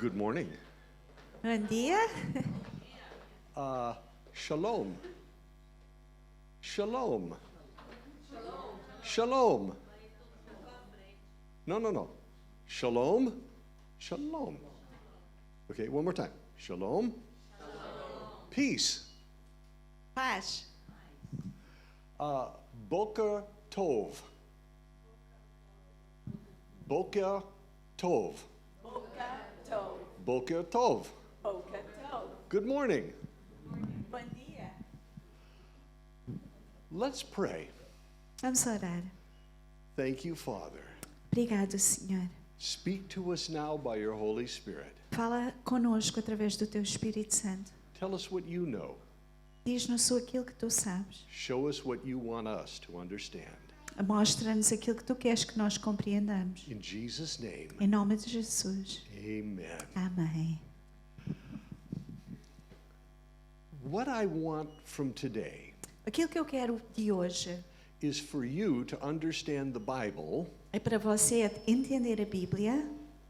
Good morning. Bom dia. Shalom. Shalom. Shalom. No. Shalom. Shalom. Okay, one more time. Shalom. Peace. Paz. Boker Tov. Boker Tov. Boker Tov. Good morning. Bom dia. Let's pray. Vamos orar. Thank you, Father. Obrigado, Senhor. Speak to us now by your Holy Spirit. Fala conosco através do Teu Espírito Santo. Tell us what you know. Diz-nos aquilo que Tu sabes. Show us what you want us to understand. Mostra-nos aquilo que Tu queres que nós compreendamos. In Jesus' name, Em nome de Jesus. amen. Amém. What I want from today Aquilo que eu quero de hoje is for you to understand the Bible é para você entender a Bíblia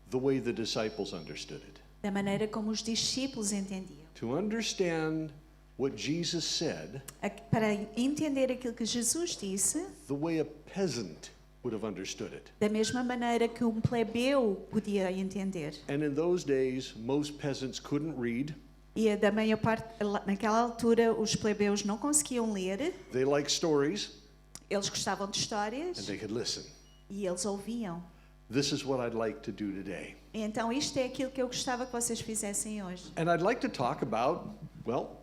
the way the disciples understood it. da maneira como os discípulos entendiam. To understand what Jesus said Para entender aquilo que Jesus disse, the way a peasant would have understood it. da mesma maneira que um plebeu podia entender. And in those days, most peasants couldn't read. E da maior parte, naquela altura, os plebeus não conseguiam ler, They liked stories, eles gostavam de histórias and they could listen. e eles ouviam. This is what I'd like to do today. E então isto é aquilo que eu gostava que vocês fizessem hoje. And I'd like to talk about, well,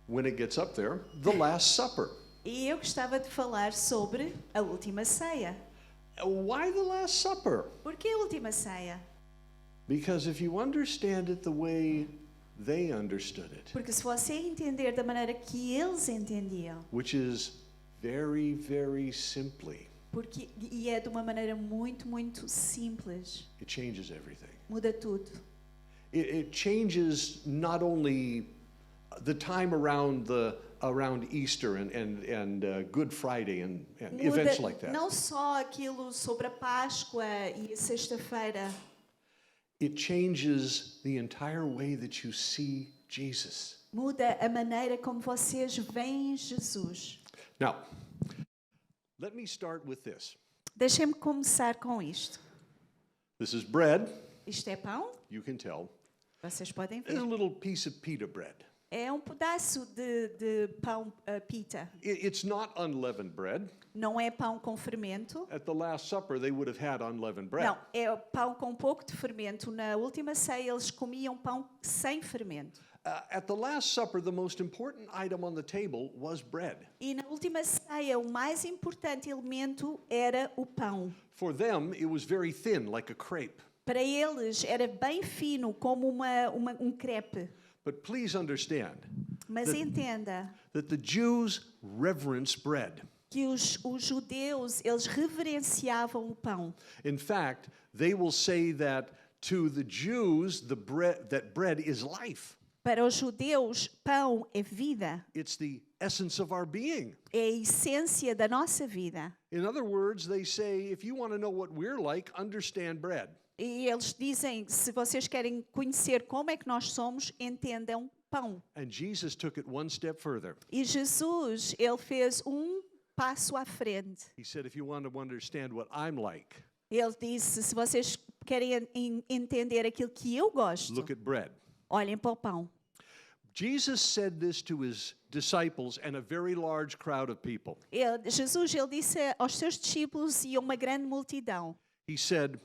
when it gets up there, the Last Supper. E eu gostava de falar sobre a última ceia. Why the Last Supper? Por que a última ceia? Because if you understand it the way they understood it, Porque se você entender da maneira que eles entendiam, which is very, very simply, e é de uma maneira muito, muito simples, it changes everything. muda tudo. It changes not only the time around Easter and Good Friday and events like that. Não só aquilo sobre a Páscoa e a sexta-feira. It changes the entire way that you see Jesus. Muda a maneira como vocês veem Jesus. Now, let me start with this. Deixem-me começar com isto. This is bread. Isto é pão, You can tell. vocês podem It's a ver. little piece of pita bread. É um pedaço de pão pita. It's not unleavened bread. Não é pão com fermento. At the Last Supper, they would have had unleavened bread. Não, é pão com um pouco de fermento. Na última ceia eles comiam pão sem fermento. At the Last Supper, the most important item on the table was bread. E na última ceia o mais importante elemento era o pão. For them, it was very thin, like a crepe. Para eles era bem fino, como um crepe. But please understand Mas entenda that the Jews reverence bread. que os judeus, eles reverenciavam o pão. In fact, they will say that to the Jews, that bread is life. Para os judeus, pão é vida. It's the essence of our being. É a essência da nossa vida. In other words, they say, if you want to know what we're like, understand bread. E eles dizem, se vocês querem conhecer como é que nós somos, entendam pão. And Jesus took it one step further. E Jesus, ele fez um passo à frente. He said, if you want to understand what I'm like, Ele disse, se vocês querem entender aquilo que eu gosto, look at bread. olhem para o pão. Jesus said this to his disciples and a very large crowd of people. Jesus, ele disse aos seus discípulos e a uma grande multidão. He said,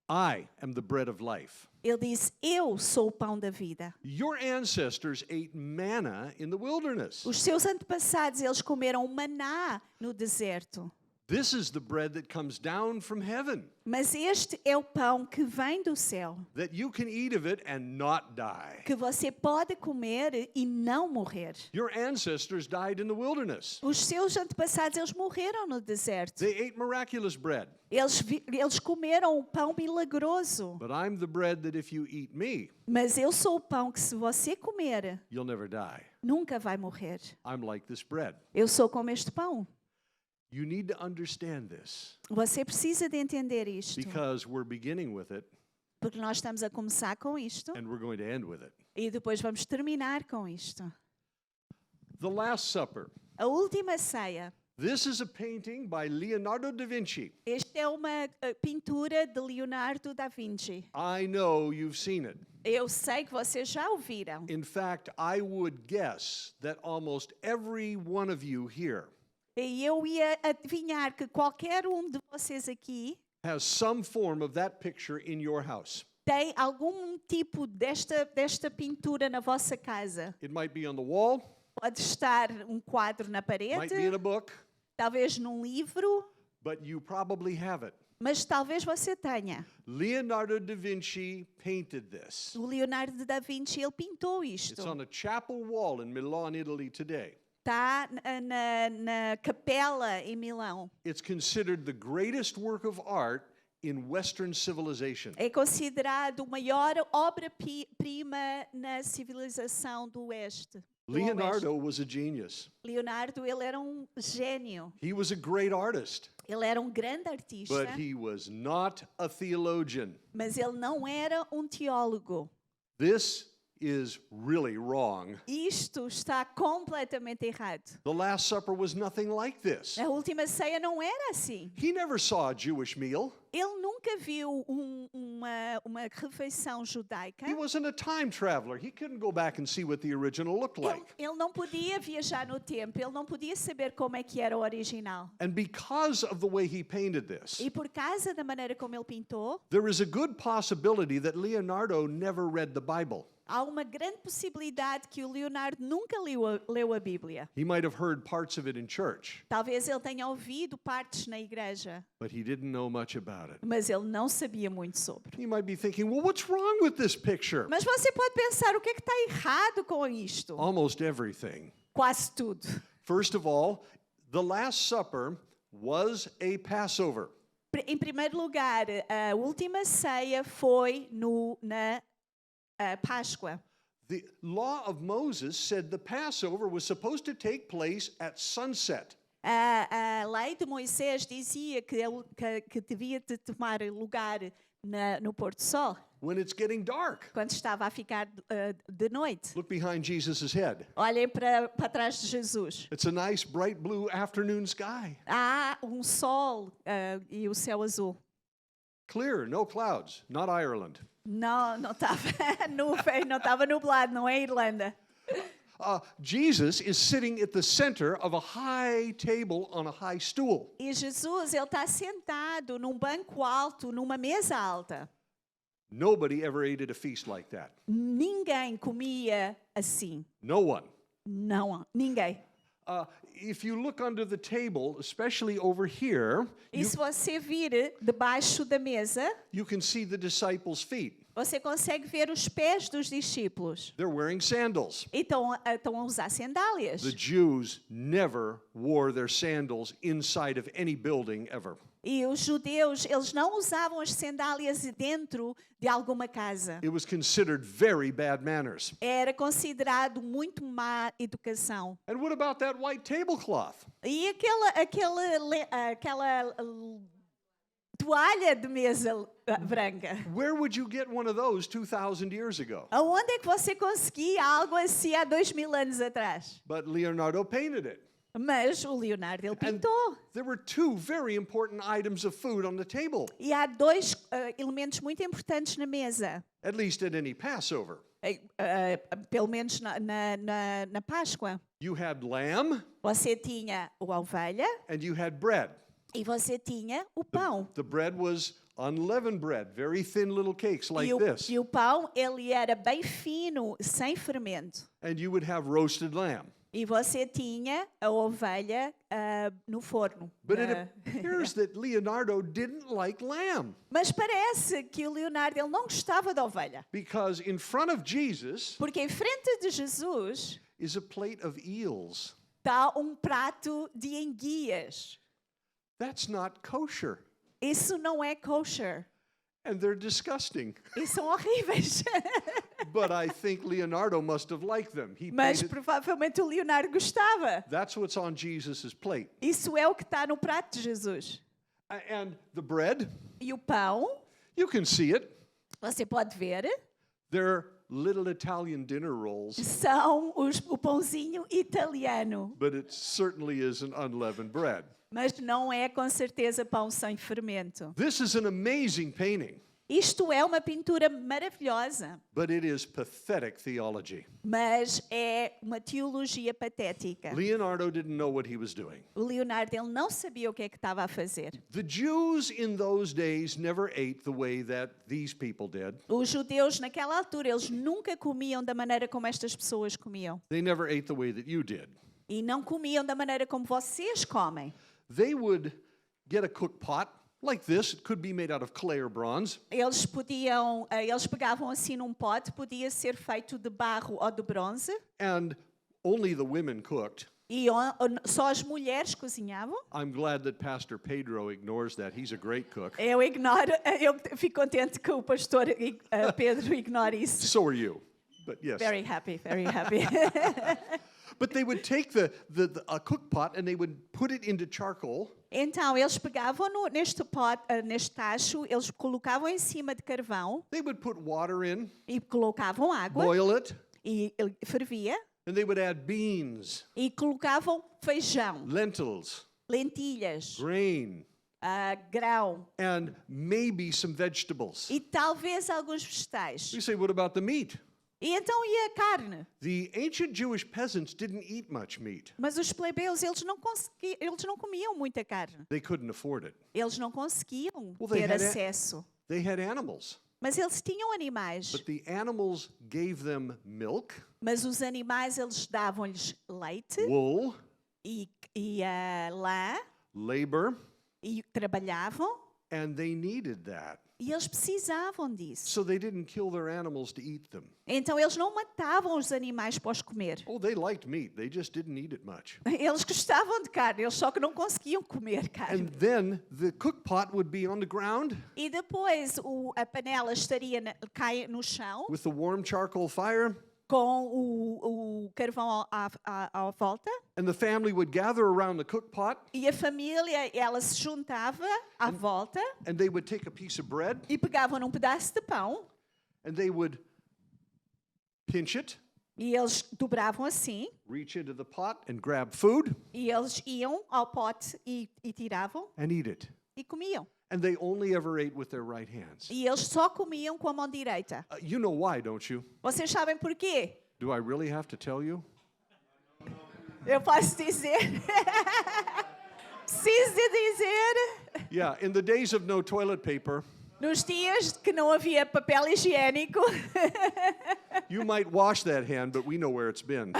I am the bread of life. Ele disse, eu sou o pão da vida. Your ancestors ate manna in the wilderness. Os seus antepassados, eles comeram maná no deserto. This is the bread that comes down from heaven, Mas este é o pão que vem do céu, that you can eat of it and not die. que você pode comer e não morrer. Your ancestors died in the wilderness. Os seus antepassados, eles morreram no deserto. They ate miraculous bread. Eles comeram o pão milagroso. But I'm the bread that if you eat me, Mas eu sou o pão que se você comer, you'll never die. nunca vai morrer. I'm like this bread. Eu sou como este pão. You need to understand this Você precisa de entender isto. because we're beginning with it Porque nós estamos a começar com isto and we're going to end with it. e depois vamos terminar com isto. The Last Supper. A última ceia. This is a painting by Leonardo da Vinci. Esta é uma pintura de Leonardo da Vinci. I know you've seen it. Eu sei que vocês já ouviram. In fact, I would guess that almost every one of you here E eu ia adivinhar que qualquer de vocês aqui has some form of that picture in your house. tem algum tipo desta pintura na vossa casa. It might be on the wall, Pode estar um quadro na might be in parede, a book, talvez num livro, but you probably have it. mas talvez você tenha. Leonardo da Vinci painted this. O Leonardo da Vinci, ele pintou It's isto. on a chapel wall in Milan, Italy today. Está na capela em Milão. It's considered the greatest work of art in Western civilization. É considerado a maior obra-prima na civilização do Oeste. do Leonardo Oeste. was a genius. Leonardo, ele era um gênio. He was a great artist, Ele era um grande artista, but he was not a theologian. mas ele não era um teólogo. This is really wrong. Isto está completamente errado. The Last Supper was nothing like this. A última ceia não era assim. He never saw a Jewish meal. Ele nunca viu uma refeição judaica. He wasn't a time traveler. He couldn't go back and see what the original looked like. Ele não podia viajar no tempo. Ele não podia saber como é que era o original. And because of the way he painted this, E por causa da maneira como ele pintou, there is a good possibility that Leonardo never read the Bible. há uma grande possibilidade que o Leonardo nunca leu a Bíblia. He might have heard parts of it in church, Talvez ele tenha ouvido partes na igreja, but he didn't know much about it. mas ele não sabia muito sobre. He might be thinking, well, what's wrong with this picture? Mas você pode pensar, o que é que está errado com isto? Almost everything. Quase tudo. First of all, the Last Supper was a Passover. Em primeiro lugar, a última ceia foi na Páscoa. The law of Moses said the Passover was supposed to take place at sunset. A lei de Moisés dizia que devia de tomar lugar no pôr do sol, When it's getting dark. quando estava a ficar de noite. Look behind Jesus' head. Olhem para trás de Jesus. It's a nice bright blue afternoon sky. Há um sol e o céu azul. Clear, no clouds, not Ireland. Não estava nuvem, não estava nublado, não é Irlanda. Jesus is sitting at the center of a high table on a high stool. E Jesus, ele está sentado num banco alto, numa mesa alta. Nobody ever ate at a feast like that. Ninguém comia assim. No one. Não, ninguém. If you look under the table, especially over here, E se você vir debaixo da mesa, you can see the disciples' feet. você consegue ver os pés dos discípulos. They're wearing sandals. E estão a usar sandálias. The Jews never wore their sandals inside of any building ever. E os judeus, eles não usavam as sandálias dentro de alguma casa. It was considered very bad manners. Era considerado muito má educação. And what about that white tablecloth? E aquela toalha de mesa branca. Where would you get one of those 2,000 years ago? Aonde é que você conseguia algo assim há 2000 anos atrás? But Leonardo painted it. Mas o Leonardo, ele And pintou. there were two very important items of food on the table, E há dois elementos muito importantes na mesa. at least at any Passover. Pelo menos na Páscoa. You had lamb Você tinha a ovelha and you had bread. e você tinha o pão. The bread was unleavened bread, very thin little cakes like this. E o pão, ele era bem fino, sem fermento. And you would have roasted lamb. E você tinha a ovelha no forno. But it appears that Leonardo didn't like lamb Mas parece que o Leonardo, ele não gostava da ovelha. because in front of Jesus Porque em frente de Jesus is a plate of eels. está um prato de enguias. That's not kosher. Isso não é kosher. And they're disgusting. E são horríveis. But I think Leonardo must have liked them. Mas provavelmente o Leonardo gostava. That's what's on Jesus' plate. Isso é o que está no prato de Jesus. And the bread, E o pão, you can see it. Você pode ver, They're little Italian dinner rolls, são o pãozinho italiano. but it certainly isn't unleavened bread. Mas não é com certeza pão sem fermento. This is an amazing painting, Isto é uma pintura maravilhosa, but it is pathetic theology. mas é uma teologia patética. Leonardo didn't know what he was doing. O Leonardo ele não sabia o que é que estava a fazer. The Jews in those days never ate the way that these people did. Os judeus naquela altura eles nunca comiam da maneira como estas pessoas comiam. They never ate the way that you did. E não comiam da maneira como vocês comem. They would get a cook pot like this. It could be made out of clay or bronze. Eles pegavam assim num pote, podia ser feito de barro ou de bronze, And only the women cooked. e só as mulheres cozinhavam. I'm glad that Pastor Pedro ignores that. He's a great cook. Eu fico contente que o pastor Pedro ignore isso. So are you. But yes. Very happy, very happy. But they would take a cook pot and they would put it into charcoal. Então eles pegavam neste pote, neste tacho, eles colocavam em cima de carvão They would put water in, e colocavam água boil it, e fervia and they would add beans, e colocavam feijão, lentils, lentilhas, grain, grão and maybe some vegetables. e talvez alguns vegetais. You say, what about the meat? E então e a carne? The ancient Jewish peasants didn't eat much meat. Mas os plebeus, eles não comiam muita carne. They couldn't afford it. Eles não conseguiam Well, they ter had acesso. They had animals, Mas eles tinham animais. but the animals gave them milk, Mas os animais, eles davam-lhes leite wool, e lã labor, e trabalhavam. and they needed that. E eles precisavam disso. So they didn't kill their animals to eat them. Então eles não matavam os animais para os comer. Oh, they liked meat. They just didn't eat it much. Eles gostavam de carne, eles só que não conseguiam comer carne. And then the cook pot would be on the ground E depois a panela estaria cai no chão, with the warm charcoal fire, com o carvão à volta. and the family would gather around the cook pot, E a família, ela se juntava à volta and they would take a piece of bread, e pegavam num pedaço de pão and they would pinch it, e eles dobravam assim reach into the pot, and grab food e eles iam ao pote e tiravam and eat it. e comiam. And they only ever ate with their right hands. E eles só comiam com a mão direita. You know why, don't you? Vocês sabem porquê? Do I really have to tell you? Eu posso dizer. Preciso dizer. Yeah, in the days of no toilet paper, Nos dias que não havia papel higiênico, you might wash that hand, but we know where it's been.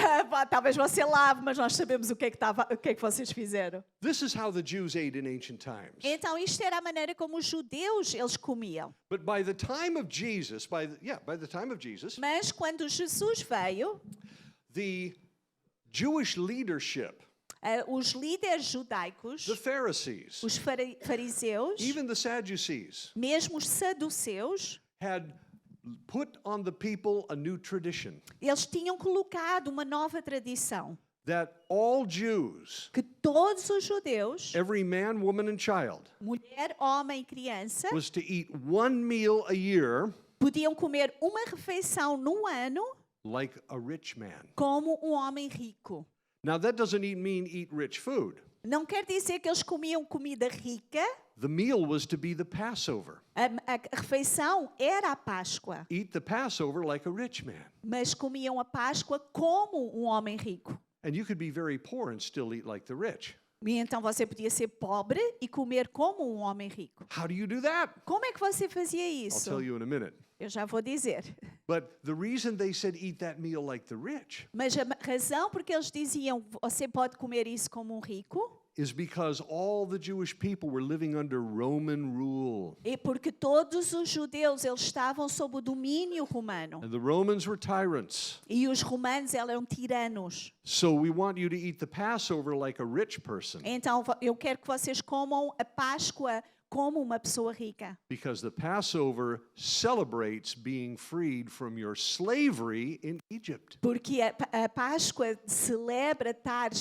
talvez você lave, mas nós sabemos o que é que vocês fizeram. This is how the Jews ate in ancient times. Então isto era a maneira como os judeus eles comiam. But by the time of Jesus, by the time of Jesus, Mas quando Jesus veio, the Jewish leadership, os líderes judaicos, the Pharisees, os fariseus, even the Sadducees, mesmo os saduceus, had put on the people a new tradition eles tinham colocado uma nova tradição. that all Jews, Que todos os judeus, every man, woman, and child, mulher, homem e criança, was to eat one meal a year podiam comer uma refeição no ano like a rich man. como um homem rico. Now, that doesn't mean eat rich food. Não quer dizer que eles comiam comida rica. The meal was to be the Passover. A refeição era a Páscoa, Eat the Passover like a rich man. mas comiam a Páscoa como um homem rico. And you could be very poor and still eat like the rich. E então você podia ser pobre e comer como um homem rico. How do you do that? Como é que você fazia I'll isso? tell you in a minute. Eu já vou dizer. But the reason they said eat that meal like the rich Mas a razão porque eles diziam você pode comer isso como um rico is because all the Jewish people were living under Roman rule. é porque todos os judeus eles estavam sob o domínio romano. And the Romans were tyrants. E os romanos eram tiranos. So we want you to eat the Passover like a rich person Então eu quero que vocês comam a Páscoa como uma pessoa rica. because the Passover celebrates being freed from your slavery in Egypt. Porque a Páscoa celebra estar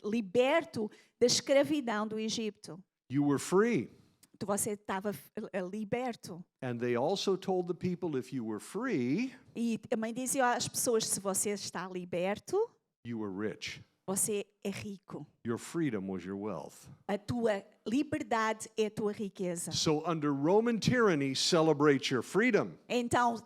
liberto da escravidão do Egito. You were free. Você estava liberto. And they also told the people if you were free, E também diziam às pessoas, se você está liberto, you were rich. você é rico. Your freedom was your wealth. A tua liberdade é a tua riqueza. So under Roman tyranny, celebrate your freedom. Então,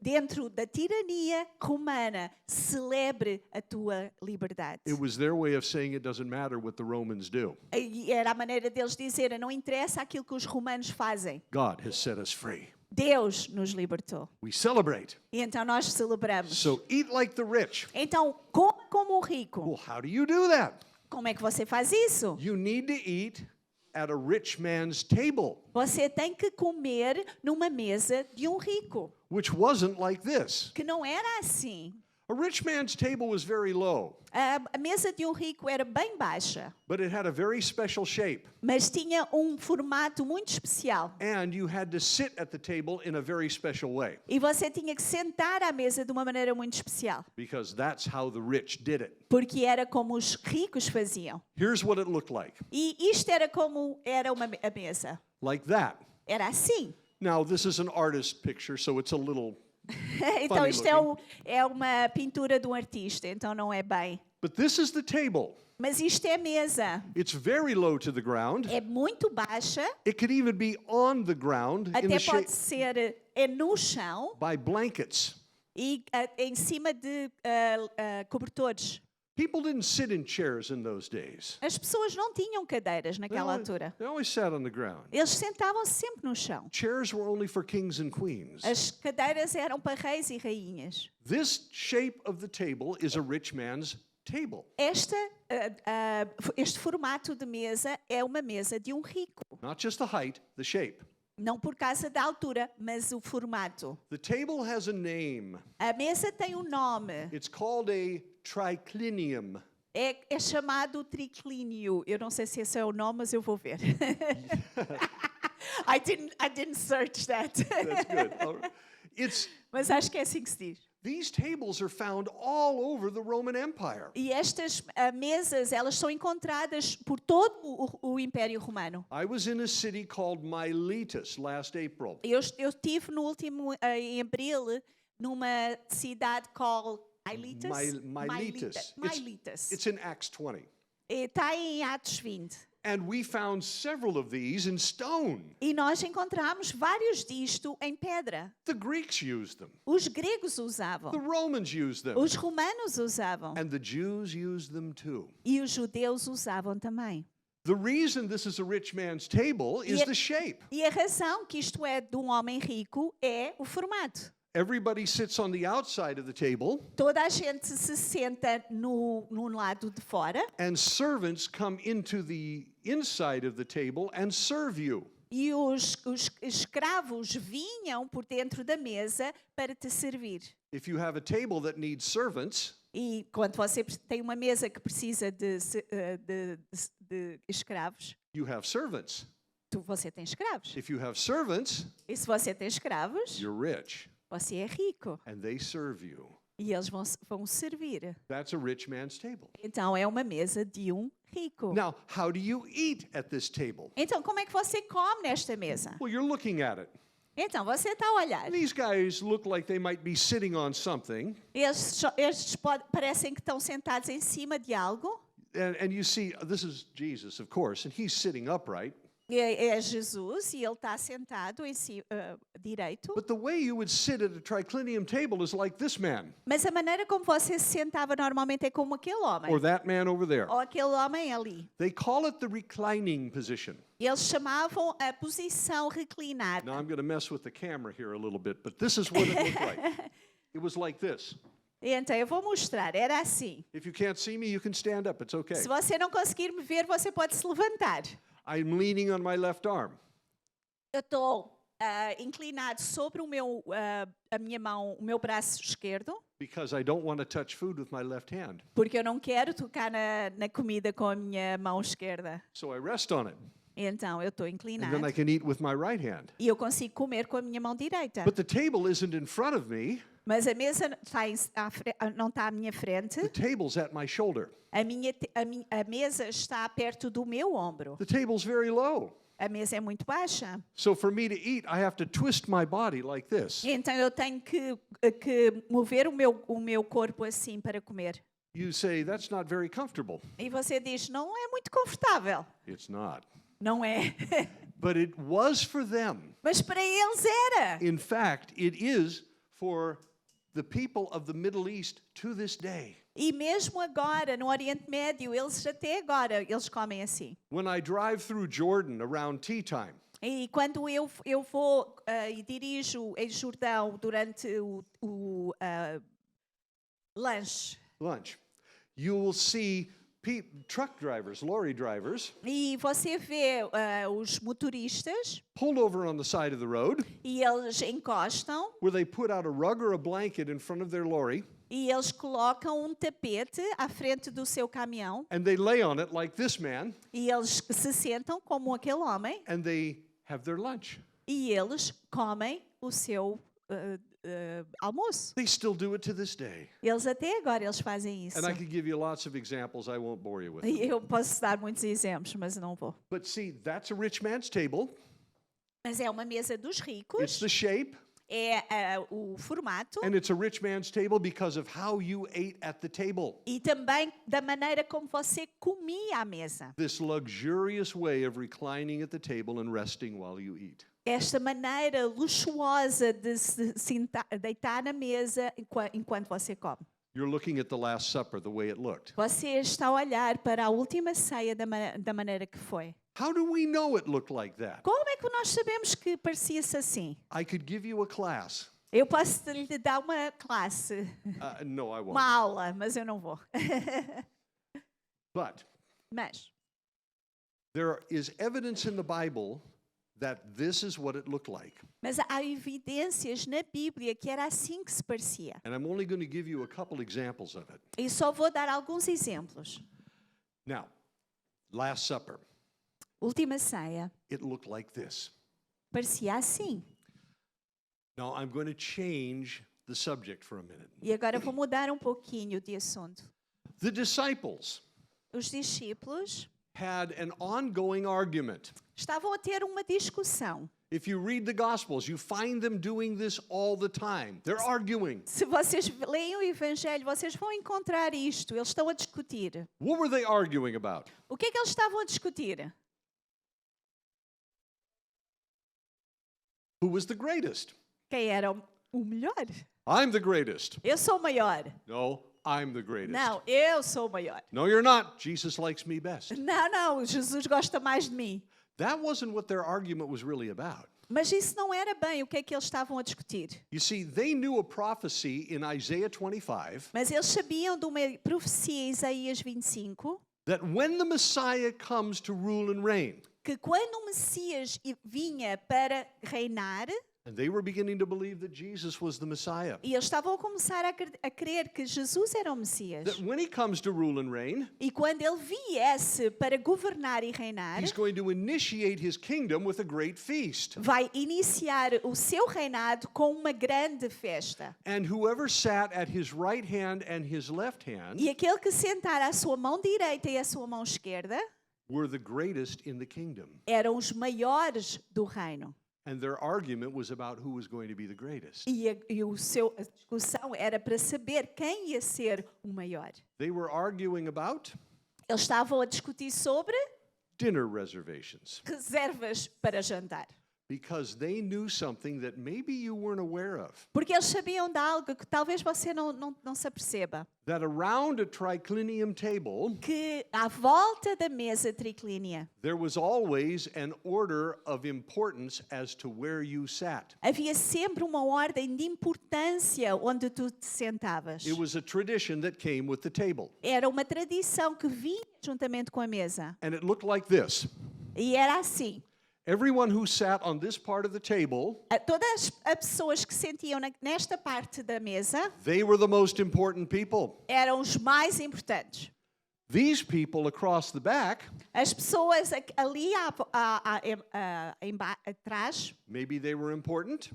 dentro da tirania romana, celebre a tua liberdade. It was their way of saying it doesn't matter what the Romans do. E era a maneira deles dizerem, não interessa aquilo que os romanos fazem. God has set us free. Deus nos libertou. We celebrate. E então nós celebramos. So eat like the rich. Então, coma como um rico. Well, how do you do that? Como é que você faz isso? You need to eat at a rich man's table, Você tem que comer numa mesa de um rico, which wasn't like this. que não era assim. A rich man's table was very low, A mesa de um rico era bem baixa, but it had a very special shape. mas tinha um formato muito especial. And you had to sit at the table in a very special way, E você tinha que sentar à mesa de uma maneira muito especial, because that's how the rich did it. porque era como os ricos faziam. Here's what it looked like. E isto era como era a mesa. Like that. Era assim. Now, this is an artist picture, so it's a little, Então Funny isto é uma pintura de um artista, então não é bem. but this is the table. Mas isto é a mesa. It's very low to the ground. É muito baixa, It could even be on the ground in até the shape pode ser no chão by blankets. e em cima de cobertores. People didn't sit in chairs in those days. As pessoas não tinham cadeiras naquela altura. They always sat on the ground. Eles sentavam-se sempre no chão. Chairs were only for kings and queens. As cadeiras eram para reis e rainhas. This shape of the table is a rich man's table. Este formato de mesa é uma mesa de um rico. Not just the height, the shape. Não por causa da altura, mas o formato. The table has a name. A mesa tem um nome. It's called a triclinium. É chamado triclínio. Eu não sei se esse é o nome, mas eu vou ver. I didn't search that. That's good. All right. Mas acho que é assim que se diz. These tables are found all over the Roman Empire. E estas mesas, elas são encontradas por todo o Império Romano. I was in a city called Miletus last April. Eu estive no último, em abril, numa cidade called Miletus. Miletus. Miletus. It's in Acts 20. Está em Atos 20. And we found several of these in stone. E nós encontramos vários disto em pedra. The Greeks used them. Os gregos usavam. The Romans used them. Os romanos usavam. And the Jews used them too. E os judeus usavam também. The reason this is a rich man's table is the shape. E a razão que isto é de um homem rico é o formato. Everybody sits on the outside of the table, Toda a gente se senta no lado de fora and servants come into the inside of the table and serve you. e os escravos vinham por dentro da mesa para te servir. If you have a table that needs servants, E quando você tem uma mesa que precisa de escravos, you have servants. você tem escravos. If you have servants, E se você tem escravos, you're rich, você é rico. and they serve you. E eles vão servir. That's a rich man's table. Então é uma mesa de um rico. Now, how do you eat at this table? Então como é que você come nesta mesa? Well, you're looking at it. Então você está a olhar. These guys look like they might be sitting on something, Estes parecem que estão sentados em cima de algo. and you see, this is Jesus, of course, and he's sitting upright. É Jesus e ele está sentado em si, direito. But the way you would sit at a triclinium table is like this man, Mas a maneira como você se sentava normalmente é como aquele homem. or that man over there. Ou aquele homem ali. They call it the reclining position. Eles chamavam a posição reclinada. Now I'm going to mess with the camera here a little bit, but this is what it looked like. It was like this. Então eu vou mostrar. Era assim. If you can't see me, you can stand up. It's okay. Se você não conseguir me ver, você pode se levantar. I'm leaning on my left arm. Eu estou inclinado sobre a minha mão, o meu braço esquerdo, Because I don't want to touch food with my left hand. porque eu não quero tocar na comida com a minha mão esquerda. So I rest on it. Então eu estou And inclinado then I can eat with my right hand. e eu consigo comer com a minha mão direita. But the table isn't in front of me. Mas a mesa não está à minha frente. The table's at my shoulder. A mesa está perto do meu ombro. The table's very low. A mesa é muito baixa. So for me to eat, I have to twist my body like this. Então eu tenho que mover o meu corpo assim para comer. You say, that's not very comfortable. E você diz, não é muito confortável. It's not. Não é. But it was for them. Mas para eles era. In fact, it is for the people of the Middle East to this day. E mesmo agora, no Oriente Médio, eles até agora, eles comem assim. When I drive through Jordan around tea time, E quando eu vou e dirijo em Jordão durante o lanche, lunch, you will see truck drivers, lorry drivers, e você vê os motoristas pulled over on the side of the road, e eles encostam where they put out a rug or a blanket in front of their lorry, e eles colocam tapete à frente do seu caminhão and they lay on it like this man, e eles se sentam como aquele homem and they have their lunch. e eles comem o seu almoço. They still do it to this day. Eles até agora eles fazem isso. And I could give you lots of examples. I won't bore you with E them. eu posso dar muitos exemplos, mas não vou. But see, that's a rich man's table. Mas é uma mesa dos It's ricos, the shape, é o formato and it's a rich man's table because of how you ate at the table. e também da maneira como você comia à mesa. This luxurious way of reclining at the table and resting while you eat. Esta maneira luxuosa de se deitar na mesa enquanto você come. You're looking at the Last Supper, the way it looked. Você está a olhar para a última ceia da maneira que foi. How do we know it looked like that? Como é que nós sabemos que parecia-se assim? I could give you a class. Eu posso lhe dar uma classe, No, I won't. uma aula, mas eu não vou. But Mas there is evidence in the Bible that this is what it looked like. há evidências na Bíblia que era assim que se parecia. And I'm only going to give you a couple examples of it. E só vou dar alguns exemplos. Now, Last Supper, Última ceia it looked like this. parecia assim. Now, I'm going to change the subject for a minute. E agora vou mudar um pouquinho de assunto. The disciples Os discípulos had an ongoing argument. estavam a ter uma discussão. If you read the Gospels, you find them doing this all the time. They're arguing. Se vocês leem o Evangelho, vocês vão encontrar isto. Eles estão a discutir. What were they arguing about? O que é que eles estavam a discutir? Who was the greatest? Quem era o melhor? I'm the greatest. Eu sou o maior. No, I'm the greatest. Não, eu sou o maior. No, you're not. Jesus likes me best. Não, Jesus gosta mais de mim. That wasn't what their argument was really about. Mas isso não era bem o que é que eles estavam a discutir. You see, they knew a prophecy in Isaiah 25 Mas eles sabiam de uma profecia em Isaías 25 that when the Messiah comes to rule and reign, que quando o Messias vinha para reinar, and they were beginning to believe that Jesus was the Messiah, e eles estavam a começar a crer que Jesus era o Messias. that when he comes to rule and reign, E quando ele viesse para governar e reinar, he's going to initiate his kingdom with a great feast. vai iniciar o seu reinado com uma grande festa. And whoever sat at his right hand and his left hand E aquele que sentar à sua mão direita e à sua mão esquerda were the greatest in the kingdom. eram os maiores do reino. And their argument was about who was going to be the greatest. E a discussão era para saber quem ia ser o maior. They were arguing about Eles estavam a discutir sobre dinner reservations reservas para jantar. because they knew something that maybe you weren't aware of. Porque eles sabiam de algo que talvez você não se aperceba. That around a triclinium table, Que à volta da mesa triclínea there was always an order of importance as to where you sat. havia sempre uma ordem de importância onde tu te sentavas. It was a tradition that came with the table. Era uma tradição que vinha juntamente com a mesa. And it looked like this. E era assim. Everyone who sat on this part of the table, Todas as pessoas que sentiam nesta parte da mesa they were the most important people. eram os mais importantes. These people across the back, As pessoas ali atrás maybe they were important,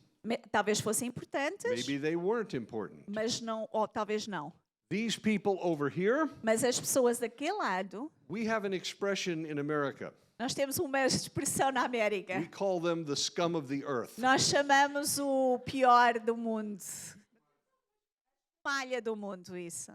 talvez fossem importantes, maybe they weren't important. mas não, ou talvez não. These people over here, Mas as pessoas daquele lado, we have an expression in America. Nós temos uma expressão na América. We call them the scum of the earth. Nós chamamos o pior do mundo. Malha do mundo, isso.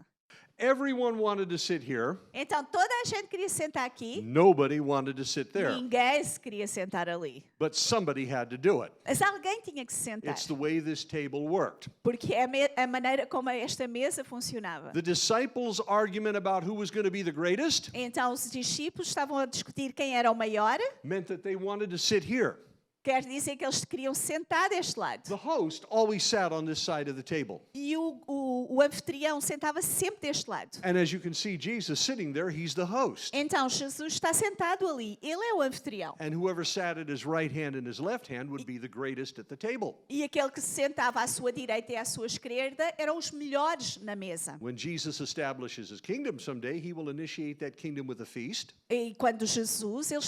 Everyone wanted to sit here. Então toda a gente queria sentar aqui. Nobody wanted to sit there. Ninguém se queria sentar ali. But somebody had to do it. Mas alguém tinha que se sentar. It's the way this table worked. Porque é a maneira como esta mesa funcionava. The disciples' argument about who was going to be the greatest Então os discípulos estavam a discutir quem era o maior. meant that they wanted to sit here. Quer dizer que eles queriam sentar deste lado. The host always sat on this side of the table. E o anfitrião sentava-se sempre deste lado. And as you can see, Jesus sitting there, he's the host. Então Jesus está sentado ali. Ele é o anfitrião. And whoever sat at his right hand and his left hand would be the greatest at the table. E aquele que se sentava à sua direita e à sua esquerda eram os melhores na mesa. When Jesus establishes his kingdom someday, he will initiate that kingdom with a feast. E quando Jesus ele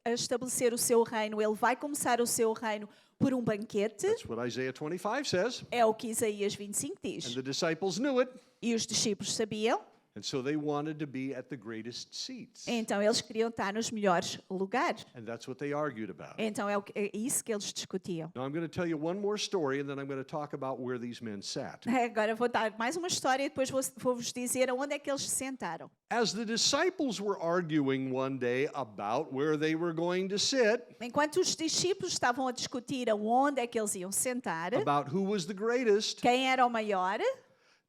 estabelecer o seu reino, ele vai começar o seu reino por um banquete. That's what Isaiah 25 says. É o que Isaías 25 And diz. the disciples knew it. E os discípulos sabiam. And so they wanted to be at the greatest seats. Então eles queriam estar nos melhores lugares. And that's what they argued about. Então é isso que eles discutiam. Now I'm going to tell you one more story and then I'm going to talk about where these men sat. Agora vou dar mais uma história e depois vou-vos dizer aonde é que eles se sentaram. As the disciples were arguing one day about where they were going to sit, Enquanto os discípulos estavam a discutir aonde é que eles iam sentar, about who was the greatest, quem era o maior,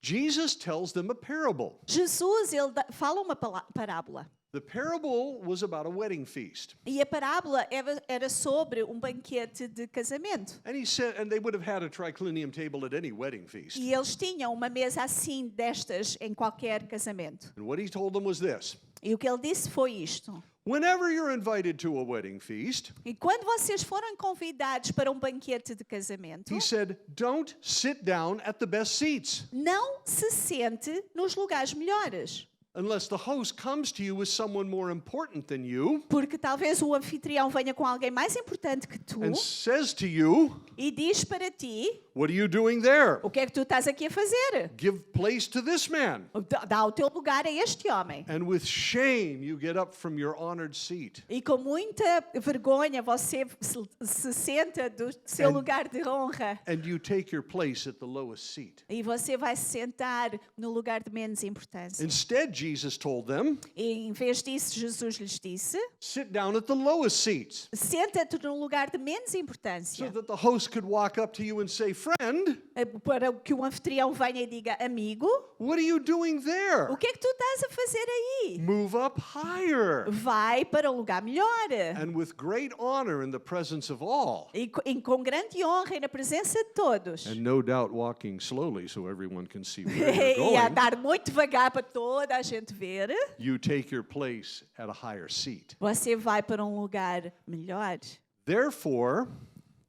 Jesus tells them a parable. Jesus ele fala uma parábola. The parable was about a wedding feast. E a parábola era sobre um banquete de casamento. And he said, and they would have had a triclinium table at any wedding feast. E eles tinham uma mesa assim destas em qualquer casamento. And what he told them was this: E o que ele disse foi isto. whenever you're invited to a wedding feast, E quando vocês foram convidados para um banquete de casamento, he said, don't sit down at the best seats não se sente nos lugares melhores. unless the host comes to you with someone more important than you Porque talvez o anfitrião venha com alguém mais importante que tu and says to you, e diz para ti, what are you doing there? o que é que tu estás aqui a fazer? Give place to this man. Dá o teu lugar a este homem. And with shame, you get up from your honored seat. E com muita vergonha você se senta do seu lugar de honra. And you take your place at the lowest seat. E você vai se sentar no lugar de menos importância. Instead, Jesus told them, E em vez disso, Jesus lhes disse, sit down at the lowest seats senta-te no lugar de menos so importância. that the host could walk up to you and say, friend, Para que o anfitrião venha e diga, amigo, what are you doing there? o que é que tu estás a fazer aí? Move up higher. Vai para um lugar melhor. And with great honor in the presence of all. E com grande honra e na presença de todos. And no doubt walking slowly so everyone can see where E you're a going. dar muito devagar para toda a gente ver. You take your place at a higher seat. Você vai para um lugar melhor. Therefore,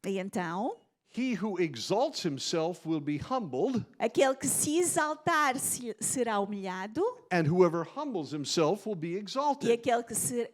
E então, he who exalts himself will be humbled, aquele que se exaltar será humilhado. and whoever humbles himself will be E exalted. aquele que se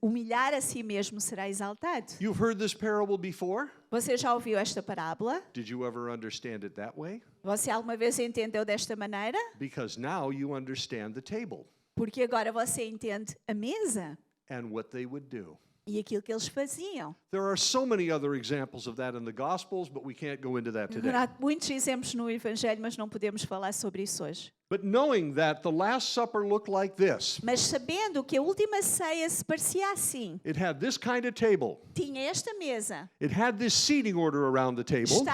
humilhar a si mesmo será exaltado. You've heard this parable before? Você já ouviu esta parábola? Did you ever understand it that way? Você alguma vez entendeu desta maneira? Because now you understand the table Porque agora você entende a mesa and what they would do. e aquilo que eles faziam. There are so many other examples of that in the Gospels, but we can't go into that today. Há muitos exemplos no Evangelho, mas não podemos falar sobre isso hoje. But knowing that the Last Supper looked like this, Mas sabendo que a última ceia se parecia assim, it had this kind of table, tinha esta mesa, it had this seating order around the table,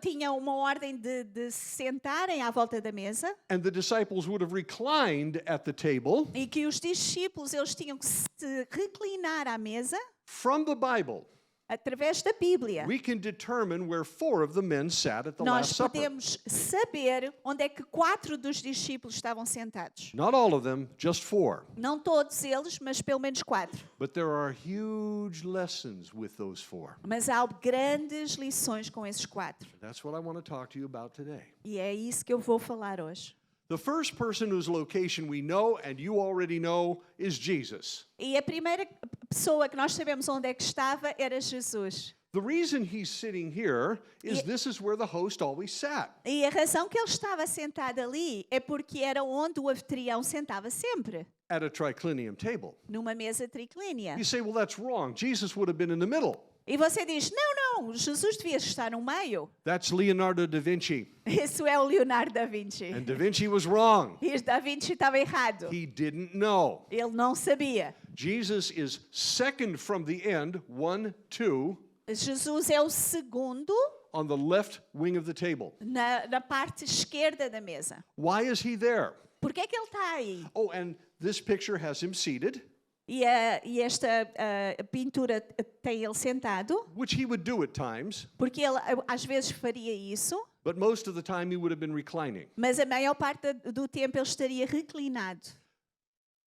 tinha uma ordem de se sentarem à volta da mesa and the disciples would have reclined at the table. e que os discípulos eles tinham que se reclinar à mesa From the Bible, através da Bíblia. we can determine where 4 of the men sat at the Nós Last Supper. podemos saber onde é que 4 dos discípulos estavam sentados. Not all of them, just 4. Não todos eles, mas pelo menos 4. But there are huge lessons with those 4. Mas há grandes lições com esses 4. That's what I want to talk to you about today. E é isso que eu vou falar hoje. The first person whose location we know and you already know is Jesus. E a primeira pessoa que nós sabemos onde é que estava era Jesus. The reason he's sitting here is this is where the host always sat. E a razão que ele estava sentado ali é porque era onde o anfitrião sentava sempre. at a triclinium table. numa mesa triclínea. You say, well, that's wrong. Jesus would have been in the middle. E você diz, não, Jesus devia estar no meio. That's Leonardo da Vinci. Isso é o Leonardo da Vinci. And da Vinci was wrong. E da Vinci estava errado. He didn't know. Ele não sabia. Jesus is second from the end, 1, 2, Jesus é o segundo on the left wing of the table. na parte esquerda da mesa. Why is he there? Por que é que ele está aí? Oh, and this picture has him seated, E esta pintura tem ele sentado, which he would do at times, porque ele às vezes faria isso, but most of the time he would have been reclining. mas a maior parte do tempo ele estaria reclinado.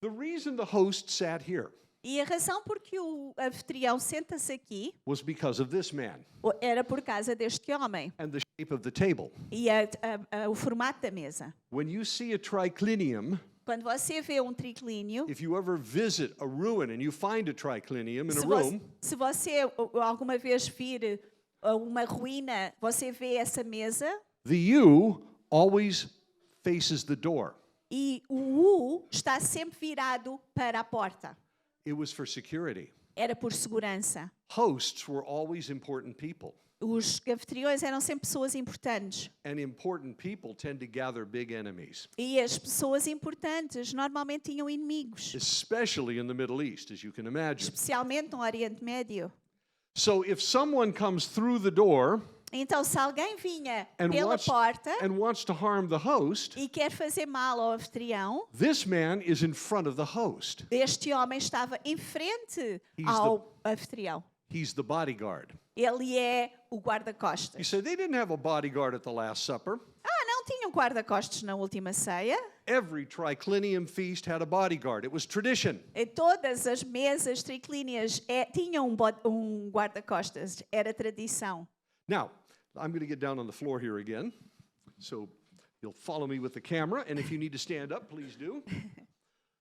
The reason the host sat here E a razão por que o anfitrião senta-se aqui was because of this man era por causa deste homem and the shape of the table. e o formato da mesa. When you see a triclinium, Quando você vê um triclínio, if you ever visit a ruin and you find a triclinium in a room, se você alguma vez vir uma ruína, você vê essa mesa the U always faces the door. e o U está sempre virado para a porta. It was for security. Era por segurança. Hosts were always important people, Os anfitriões eram sempre pessoas importantes. and important people tend to gather big enemies, E as pessoas importantes normalmente tinham inimigos, especially in the Middle East, as you can imagine. especialmente no Oriente Médio. So if someone comes through the door Então, se alguém vinha and pela porta wants to harm the host, e quer fazer mal ao anfitrião, this man is in front of the host. este homem estava em frente He's ao anfitrião. He's the bodyguard. Ele é o You guarda-costas. say they didn't have a bodyguard at the Last Supper. Não tinham guarda-costas na última ceia. Every triclinium feast had a bodyguard. It was tradition. E todas as mesas triclíneas tinham um guarda-costas. Era tradição. Now, I'm going to get down on the floor here again. So you'll follow me with the camera, and if you need to stand up, please do.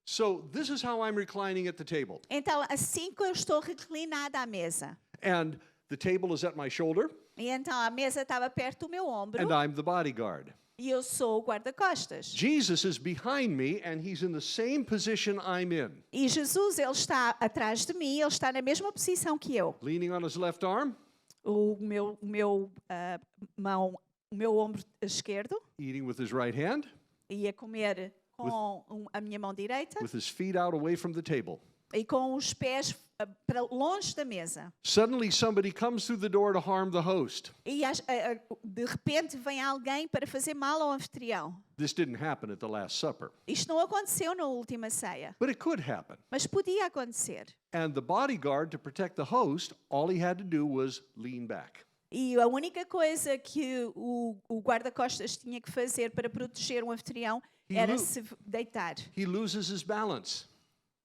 So this is how I'm reclining at the table. Então, assim que eu estou reclinada à mesa. And the table is at my shoulder, E então a mesa estava perto do meu ombro. and I'm the bodyguard. E eu sou o guarda-costas. Jesus is behind me, and he's in the same position I'm in. E Jesus, ele está atrás de mim. Ele está na mesma posição que eu. Leaning on his left arm, O meu ombro esquerdo. eating with his right hand, Ia comer com a minha mão direita. with his feet out away from the table. E com os pés para longe da mesa. Suddenly, somebody comes through the door to harm the host. E de repente vem alguém para fazer mal ao anfitrião. This didn't happen at the Last Supper, Isto não aconteceu na última ceia, but it could happen. mas podia acontecer. And the bodyguard, to protect the host, all he had to do was lean back. E a única coisa que o guarda-costas tinha que fazer para proteger o anfitrião era se deitar. He loses his balance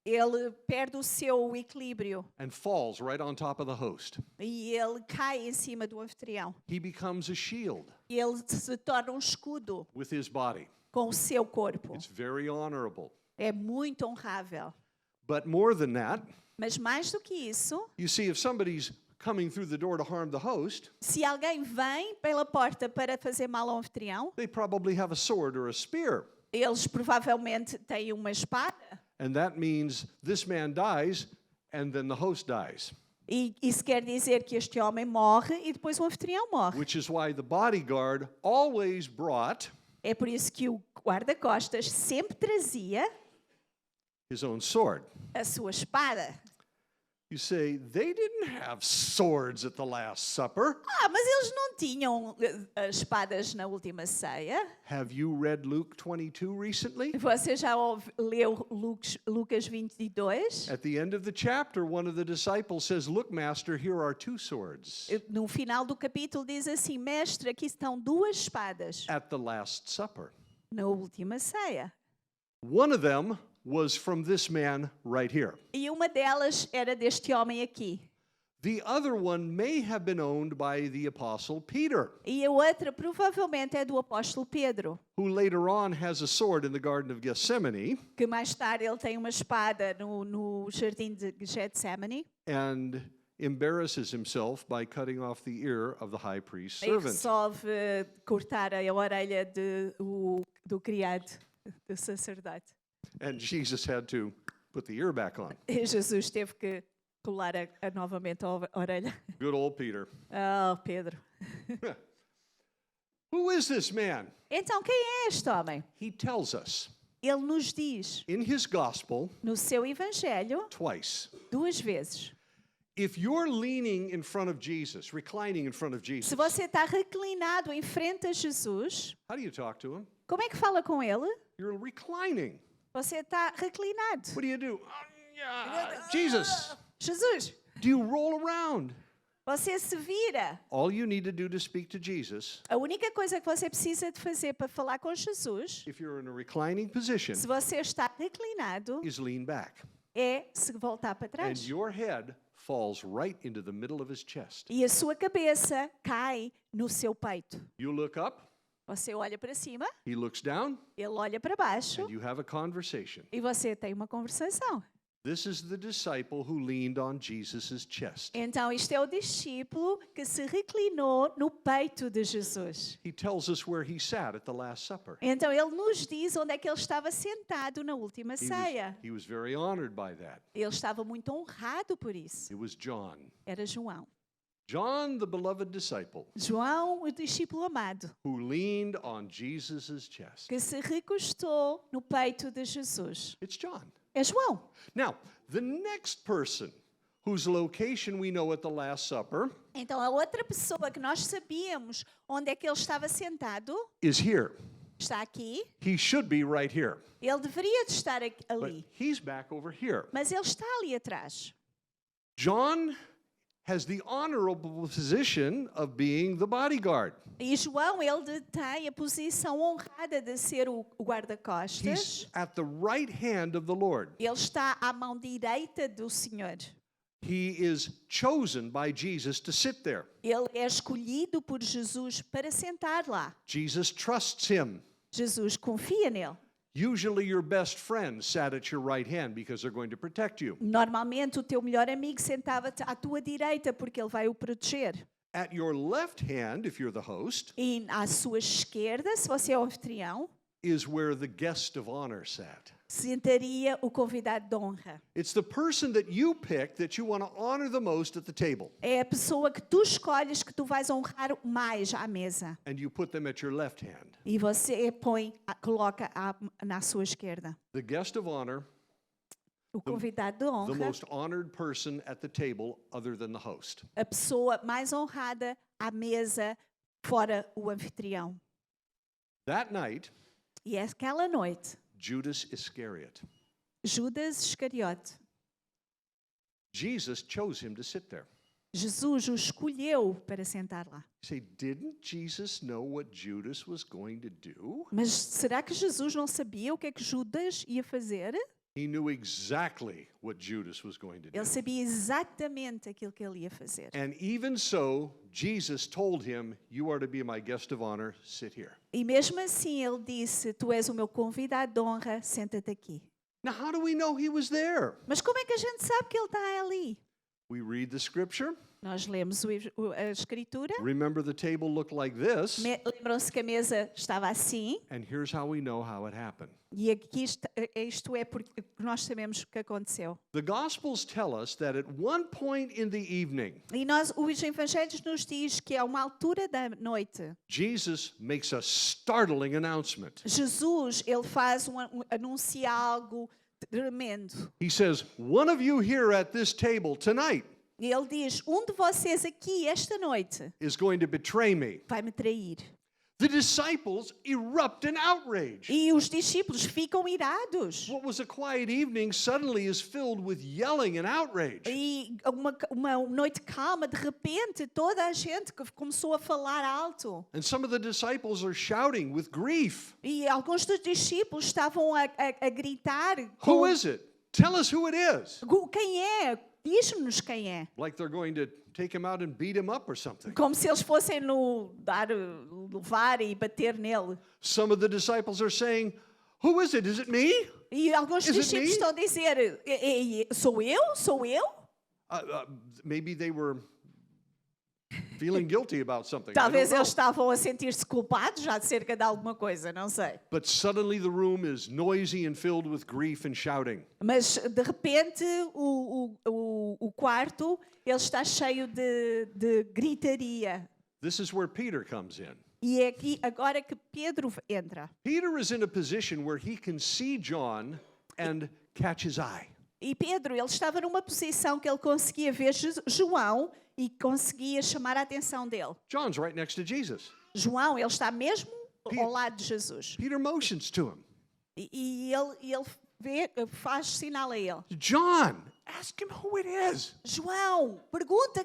Ele perde o seu equilíbrio and falls right on top of the host. e ele cai em cima do anfitrião. He becomes a shield Ele se torna um escudo with his body. com o seu corpo. It's very honorable. É muito honrável. But more than that, Mas mais do que isso, you see, if somebody's coming through the door to harm the host, se alguém vem pela porta para fazer mal ao anfitrião, they probably have a sword or a spear. eles provavelmente têm uma espada. And that means this man dies and then the host dies. E isso quer dizer que este homem morre e depois o anfitrião morre. Which is why the bodyguard always brought É por isso que o guarda-costas sempre trazia his own sword. a sua espada. You say, they didn't have swords at the Last Supper. Mas eles não tinham espadas na última ceia. Have you read Luke 22 recently? Você já leu Lucas 22? At the end of the chapter, one of the disciples says, look, master, here are two swords. No final do capítulo diz assim: mestre, aqui estão duas espadas At the Last Supper. na última ceia. One of them was from this man right here. E uma delas era deste homem aqui. The other one may have been owned by the apostle Peter, E a outra provavelmente é do apóstolo Pedro, who later on has a sword in the Garden of Gethsemane que mais tarde ele tem uma espada no jardim de Getsemane and embarrasses himself by cutting off the ear of the high priest's e servant. resolve cortar a orelha do criado, do sacerdote. And Jesus had to put the ear back on. E Jesus teve que colar novamente a orelha. Good old Peter. Oh, Pedro. Who is this man? Então, quem é este homem? He tells us Ele nos diz in his gospel no seu evangelho twice. 2 vezes. If you're leaning in front of Jesus, reclining in front of Jesus, Se você está reclinado em frente a Jesus, how do you talk to him? como é que fala com ele? You're reclining. Você está reclinado. What do you do? Jesus, Jesus, do you roll around? você se vira. All you need to do to speak to Jesus, A única coisa que você precisa de fazer para falar com Jesus, if you're in a reclining position, se você está reclinado, is lean back. é se voltar para And trás. your head falls right into the middle of his chest. E a sua cabeça cai no seu peito. You look up, Você olha para cima, he looks down, ele olha para baixo and you have a conversation. e você tem uma conversação. This is the disciple who leaned on Jesus' chest. Então, isto é o discípulo que se reclinou no peito de Jesus. He tells us where he sat at the Last Supper. Então, ele nos diz onde é que ele estava sentado na última ceia. He was very honored by that. Ele estava muito honrado por isso. It was John. Era João. John, the beloved disciple, João, o discípulo amado, who leaned on Jesus' chest. que se recostou no peito de Jesus. It's John. É João. Now, the next person whose location we know at the Last Supper Então, a outra pessoa que nós sabíamos onde é que ele estava sentado, is here. está aqui. He should be right here. Ele deveria de estar But ali, he's back over here. mas ele está ali atrás. John has the honorable position of being the bodyguard. E João, ele tem a posição honrada de ser o He's guarda-costas. at the right hand of the Lord. Ele está à mão direita do Senhor. He is chosen by Jesus to sit there. Ele é escolhido por Jesus para sentar lá. Jesus trusts him. Jesus confia nele. Usually your best friend sat at your right hand because they're going to protect you. Normalmente o teu melhor amigo sentava-te à tua direita porque ele vai o proteger. At your left hand, if you're the host, E à sua esquerda, se você é o anfitrião, is where the guest of honor sat. sentaria o convidado de honra. It's the person that you pick that you want to honor the most at the table. É a pessoa que tu escolhes que tu vais honrar mais à mesa. And you put them at your left hand. E você coloca na sua esquerda. The guest of honor, O convidado de the honra, most honored person at the table other than the host. a pessoa mais honrada à mesa, fora o anfitrião. That night, E aquela noite, Judas Iscariot. Judas Iscariote, Jesus chose him to sit there. Jesus o escolheu para sentar lá. You say, didn't Jesus know what Judas was going to do? Mas será que Jesus não sabia o que é que Judas ia fazer? He knew exactly what Judas was going to do. Ele sabia exatamente aquilo que ele ia fazer. And even so, Jesus told him, you are to be my guest of honor, sit here. E mesmo assim ele disse, tu és o meu convidado de honra, senta-te aqui. Now, how do we know he was there? Mas como é que a gente sabe que ele está ali? We read the scripture. Nós lemos a escritura. Remember, the table looked like this. Lembram-se que a mesa estava assim. And here's how we know how it happened. E aqui isto é porque nós sabemos o que aconteceu. The Gospels tell us that at one point in the evening, E os evangelhos nos diz que a uma altura da noite, Jesus makes a startling announcement. Jesus, ele faz anuncia algo tremendo. He says, one of you here at this table tonight E ele diz, de vocês aqui esta noite is going to betray me. vai me trair. The disciples erupt in outrage. E os discípulos ficam irados. What was a quiet evening suddenly is filled with yelling and outrage. E uma noite calma, de repente, toda a gente começou a falar alto. And some of the disciples are shouting with grief. E alguns dos discípulos estavam a gritar. Who is it? Tell us who it is. Quem é? Diz-nos quem é. Like they're going to take him out and beat him up or something. Como se eles fossem levar e bater nele. Some of the disciples are saying, who is it? Is it me? E alguns Is it discípulos me? estão a dizer, sou eu? Sou eu? Maybe they were feeling guilty about something. I Talvez don't know. eles estavam a sentir-se culpados acerca de alguma coisa, não sei. But suddenly the room is noisy and filled with grief and shouting. Mas de repente o quarto ele está cheio de gritaria. This is where Peter comes in. E é aqui agora que Pedro entra. Peter is in a position where he can see John and catch his eye. E Pedro, ele estava numa posição que ele conseguia ver João e conseguia chamar a atenção dele. John's right next to Jesus. João, ele está mesmo ao lado de Jesus. Peter motions to him. E ele faz sinal a ele. John, ask him who it is. João, pergunta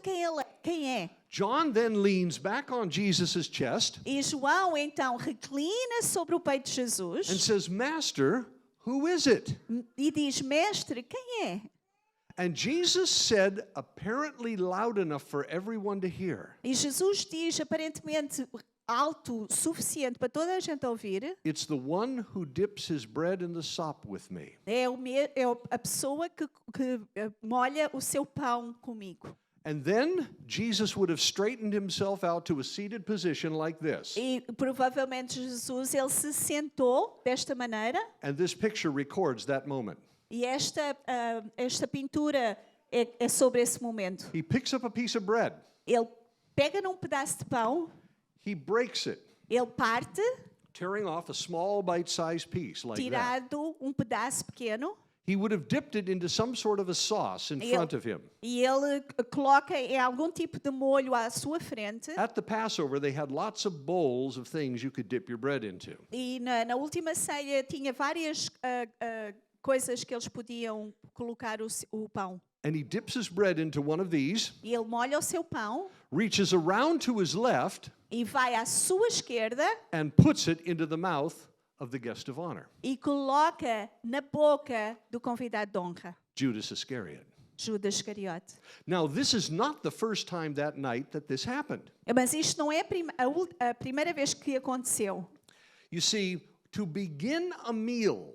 quem é. John then leans back on Jesus' chest E João então reclina sobre o peito de Jesus and says, Master, who is it? e diz: Mestre, quem é? And Jesus said, apparently loud enough for everyone to hear, E Jesus diz, aparentemente alto, suficiente para toda a gente ouvir: it's the one who dips his bread in the sop with me. é a pessoa que molha o seu pão comigo. And then Jesus would have straightened himself out to a seated position like this. E provavelmente Jesus ele se sentou desta maneira. And this picture records that moment. E esta pintura é sobre esse momento. He picks up a piece of bread. Ele pega num pedaço de pão, He breaks it, ele parte, tearing off a small bite-sized piece like that. tirado um pedaço pequeno, He would have dipped it into some sort of a sauce in front of him. e ele coloca em algum tipo de molho à sua frente. At the Passover, they had lots of bowls of things you could dip your bread into. E na última ceia tinha várias coisas que eles podiam colocar o pão. And he dips his bread into one of these, E ele molha o seu pão reaches around to his left, e vai à sua esquerda and puts it into the mouth of the guest of honor, e coloca na boca do convidado de honra, Judas Iscariot. Judas Iscariote. Now, this is not the first time that night that this happened. Mas isto não é a primeira vez que aconteceu. You see, to begin a meal,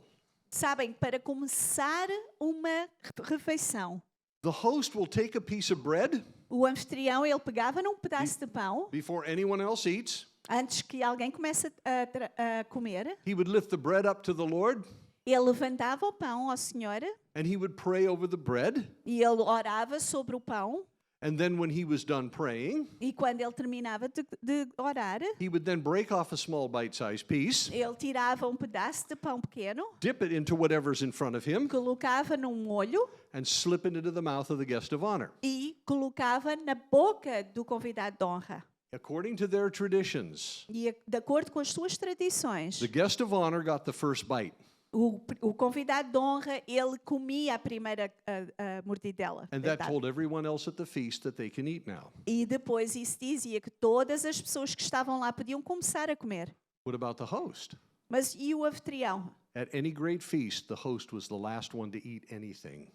Sabem, para começar uma refeição, the host will take a piece of bread o anfitrião ele pegava num pedaço de pão before anyone else eats. antes que alguém comece a comer. He would lift the bread up to the Lord, Ele levantava o pão ao Senhor and he would pray over the bread. e ele orava sobre o pão. And then when he was done praying, E quando ele terminava de orar, he would then break off a small bite-sized piece, ele tirava um pedaço de pão pequeno, dip it into whatever's in front of him, colocava num molho and slip it into the mouth of the guest of honor. e colocava na boca do convidado de honra. According to their traditions, E de acordo com as suas tradições, the guest of honor got the first bite. o convidado de honra, ele comia a primeira mordidela. And that told everyone else at the feast that they can eat now. E depois isso dizia que todas as pessoas que estavam lá podiam começar a comer. What about the host? Mas e o anfitrião? At any great feast, the host was the last one to eat anything.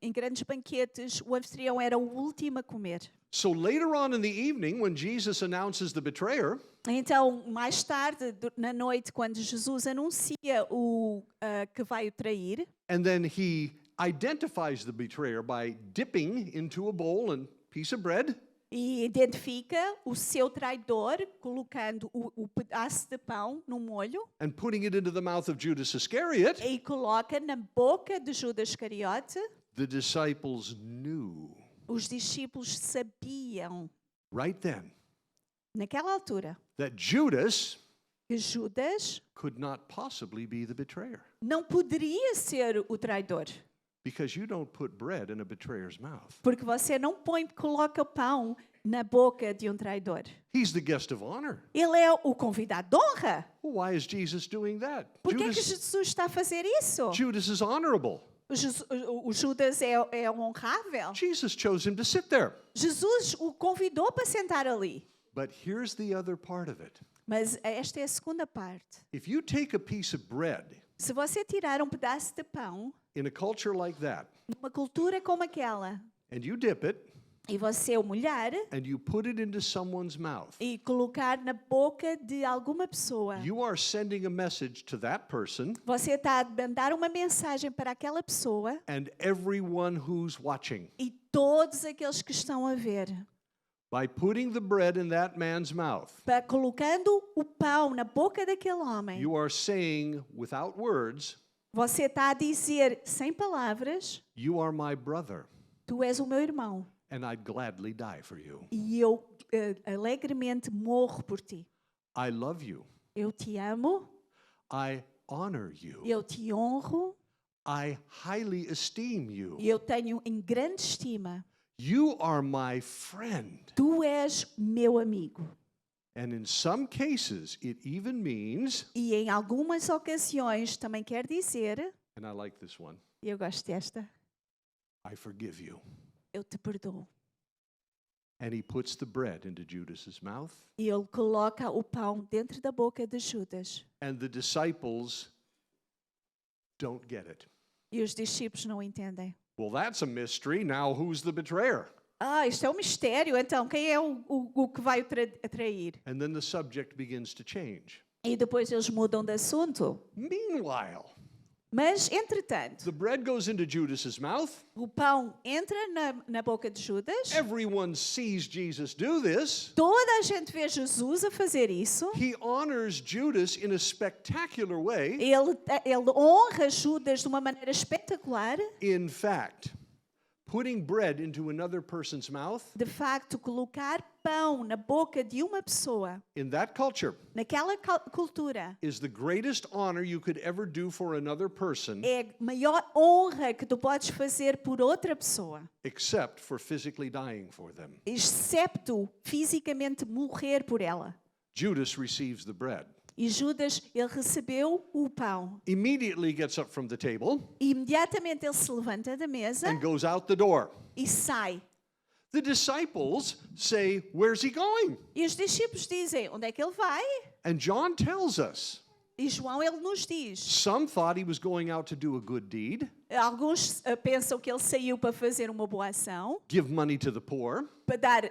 Em grandes banquetes, o anfitrião era o último a comer. So later on in the evening, when Jesus announces the betrayer, Então, mais tarde, na noite, quando Jesus anuncia que vai o trair, and then he identifies the betrayer by dipping into a bowl and piece of bread, e identifica o seu traidor colocando o pedaço de pão no molho and putting it into the mouth of Judas Iscariot, e coloca na boca de Judas Iscariote, the disciples knew os discípulos sabiam, right then naquela altura, that Judas que Judas could not possibly be the betrayer, não poderia ser o traidor. because you don't put bread in a betrayer's mouth. Porque você não coloca pão na boca de traidor. He's the guest of honor. Ele é o convidado de honra. Well, why is Jesus doing that? Por que Jesus está a fazer isso? Judas is honorable. O Judas é honrável. Jesus chose him to sit there. Jesus o convidou para sentar ali. But here's the other part of it. Mas esta é a segunda parte. If you take a piece of bread Se você tirar um pedaço de pão, in a culture like that, numa cultura como aquela, and you dip it, e você o molhar and you put it into someone's mouth, e colocar na boca de alguma pessoa, you are sending a message to that person você está a mandar uma mensagem para aquela pessoa and everyone who's watching. e todos aqueles que estão a ver. by putting the bread in that man's mouth, colocando o pão na boca daquele homem, you are saying without words, você está a dizer sem palavras, you are my brother, tu és o meu irmão and I'd gladly die for you. e eu alegremente morro por ti. I love you. Eu te amo, I honor you. eu te honro I highly esteem you. e eu tenho em grande estima. You are my friend. Tu és meu amigo. And in some cases, it even means, E em algumas ocasiões também quer dizer, and I like this one, e eu gosto desta, I forgive you. eu te perdoo. And he puts the bread into Judas's mouth, E ele coloca o pão dentro da boca de Judas. and the disciples don't get it. E os discípulos não entendem. Well, that's a mystery. Now who's the betrayer? Isto é um mistério, então quem é o que vai o trair? And then the subject begins to change. E depois eles mudam de assunto. Meanwhile, Mas, entretanto, the bread goes into Judas's mouth. o pão entra na boca de Judas. Everyone sees Jesus do this. Toda a gente vê Jesus a fazer isso. He honors Judas in a spectacular way. Ele honra Judas de uma maneira espetacular. In fact, putting bread into another person's mouth, De facto, colocar pão na boca de uma pessoa, in that culture, naquela cultura, is the greatest honor you could ever do for another person, é a maior honra que tu podes fazer por outra pessoa, except for physically dying for them. excepto fisicamente morrer por ela. Judas receives the bread. E Judas, ele recebeu o pão. Immediately gets up from the table E imediatamente ele se levanta da mesa and goes out the door. e sai. The disciples say, "Where's he going?" E os discípulos dizem, onde é que ele vai? And John tells us, E João, ele nos diz. some thought he was going out to do a good deed, Alguns pensam que ele saiu para fazer uma boa ação, give money to the poor, para dar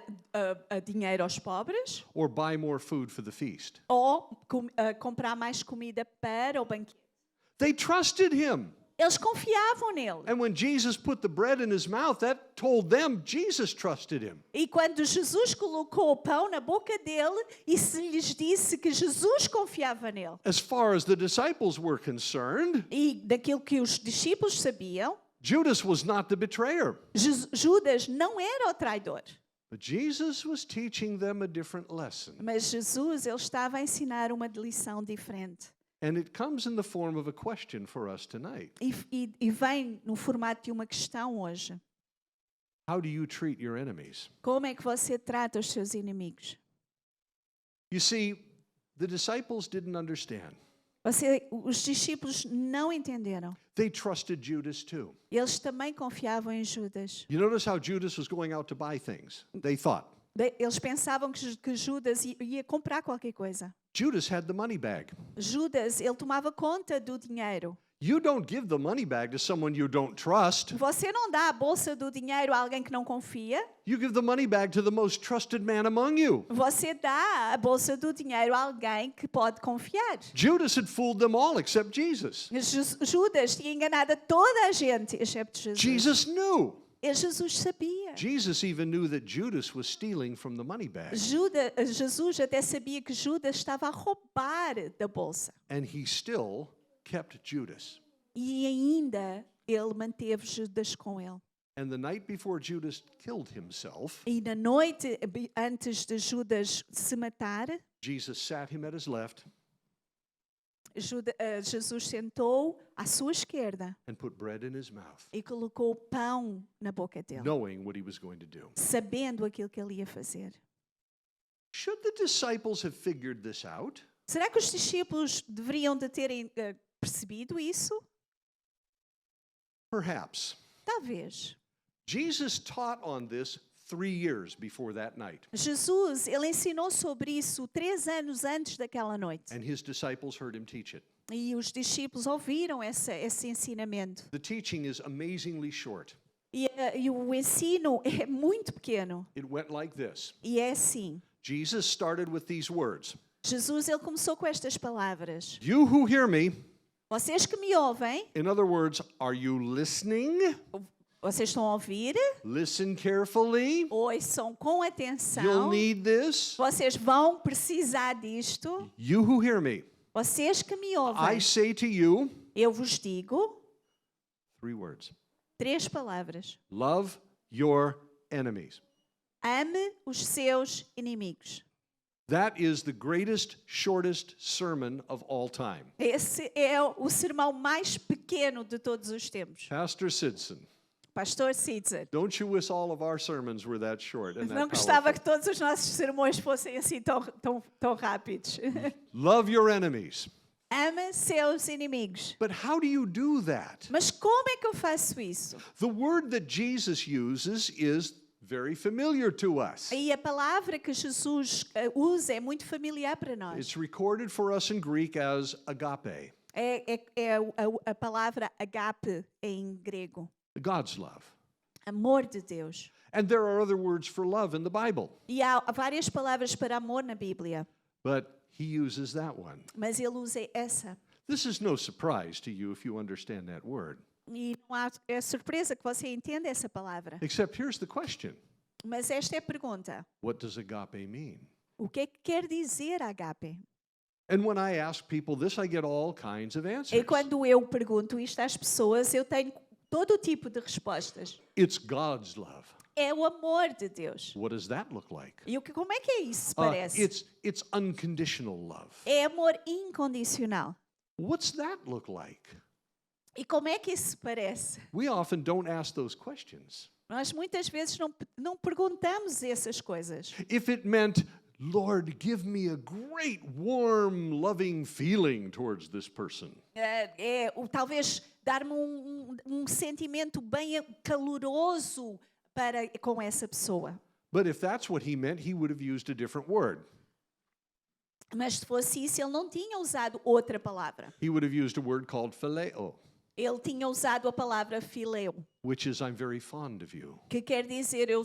dinheiro aos pobres, or buy more food for the feast. ou comprar mais comida para o banquete. They trusted him. Eles confiavam nele. And when Jesus put the bread in his mouth, that told them Jesus trusted him. E quando Jesus colocou o pão na boca dele, isso lhes disse que Jesus confiava nele. As far as the disciples were concerned, E daquilo que os discípulos sabiam, Judas was not the betrayer. Judas não era o traidor. But Jesus was teaching them a different lesson. Mas Jesus, ele estava a ensinar uma lição diferente. And it comes in the form of a question for us tonight. E vem no formato de uma questão hoje. How do you treat your enemies? Como é que você trata os seus inimigos? You see, the disciples didn't understand. Os discípulos não entenderam. They trusted Judas too. Eles também confiavam em Judas. You notice how Judas was going out to buy things. They thought. Eles pensavam que Judas ia comprar qualquer coisa. Judas had the money bag. Judas, ele tomava conta do dinheiro. You don't give the money bag to someone you don't trust. Você não dá a bolsa do dinheiro a alguém que não confia. You give the money bag to the most trusted man among you. Você dá a bolsa do dinheiro a alguém que pode confiar. Judas had fooled them all except Jesus. Judas tinha enganado a toda a gente, excepto Jesus. Jesus knew. E Jesus sabia. Jesus even knew that Judas was stealing from the money bag. Jesus até sabia que Judas estava a roubar da bolsa. And he still kept Judas. E ainda ele manteve Judas com ele. And the night before Judas killed himself, E na noite antes de Judas se matar, Jesus sat him at his left Jesus sentou à sua esquerda and put bread in his mouth, e colocou pão na boca dele, knowing what he was going to do. sabendo aquilo que ele ia fazer. Should the disciples have figured this out? Será que os discípulos deveriam de terem percebido isso? Perhaps. Talvez. Jesus taught on this 3 years before that night. Jesus, ele ensinou sobre isso 3 anos antes daquela noite. And his disciples heard him teach it. E os discípulos ouviram esse ensinamento. The teaching is amazingly short. E o ensino é muito pequeno. It went like this. E é assim. Jesus started with these words. Jesus, ele começou com estas palavras. You who hear me, Vocês que me ouvem, in other words, are you listening? Vocês estão a ouvir? Listen carefully. Ouçam com You'll atenção. need this. Vocês vão precisar disto. You who hear me, Vocês que me I ouvem, say to you eu vos digo 3 words. 3 palavras. Love your enemies. Ame os seus inimigos. That is the greatest, shortest sermon of all time. Esse é o sermão mais pequeno de todos os tempos. Pastor Sidson, Pastor Sidson, don't you wish all of our sermons were that short and não that gostava que powerful? todos os nossos sermões fossem assim tão rápidos. Love your enemies. Ama seus inimigos. But how do you do that? Mas como é que eu faço isso? The word that Jesus uses is very familiar to us. E a palavra que Jesus usa é muito familiar para nós. It's recorded for us in Greek as agape, É a palavra agape em grego. God's love. Amor de Deus. And there are other words for love in the Bible, E há várias palavras para amor na Bíblia, but he uses that one. mas ele usa essa. This is no surprise to you if you understand that word. E não é surpresa que você entenda essa palavra. Except here's the question. Mas esta é a pergunta. What does agape mean? O que é que quer dizer agape? And when I ask people this, I get all kinds of E answers. quando eu pergunto isto às pessoas, eu tenho todo o tipo de respostas. It's God's love. É o amor de Deus. What does that look like? E como é que é isso, parece? It's unconditional love. É amor incondicional. What's that look like? E como é que isso parece? We often don't ask those questions. Nós muitas vezes não perguntamos essas coisas. If it meant, Lord, give me a great, warm, loving feeling towards this person. Talvez dar-me um sentimento bem caloroso com essa pessoa. But if that's what he meant, he would have used a different word. Mas se fosse isso, ele não tinha usado outra palavra. He would have used a word called phileo, Ele tinha usado a palavra fileu, which is I'm very fond of you. que quer dizer eu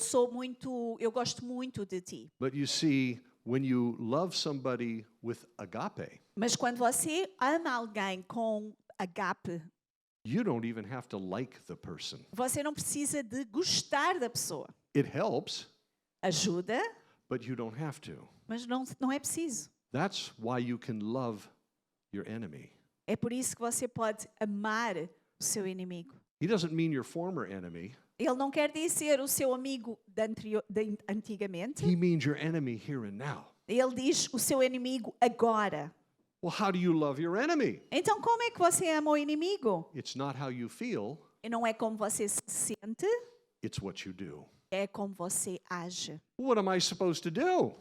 gosto muito de ti. But you see, when you love somebody with agape, Mas quando você ama alguém com agape, you don't even have to like the person. você não precisa de gostar da pessoa. It helps, Ajuda, but you don't have to. mas não é preciso. That's why you can love your enemy. É por isso que você pode amar o seu inimigo. He doesn't mean your former enemy. Ele não quer dizer o seu amigo de antigamente. He means your enemy here and now. Ele diz o seu inimigo agora. Well, how do you love your enemy? Então, como é que você ama o inimigo? It's not how you feel, E não é como você se sente, it's what you do. é como você age. What am I supposed to do?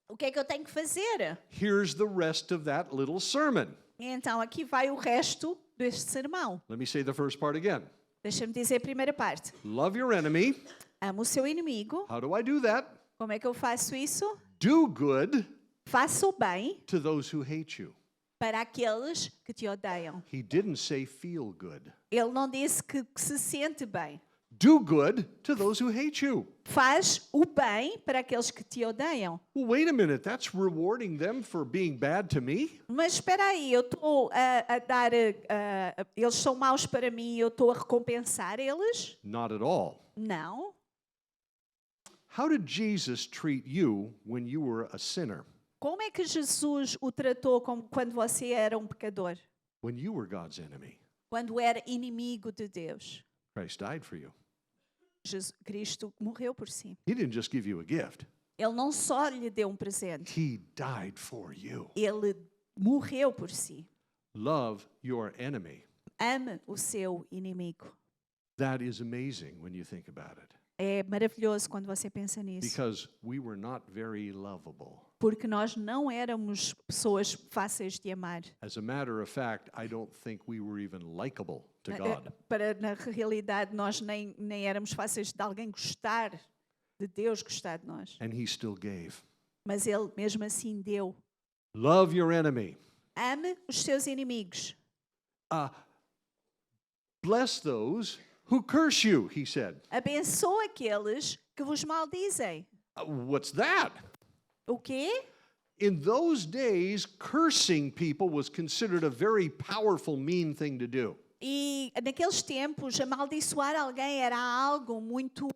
O que é que eu tenho que fazer? Here's the rest of that little sermon. Então, aqui vai o resto deste sermão. Let me say the first part again. Deixa-me dizer a primeira parte. Love your enemy. Amo o seu inimigo. How do I do that? Como é que eu faço isso? Do good Faça o bem to those who hate you. para aqueles que te odeiam. He didn't say feel good. Ele não disse que se sente bem. Do good to those who hate you. Faz o bem para aqueles que te odeiam. Well, wait a minute. That's rewarding them for being bad to me? Mas espera aí, eu estou a dar... eles são maus para mim e eu estou a recompensar eles? Not at all. Não. How did Jesus treat you when you were a sinner? Como é que Jesus o tratou como quando você era um pecador? When you were God's enemy? Quando era inimigo de Deus? Christ died for you. Cristo morreu por si. He didn't just give you a gift. Ele não só lhe deu um presente, He died for you. ele morreu por si. Love your enemy. Ame o seu inimigo. That is amazing when you think about it. É maravilhoso quando você pensa nisso. Because we were not very lovable. Porque nós não éramos pessoas fáceis de amar. As a matter of fact, I don't think we were even likable to God. Na realidade, nós nem éramos fáceis de alguém gostar, de Deus gostar de nós. And he still gave. Mas Ele mesmo assim deu. Love your enemy. Ame os seus inimigos. Bless those who curse you, he said. Abençoa aqueles que vos maldizem. What's that? O quê? In those days, cursing people was considered a very powerful, mean thing to do. E naqueles tempos, amaldiçoar alguém era algo muito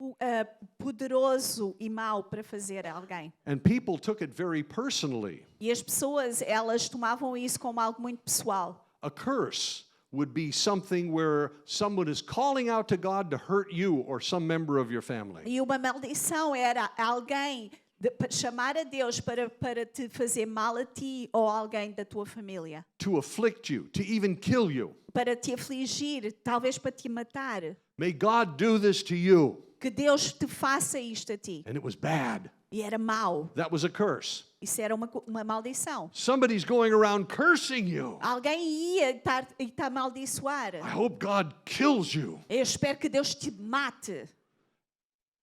poderoso e mau para fazer a alguém. And people took it very personally. E as pessoas, elas tomavam isso como algo muito pessoal. A curse would be something where someone is calling out to God to hurt you or some member of your family. E uma maldição era alguém chamar a Deus para te fazer mal a ti ou a alguém da tua família. To afflict you, to even kill you. Para te afligir, talvez para te matar. May God do this to you. Que Deus te faça isto a ti. And it was bad. E era mau. That was a curse. Isso era uma maldição. Somebody's going around cursing you. Alguém ia estar a amaldiçoar. I hope God kills you. Eu espero que Deus te mate.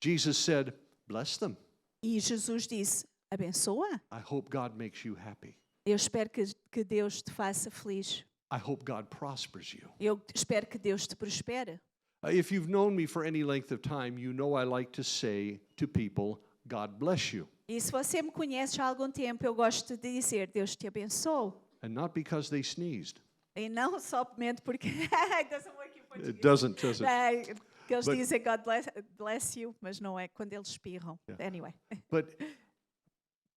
Jesus said, bless them. E Jesus disse, abençoa. I hope God makes you happy. Eu espero que Deus te faça feliz. I hope God prospers you. Eu espero que Deus te prospere. If you've known me for any length of time, you know I like to say to people, God bless you. E se você me conhece há algum tempo, eu gosto de dizer, Deus te abençoe. And not because they sneezed. E não somente porque it doesn't work in Portuguese. It doesn't, does it? Que eles But- dizem God bless you, mas não é quando eles espirram. Yeah. Anyway. But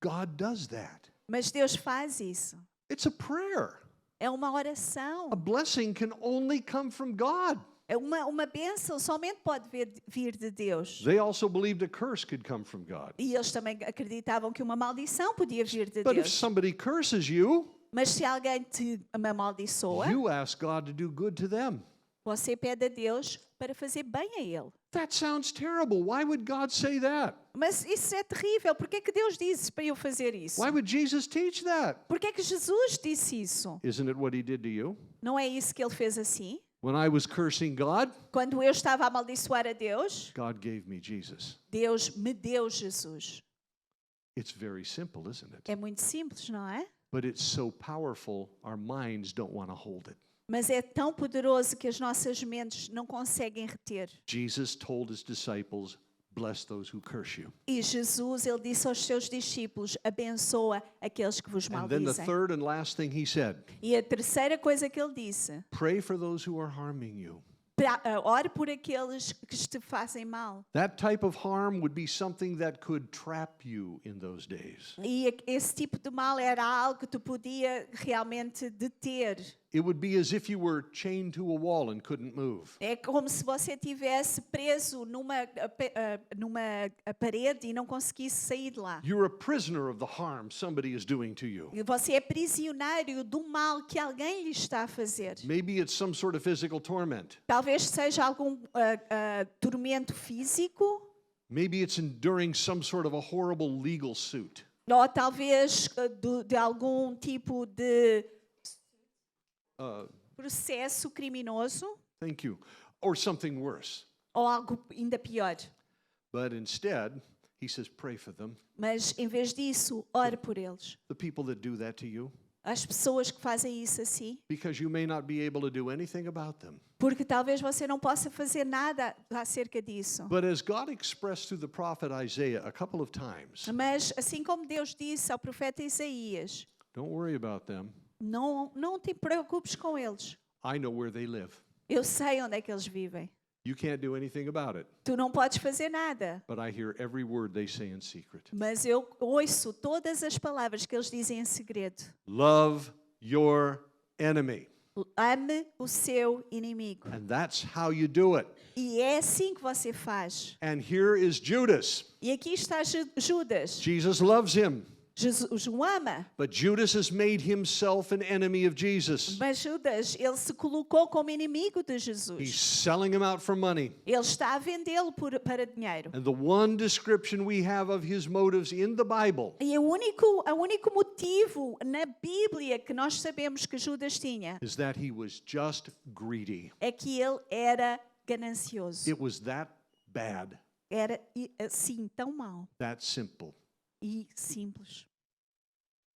God does that. Mas Deus faz isso. It's a prayer. É uma oração. A blessing can only come from God. É uma bênção somente pode vir de Deus. They also believed a curse could come from God. E eles também acreditavam que uma maldição podia vir de But if Deus. somebody curses you, Mas se alguém te amaldiçoa, you ask God to do good to them. você pede a Deus para fazer bem a ele. That sounds terrible. Why would God say that? Mas isso é terrível. Por que é que Deus disse para eu fazer isso? Why would Jesus teach that? Por que é que Jesus disse isso? Isn't it what he did to you? Não é isso que ele fez assim? When I was cursing God, Quando eu estava a amaldiçoar a Deus, God gave me Jesus. Deus me deu Jesus. It's very simple, isn't it? É muito simples, não é? But it's so powerful, our minds don't want to hold it. Mas é tão poderoso que as nossas mentes não conseguem reter. Jesus told his disciples, bless those who curse you. E Jesus, ele disse aos seus discípulos, abençoa aqueles que vos And then the maldizem. third and last thing he said, E a terceira coisa que ele disse, pray for those who are harming you. ore por aqueles que te fazem mal. That type of harm would be something that could trap you in those days. E esse tipo de mal era algo que tu podia realmente deter. It would be as if you were chained to a wall and couldn't move. É como se você estivesse preso numa parede e não conseguisse sair de lá. You're a prisoner of the harm somebody is doing to you. E você é prisionário do mal que alguém lhe está a fazer. Maybe it's some sort of physical torment. Talvez seja algum tormento físico, Maybe it's enduring some sort of a horrible legal suit. ou talvez de algum tipo de processo criminoso, Thank you. Or something worse. ou algo ainda pior. But instead, he says, pray for them. Mas em vez disso, ore por eles. The people that do that to you. As pessoas que fazem isso assim, Because you may not be able to do anything about them. porque talvez você não possa fazer nada acerca disso. But as God expressed through the prophet Isaiah a couple of times, Mas assim como Deus disse ao profeta Isaías, don't worry about them. não te preocupes com eles. I know where they live. Eu sei onde é que eles vivem. You can't do anything about it. Tu não podes fazer nada. But I hear every word they say in secret. Mas eu ouço todas as palavras que eles dizem em segredo. Love your enemy. Ame o seu inimigo. And that's how you do it. E é assim que você faz. And here is Judas. E aqui está Judas. Jesus loves him. Jesus o ama. But Judas has made himself an enemy of Jesus. Mas Judas, ele se colocou como inimigo de He's Jesus. selling him out for money. Ele está a vendê-lo para dinheiro. And the one description we have of his motives in the Bible E o único motivo na Bíblia que nós sabemos que Judas tinha is that he was just greedy. é que ele era ganancioso. It was that bad, Era assim tão mau that simple. e simples.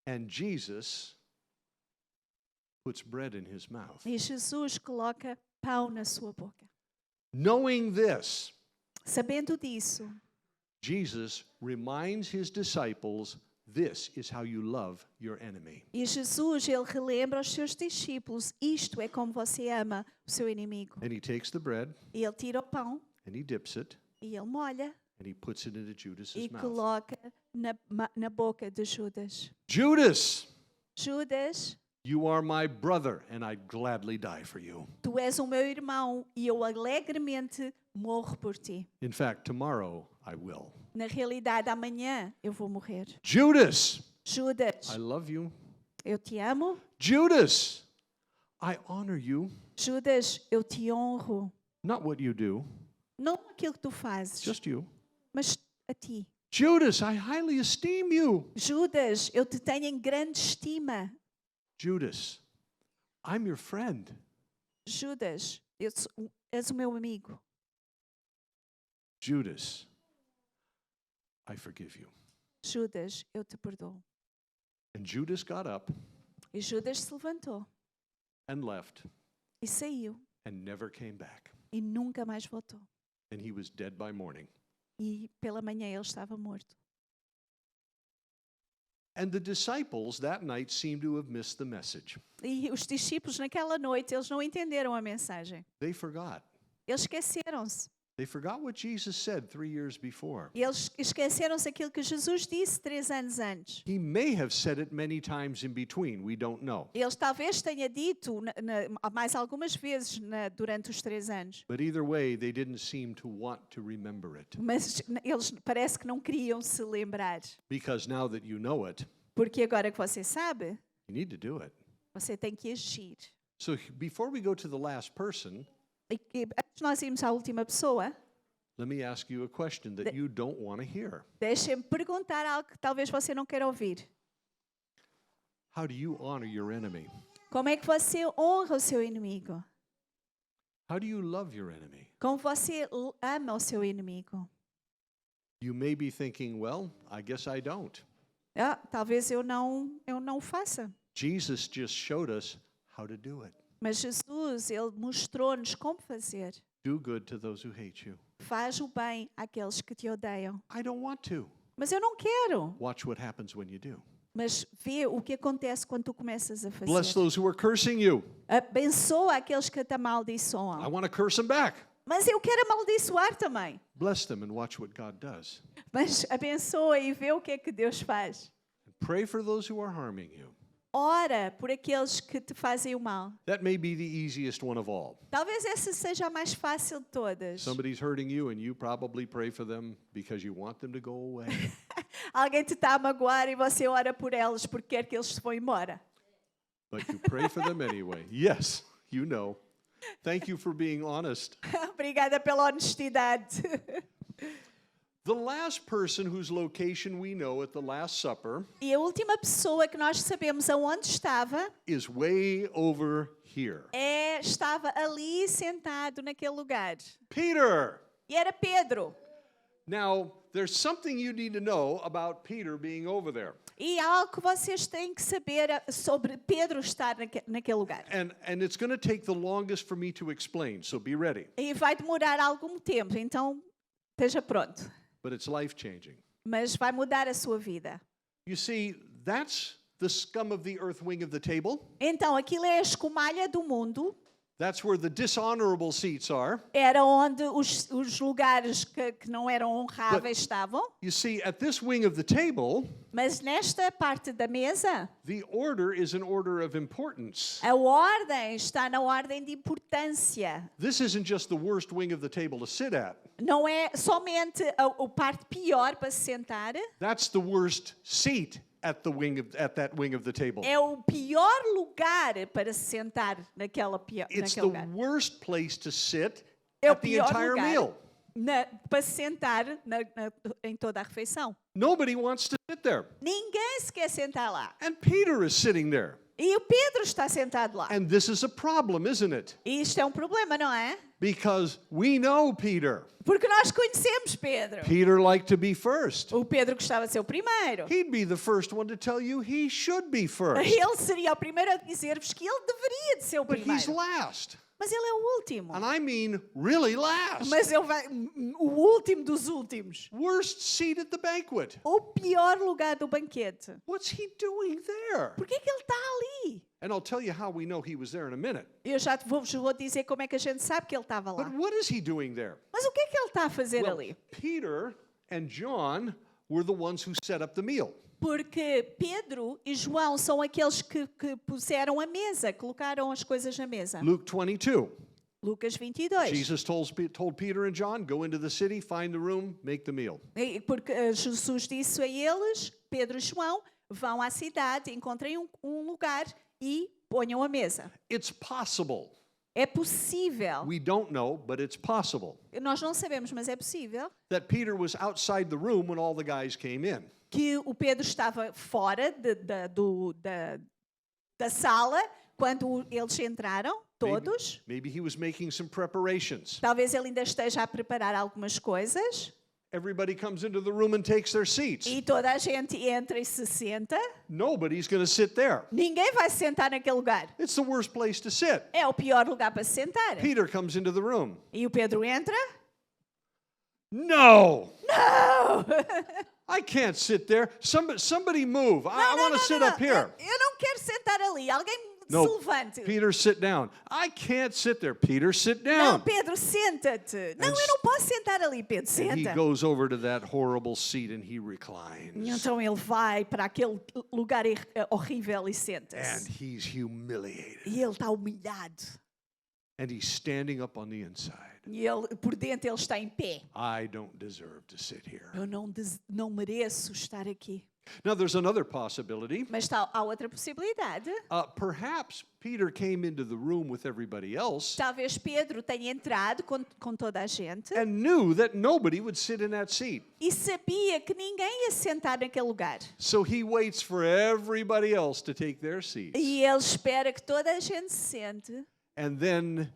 And Jesus puts bread in his mouth. E Jesus coloca pão na sua boca. Knowing this, Sabendo disso, Jesus reminds his disciples this is how you love your enemy. E Jesus, ele relembra aos seus discípulos, isto é como você ama o seu inimigo. And he takes the bread E ele tira o pão and he dips it e ele molha and he puts it into Judas's e mouth. coloca na boca de Judas. Judas, Judas, you are my brother and I'd gladly die for you. tu és o meu irmão e eu alegremente morro por ti. In fact, tomorrow I will. Na realidade, amanhã eu vou morrer. Judas, Judas, I love you. eu te amo. Judas, I honor you. Judas, eu te honro. Not what you do, Não aquilo que tu fazes, just you. mas a ti. Judas, I highly esteem you. Judas, eu te tenho em grande estima. Judas, I'm your friend. Judas, és o meu amigo. Judas, I forgive you. Judas, eu te perdoo. And Judas got up E Judas se levantou and left e saiu and never came back. e nunca mais voltou. And he was dead by morning. E pela manhã ele estava morto. And the disciples that night seemed to have missed the message. E os discípulos naquela noite, eles não entenderam a mensagem. They forgot. Eles esqueceram-se. They forgot what Jesus said 3 years before. Eles esqueceram-se aquilo que Jesus disse 3 anos antes. He may have said it many times in between. We don't know. Eles talvez tenha dito mais algumas vezes durante os 3 anos. But either way, they didn't seem to want to remember it. Mas eles parece que não queriam se lembrar. Because now that you know it, Porque agora que você sabe, you need to do it. você tem que agir. So before we go to the last person, E antes de nós irmos à última pessoa, let me ask you a question that you don't want to hear. deixem-me perguntar algo que talvez você não queira ouvir. How do you honor your enemy? Como é que você honra o seu inimigo? How do you love your enemy? Como você ama o seu inimigo? You may be thinking, well, I guess I don't. Talvez eu não faça. Jesus just showed us how to do it. Mas Jesus, ele mostrou-nos como fazer. Do good to those who hate you. Faz o bem àqueles que te odeiam. I don't want to. Mas eu não quero. Watch what happens when you do. Mas vê o que acontece quando tu começas a fazer. Bless those who are cursing you. Abençoa aqueles que te I amaldiçoam. want to curse them back. Mas eu quero amaldiçoar também. Bless them and watch what God does. Mas abençoa e vê o que é que Deus faz. Pray for those who are harming you. Ora por aqueles que te fazem o mal. That may be the easiest one of all. Talvez essa seja a mais fácil de todas. Somebody's hurting you and you probably pray for them because you want them to go away. Alguém te está a magoar e você ora por eles porque quer que eles se vão embora. But you pray for them anyway. Yes, you know. Thank you for being honest. Obrigada pela honestidade. The last person whose location we know at the Last Supper E a última pessoa que nós sabemos aonde estava is way over here. estava ali sentado naquele lugar. Peter! E era Pedro. Now, there's something you need to know about Peter being over there. E há algo que vocês têm que saber sobre Pedro estar naquele lugar. And it's going to take the longest for me to explain, so be ready. E vai demorar algum tempo, então esteja pronto. But it's life-changing. Mas vai mudar a sua vida. You see, that's the scum of the earth wing of the table. Então, aquilo é a escumalha do mundo. That's where the dishonorable seats are. Era onde os lugares que não eram honráveis estavam. You see, at this wing of the table, Mas nesta parte da mesa, the order is an order of importance. a ordem está na ordem de importância. This isn't just the worst wing of the table to sit at. Não é somente a parte pior para se sentar. That's the worst seat at that wing of the table. É o pior lugar para se sentar It's naquele the lugar. worst place to sit É o at the pior entire lugar meal. para se sentar em toda a refeição. Nobody wants to sit there. Ninguém se quer sentar lá. And Peter is sitting there. E o Pedro está sentado lá. And this is a problem, isn't it? E isto é um problema, não é? Because we know Peter. Porque nós conhecemos Pedro. Peter liked to be first. O Pedro gostava de ser o primeiro. He'd be the first one to tell you he should be first. Ele seria o primeiro a dizer-vos que ele deveria de ser o But he's primeiro. last. Mas ele é o último. And I mean really last. Mas ele vai o último dos últimos. Worst seat at the banquet. O pior lugar do banquete. What's he doing there? Por que ele está ali? And I'll tell you how we know he was there in a minute. Eu já vou dizer como é que a gente sabe que ele estava lá. But what is he doing there? Mas o que é que ele está a fazer Well, ali? Peter and John were the ones who set up the meal. Porque Pedro e João são aqueles que puseram a mesa, colocaram as coisas na mesa. Luke 22. Lucas 22. Jesus told Peter and John, go into the city, find the room, make the meal. Porque Jesus disse a eles, Pedro e João, vão à cidade, encontrem um lugar e ponham a mesa. It's possible. É possível. We don't know, but it's possible Nós não sabemos, mas é possível that Peter was outside the room when all the guys came in. que o Pedro estava fora da sala quando eles entraram, todos. Maybe he was making some preparations. Talvez ele ainda esteja a preparar algumas coisas. Everybody comes into the room and takes their seats. E toda a gente entra e se senta. Nobody's going to sit there. Ninguém vai se sentar naquele lugar. It's the worst place to sit. É o pior lugar para se sentar. Peter comes into the room. E o Pedro entra. No! Não! I can't sit there. Somebody move. I want to sit up here. Eu não quero sentar ali. Alguém No, se levante. Peter, sit down. I can't sit there. Peter, sit Não, down. Pedro, senta-te. Não, eu não posso sentar ali, Pedro, And he senta. goes over to that horrible seat and he reclines. Então ele vai para aquele lugar horrível e And senta-se. he's humiliated. E ele está humilhado. And he's standing up on the inside. E ele, por dentro ele está em pé. I don't deserve to sit here. Eu não mereço estar aqui. Now, there's another possibility. Mas há outra possibilidade. Perhaps Peter came into the room with everybody else Talvez Pedro tenha entrado com toda a gente and knew that nobody would sit in that seat. e sabia que ninguém ia sentar naquele lugar. So he waits for everybody else to take their seats. E ele espera que toda a gente se sente. And then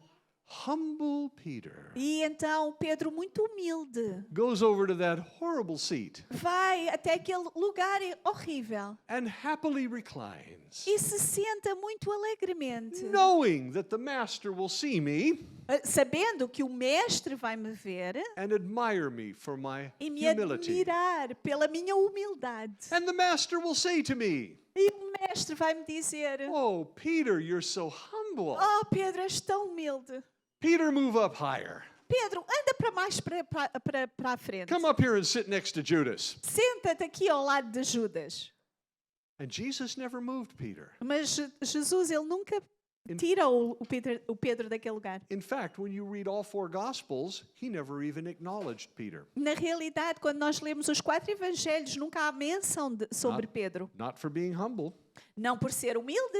humble Peter E então Pedro, muito humilde, goes over to that horrible seat vai até aquele lugar horrível and happily reclines, e se senta muito alegremente, knowing that the master will see me sabendo que o mestre vai me ver and admire me for my e me humility. admirar pela minha humildade. And the master will say to me, E o mestre vai me dizer: "Oh, Peter, you're so humble. Oh, Pedro, és tão humilde. Peter, move up higher. Pedro, anda para mais para a frente. Come up here and sit next to Judas." Senta-te aqui ao lado de Judas. And Jesus never moved Peter. Mas Jesus, ele nunca tira o Pedro daquele lugar. In fact, when you read all four Gospels, he never even acknowledged Peter. Na realidade, quando nós lemos os 4 evangelhos, nunca há menção sobre Pedro. Not for being humble. Não por ser humilde.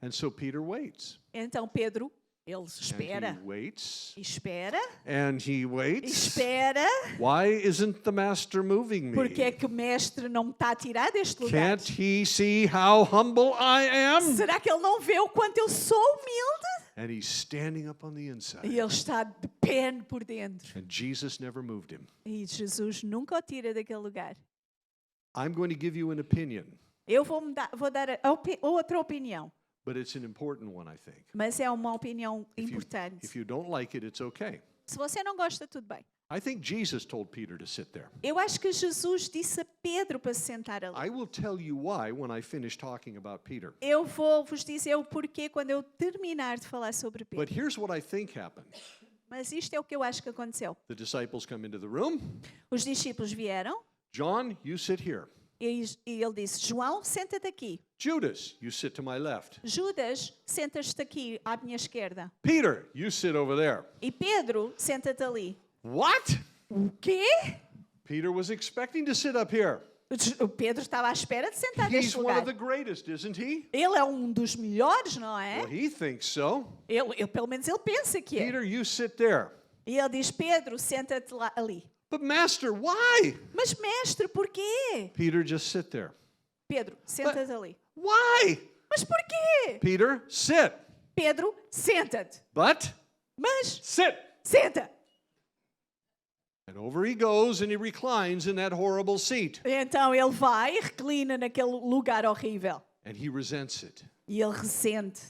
And so Peter waits. Então Pedro, ele And espera. he waits. E espera. And he E waits. espera. Why isn't the master moving me? Porque é que o mestre não me está a tirar deste lugar? Can't he see how humble I am? Será que ele não vê o quanto eu sou humilde? And he's standing up on the E inside. ele está de pé por dentro. And Jesus never moved him. E Jesus nunca o tira daquele lugar. I'm going to give you an opinion, Eu vou dar outra opinião. but it's an important one, I think. Mas é uma opinião If importante. you don't like it, it's okay. Se você não gosta, tudo bem. I think Jesus told Peter to sit there. Eu acho que Jesus disse a Pedro para se sentar ali. I will tell you why when I finish talking about Peter. Eu vou vos dizer o porquê quando eu terminar de falar sobre But Pedro. here's what I think happened. Mas isto é o que eu acho que aconteceu. The disciples come into the room. Os discípulos vieram John, you sit here. e ele disse: João, senta-te aqui. Judas, you sit to my left. Judas, senta-te aqui à minha esquerda. Peter, you sit over there. E Pedro, senta-te ali. What? O quê? Peter was expecting to sit up here. O Pedro estava à espera de sentar He's neste one lugar. of the greatest, isn't he? Ele é um dos melhores, não é? Well, he thinks so. Pelo menos ele pensa que é. Peter, you sit there. E ele diz: Pedro, senta-te lá ali. But Master, why? Mas mestre, porquê? Peter, just sit there. Pedro, senta-te ali. Why? Mas porquê? Peter, sit. Pedro, senta-te. But Mas sit. senta. And over he goes and he reclines in that horrible seat. Então ele vai e reclina naquele lugar horrível. And he resents it. E ele ressente.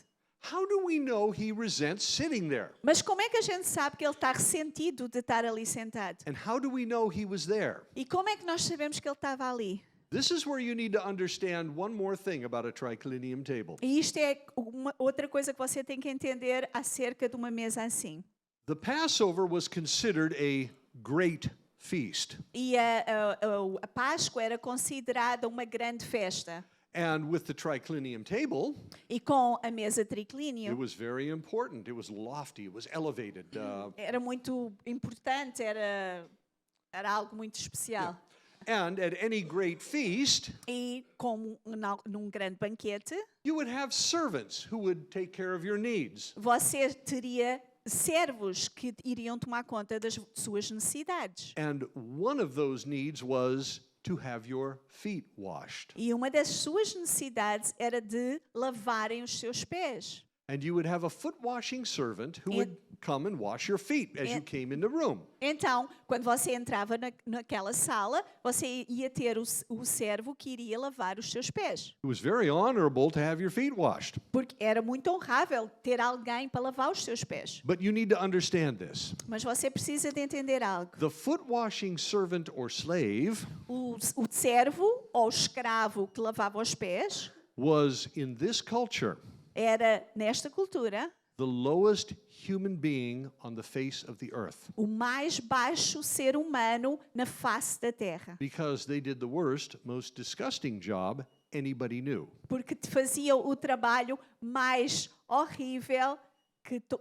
How do we know he resents sitting there? Mas como é que a gente sabe que ele está ressentido de estar ali sentado? And how do we know he was there? E como é que nós sabemos que ele estava ali? This is where you need to understand one more thing about a triclinium table. E isto é outra coisa que você tem que entender acerca de uma mesa assim. The Passover was considered a great feast. E a Páscoa era considerada uma grande festa. And with the triclinium table, E com a mesa it triclínio, was very important. It was lofty. It was elevated. era muito importante, era algo muito especial. And at any great feast, E como num grande banquete, you would have servants who would take care of your needs. você teria servos que iriam tomar conta das suas necessidades. And one of those needs was to have your feet washed. E uma das suas necessidades era de lavarem os seus pés. And you would have a foot washing servant who would come and wash your feet as you came in the room. Então, quando você entrava naquela sala, você ia ter o servo que iria lavar os seus pés. It was very honorable to have your feet washed. Porque era muito honrável ter alguém para lavar os seus pés. But you need to understand this. Mas você precisa de entender algo. The foot washing servant or slave O servo ou escravo que lavava os pés was, in this culture, era, nesta cultura, the lowest human being on the face of the earth, o mais baixo ser humano na face da terra. because they did the worst, most disgusting job anybody knew. Porque fazia o trabalho mais horrível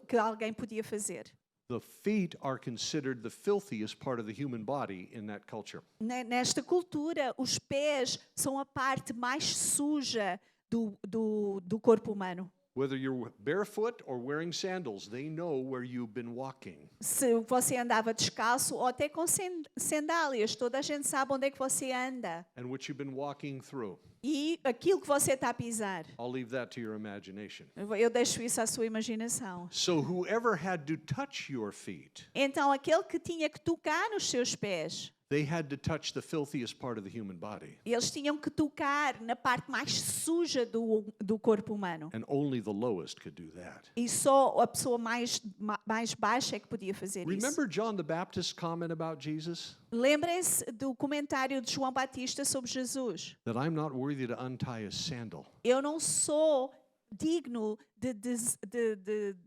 que alguém podia fazer. The feet are considered the filthiest part of the human body in that culture. Nesta cultura, os pés são a parte mais suja do corpo humano. Whether you're barefoot or wearing sandals, they know where you've been walking. Se você andava descalço ou até com sandálias, toda a gente sabe onde é que você anda. And what you've been walking through. E aquilo que você está a pisar. I'll leave that to your imagination. Eu deixo isso à sua imaginação. So whoever had to touch your feet, Então, aquele que tinha que tocar nos seus pés, they had to touch the filthiest part of the human body. eles tinham que tocar na parte mais suja do corpo humano. And only the lowest could do that. E só a pessoa mais baixa é que podia fazer isso. Remember John the Baptist's comment about Jesus? Lembrem-se do comentário de João Batista sobre Jesus. That I'm not worthy to untie his sandal. Eu não sou digno de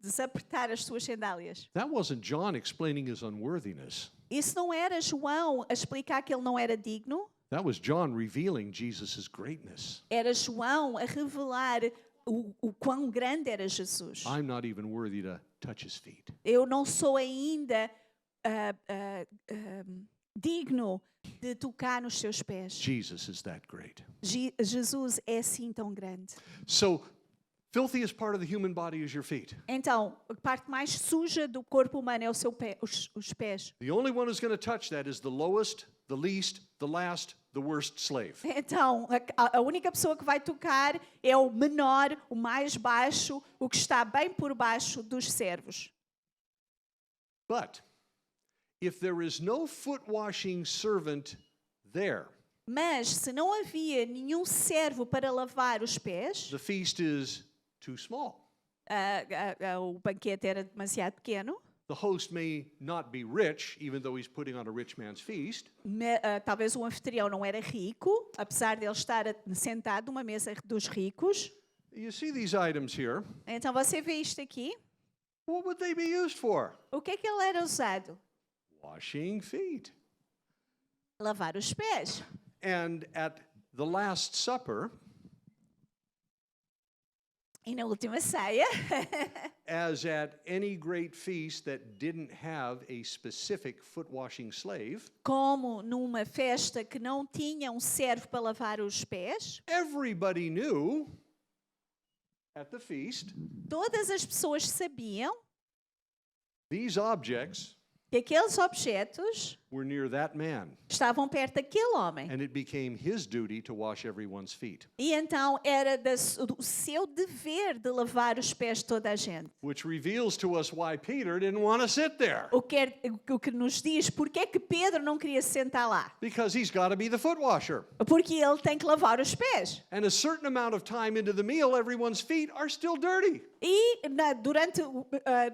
desapertar as suas sandálias. That wasn't John explaining his unworthiness. Isso não era João a explicar que ele não era digno. That was John revealing Jesus' greatness. Era João a revelar o quão grande era Jesus. I'm not even worthy to touch his feet. Eu não sou ainda digno de tocar nos seus pés. Jesus is that great. Jesus é assim tão grande. So, filthiest part of the human body is your feet. Então, a parte mais suja do corpo humano é os pés. The only one who's going to touch that is the lowest, the least, the last, the worst slave. Então, a única pessoa que vai tocar é o menor, o mais baixo, o que está bem por baixo dos servos. But if there is no foot washing servant there, Mas, se não havia nenhum servo para lavar os pés, the feast is too small. o banquete era demasiado pequeno, The host may not be rich, even though he's putting on a rich man's feast. talvez o anfitrião não era rico, apesar de ele estar sentado numa mesa dos ricos. You see these items here. Então, você vê isto aqui. What would they be used for? O que é que ele era usado? Washing feet. Lavar os pés. And at the Last Supper, E na última ceia, as at any great feast that didn't have a specific foot washing slave, como numa festa que não tinha um servo para lavar os pés, everybody knew at the feast todas as pessoas sabiam these objects que aqueles objetos were near that man, estavam perto daquele homem. and it became his duty to wash everyone's feet, E então era o seu dever de lavar os pés de toda a gente. which reveals to us why Peter didn't want to sit there, O que nos diz porque é que Pedro não queria se sentar lá. because he's got to be the foot washer. Porque ele tem que lavar os pés. And a certain amount of time into the meal, everyone's feet are still dirty. E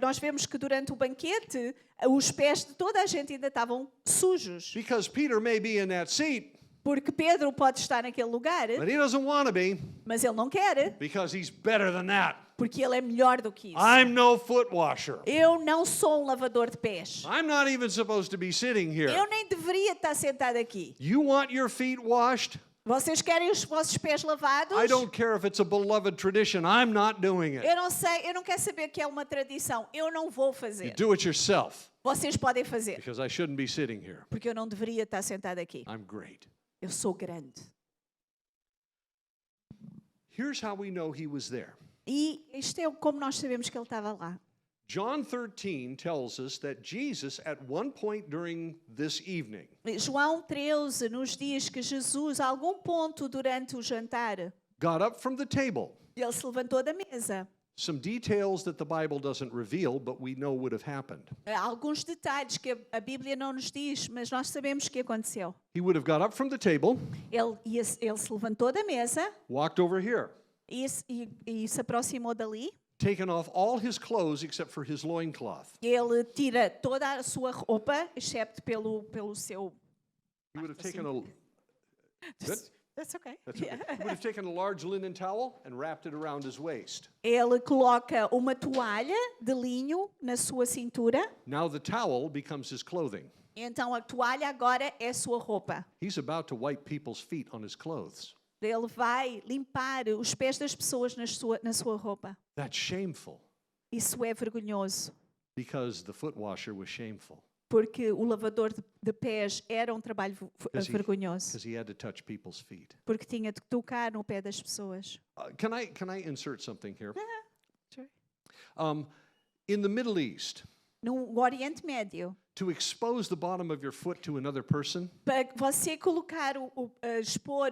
nós vemos que durante o banquete os pés de toda a gente ainda estavam sujos. Because Peter may be in that seat, Porque Pedro pode estar naquele lugar, but he doesn't want to be, mas ele não quer, because he's better than that. porque ele é melhor do que isso. I'm no foot washer. Eu não sou um lavador de pés. I'm not even supposed to be sitting here. Eu nem deveria estar sentado aqui. You want your feet washed? Vocês querem os vossos pés lavados? I don't care if it's a beloved tradition. I'm not doing it. Eu não sei, eu não quero saber que é uma tradição. Eu não vou You fazer. do it yourself, Vocês podem fazer, because I shouldn't be sitting here. porque eu não deveria estar sentado aqui. I'm great. Eu sou grande. Here's how we know he was there. E isto é como nós sabemos que ele estava lá. John 13 tells us that Jesus, at one point during this evening, João 13 nos diz que Jesus, a algum ponto durante o jantar, got up from the table. ele se levantou da mesa. Some details that the Bible doesn't reveal, but we know would have happened. Há alguns detalhes que a Bíblia não nos diz, mas nós sabemos que aconteceu. He would have got up from the table, Ele se levantou da mesa walked over here, e se aproximou dali. taken off all his clothes except for his loincloth. Ele tira toda a sua roupa, excepto pelo seu... He would have taken a Good? That's okay. That's okay. He would have taken a large linen towel and wrapped it around his waist. Ele coloca uma toalha de linho na sua cintura. Now the towel becomes his clothing. Então a toalha agora é sua roupa. He's about to wipe people's feet on his clothes. Ele vai limpar os pés das pessoas na sua roupa. That's shameful, Isso é vergonhoso, because the foot washer was shameful, porque o lavador de pés era um trabalho vergonhoso, because he had to touch people's feet. porque tinha de tocar no pé das pessoas. Can I insert something here? Sure. In the Middle East, No Oriente Médio, to expose the bottom of your foot to another person para você colocar, expor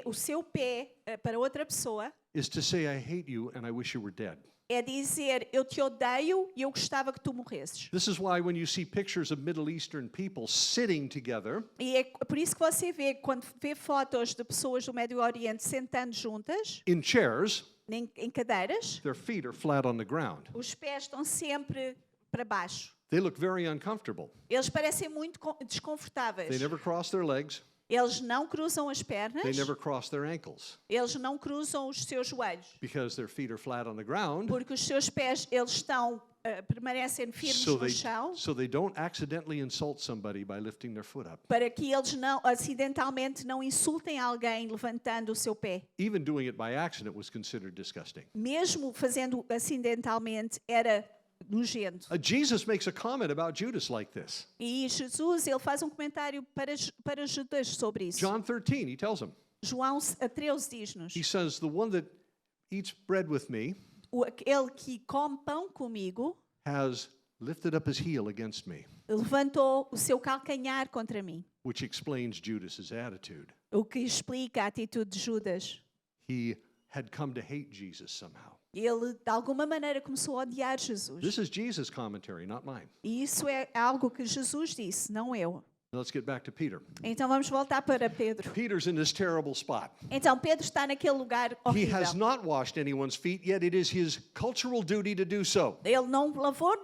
o seu pé para outra pessoa, is to say, I hate you and I wish you were dead. é dizer, eu te odeio e eu gostava que tu morresses. This is why when you see pictures of Middle Eastern people sitting together, E é por isso que você vê, quando vê fotos de pessoas do Médio Oriente sentando juntas, in chairs, em cadeiras, their feet are flat on the ground. os pés estão sempre para baixo. They look very uncomfortable. Eles parecem muito desconfortáveis. They never cross their legs. Eles não cruzam as pernas. They never cross their ankles, Eles não cruzam os seus joelhos. because their feet are flat on the ground, Porque os seus pés, eles estão, permanecem firmes no chão. so they don't accidentally insult somebody by lifting their foot up. Para que eles não, acidentalmente, não insultem alguém levantando o seu pé. Even doing it by accident was considered disgusting. Mesmo fazendo acidentalmente, era nojento. Jesus makes a comment about Judas like this. E Jesus, ele faz um comentário para Judas sobre isso. John 13, he tells him. João 13 diz-nos, He says, the one that eats bread with me aquele que come pão comigo, has lifted up his heel against me, levantou o seu calcanhar contra mim. which explains Judas's attitude. O que explica a atitude de Judas. He had come to hate Jesus somehow. Ele, de alguma maneira, começou a odiar Jesus. This is Jesus' commentary, not mine. E isso é algo que Jesus disse, não eu. Now let's get back to Peter. Então vamos voltar para Pedro. Peter's in this terrible spot. Então Pedro está naquele lugar He horrível. has not washed anyone's feet, yet it is his cultural duty to do so. Ele não lavou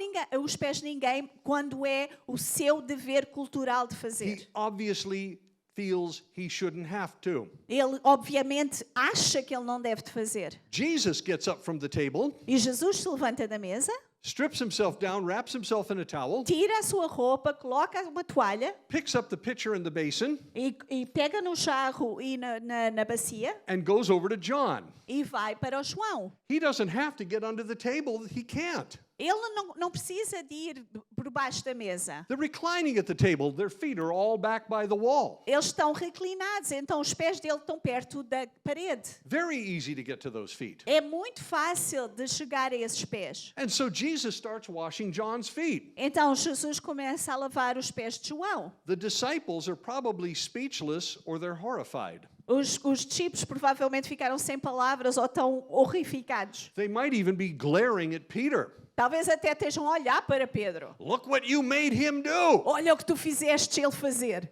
os pés de ninguém quando é o seu dever cultural de He fazer. obviously feels he shouldn't have to. Ele, obviamente, acha que ele não deve de fazer. Jesus gets up from the table, E Jesus se levanta da mesa, strips himself down, wraps himself in a towel, tira a sua roupa, coloca uma toalha picks up the pitcher and the basin, e pega no jarro e na bacia and goes over to John. e vai para o João. He doesn't have to get under the table. He can't. Ele não precisa de ir por baixo da mesa. They're reclining at the table. Their feet are all back by the wall. Eles estão reclinados, então os pés dele estão perto da parede. Very easy to get to those feet. É muito fácil de chegar a esses pés. And so Jesus starts washing John's feet. Então Jesus começa a lavar os pés de João. The disciples are probably speechless or they're horrified. Os discípulos provavelmente ficaram sem palavras ou estão horrificados. They might even be glaring at Peter. Talvez até estejam a olhar para Pedro. Look what you made him do. Olha o que tu fizeste ele fazer.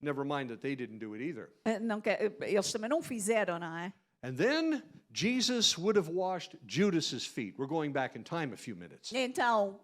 Never mind that they didn't do it either. Eles também não fizeram, não é? And then Jesus would have washed Judas's feet. We're going back in time a few minutes. Então,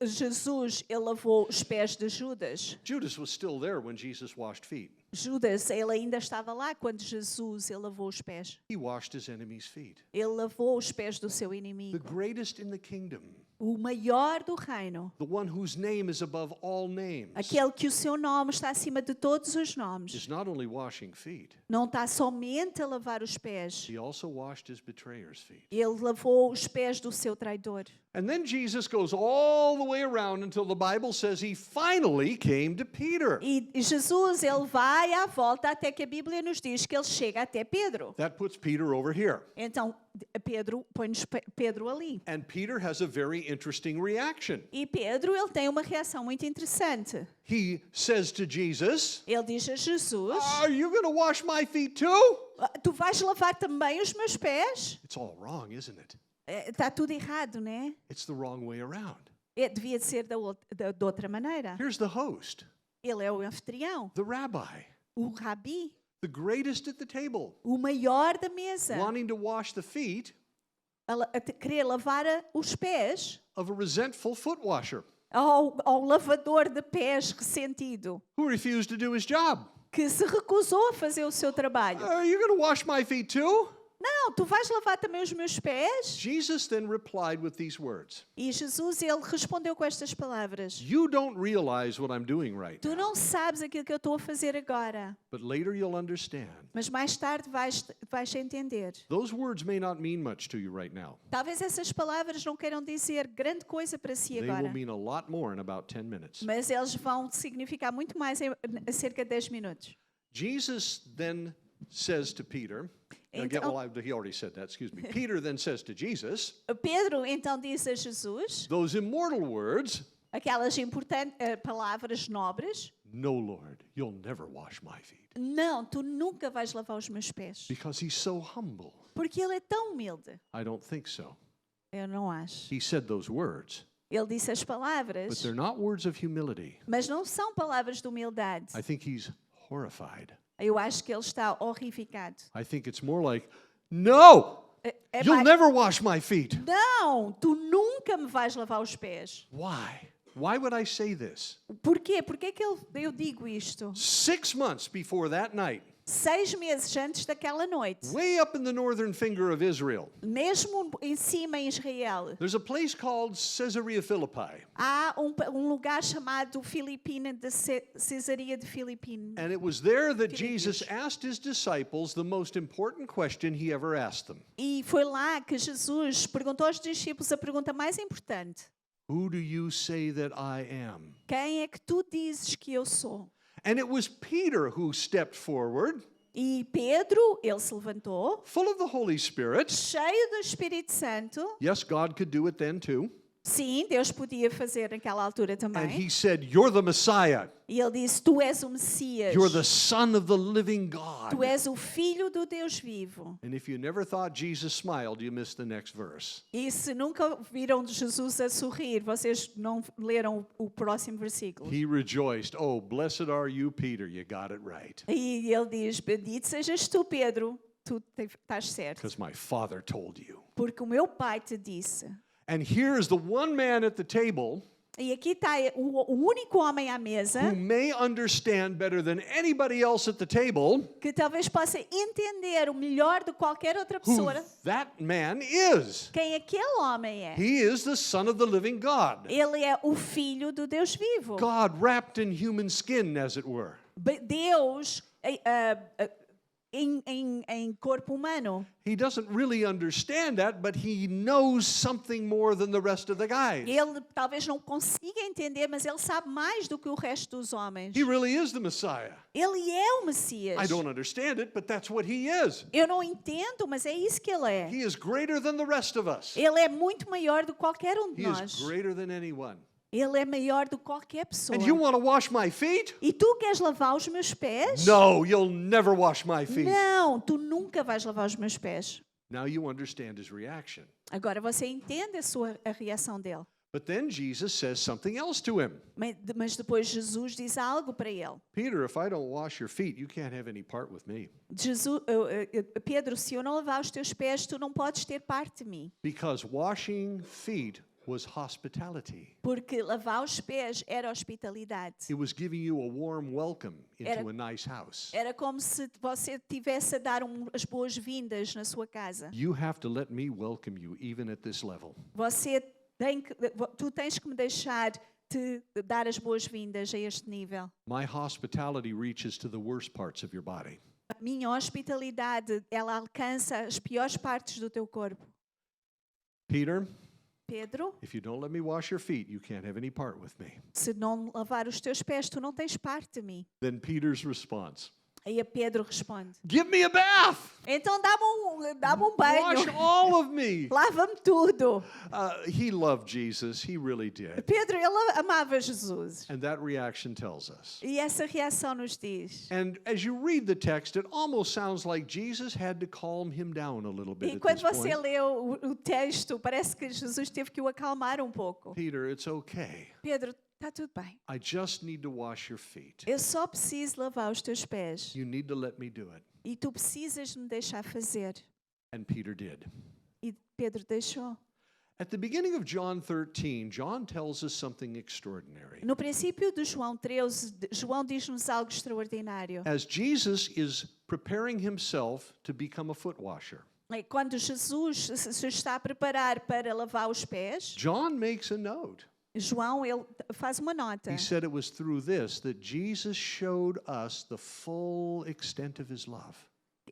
Jesus, ele lavou os pés de Judas. Judas was still there when Jesus washed feet. Judas, ele ainda estava lá quando Jesus, ele lavou os pés. He washed his enemies' feet. Ele lavou os pés do seu The inimigo. greatest in the kingdom, O maior do reino. the one whose name is above all names, Aquele que o seu nome está acima de todos os is nomes. not only washing feet, Não está somente a lavar os pés. he also washed his betrayer's feet. Ele lavou os pés do seu traidor. And then Jesus goes all the way around until the Bible says he finally came to Peter. E Jesus, ele vai à volta até que a Bíblia nos diz que ele chega até Pedro. That puts Peter over here. Então, Pedro põe-nos Pedro ali. And Peter has a very interesting reaction. E Pedro, ele tem uma reação muito interessante. He says to Jesus, Ele diz a Jesus, "Are you going to wash my feet too?" tu vais lavar também os meus pés? It's all wrong, isn't it? Está tudo errado, né? It's the wrong way around. Devia de ser de outra maneira. Here's the host, Ele é o anfitrião, the rabbi, o rabi, the greatest at the table, o maior da mesa, wanting to wash the feet a querer lavar os pés of a resentful foot washer ao lavador de pés ressentido, who refused to do his job. que se recusou a fazer o seu trabalho. Are you going to wash my feet too? Não, tu vais lavar também os meus pés? Jesus then replied with these words. E Jesus, ele respondeu com estas palavras. You don't realize what I'm doing right Tu now, não sabes aquilo que eu estou a fazer agora, but later you'll understand. mas mais tarde vais entender. Those words may not mean much to you right now. Talvez essas palavras não queiram dizer grande coisa para si They will agora, mean a lot more in about 10 minutes. mas eles vão significar muito mais em cerca de 10 minutos. Jesus then says to Peter, he already said that, excuse me. Peter then says to Jesus, Pedro então disse a Jesus those immortal words, aquelas importantes palavras nobres. "No, Lord, you'll never wash my feet." Não, tu nunca vais lavar os meus pés. Because he's so humble. Porque ele é tão humilde. I don't think so. Eu não acho. He said those words, Ele disse as but palavras, they're not words of humility. mas não são palavras de humildade. I think he's horrified. Eu acho que ele está horrificado. I think it's more like, "No, É you'll mais, never wash my feet." não, tu nunca me vais lavar os pés. Why? Why would I say this? Por quê? Por que eu digo isto? 6 months before that night, 6 meses antes daquela noite, way up in the northern finger of Israel, mesmo em cima em Israel, there's a place called Caesarea Philippi. há um lugar chamado Filipina de Cesaria de Filipina. And it was there that Jesus asked his disciples the most important question he ever asked them. E foi lá que Jesus perguntou aos discípulos a pergunta mais importante. Who do you say that I am? Quem é que tu dizes que eu sou? And it was Peter who stepped forward, E Pedro, ele se levantou, full of the Holy Spirit. cheio do Espírito Santo. Yes, God could do it then too. Sim, Deus podia fazer naquela altura And também. he said, "You're the Messiah. E ele disse, tu és o Messias. You're the Son of the living God." Tu és o Filho do Deus vivo. And if you never thought Jesus smiled, you missed the next verse. E se nunca viram Jesus a sorrir, vocês não leram o próximo versículo. He rejoiced. "Oh, blessed are you, Peter. You got it right. E ele diz, bendito sejas tu, Pedro, tu estás certo. Because my Father told you." Porque o meu Pai te disse. And here's the one man at the table E aqui está o único homem à mesa who may understand better than anybody else at the table que talvez possa entender o melhor de qualquer outra who pessoa that man is. quem aquele homem é. He is the Son of the living God. Ele é o Filho do Deus vivo. God wrapped in human skin, as it were. Deus em corpo humano. He doesn't really understand that, but he knows something more than the rest of the guys. Ele talvez não consiga entender, mas ele sabe mais do que o resto dos homens. He really is the Messiah. Ele é o Messias. I don't understand it, but that's what he is. Eu não entendo, mas é isso que ele é. He is greater than the rest of us. Ele é muito maior do que qualquer um de He is nós. greater than anyone. Ele é maior do que qualquer pessoa. And you want to wash my feet? E tu queres lavar os meus pés? No, you'll never wash my feet. Não, tu nunca vais lavar os meus pés. Now you understand his reaction. Agora você entende a reação dele. But then Jesus says something else to him. Mas depois Jesus diz algo para ele. Peter, if I don't wash your feet, you can't have any part with me. Pedro, se eu não lavar os teus pés, tu não podes ter parte de mim. Because washing feet was hospitality. Porque lavar os pés era hospitalidade. It was giving you a warm welcome into a nice house. Era como se você tivesse a dar as boas-vindas na sua casa. You have to let me welcome you even at this level. Tu tens que me deixar te dar as boas-vindas a este nível. My hospitality reaches to the worst parts of your body. A minha hospitalidade, ela alcança as piores partes do teu corpo. Pedro, if you don't let me wash your feet, you can't have any part with me. Se não lavar os teus pés, tu não tens parte de mim. Then Peter's response. Aí a Pedro responde. Give me a bath. Então dá-me um banho. Wash all of me. Lava-me tudo. He loved Jesus. He really did. Pedro, ele amava Jesus. And that reaction tells us. E essa reação nos diz. And as you read the text, it almost sounds like Jesus had to calm him down a little bit E at quando this você point. lê o texto, parece que Jesus teve que o acalmar um pouco. Peter, it's okay. Pedro, está tudo bem. I just need to wash your feet. Eu só preciso lavar os teus pés. You need to let me do it. E tu precisas me deixar fazer. And Peter did. E Pedro deixou. At the beginning of John 13, John tells us something extraordinary. No princípio de João 13, João diz-nos algo extraordinário. As Jesus is preparing himself to become a foot washer, Quando Jesus se está a preparar para lavar os pés, John makes a note. João ele faz uma nota. He said it was through this that Jesus showed us the full extent of his love.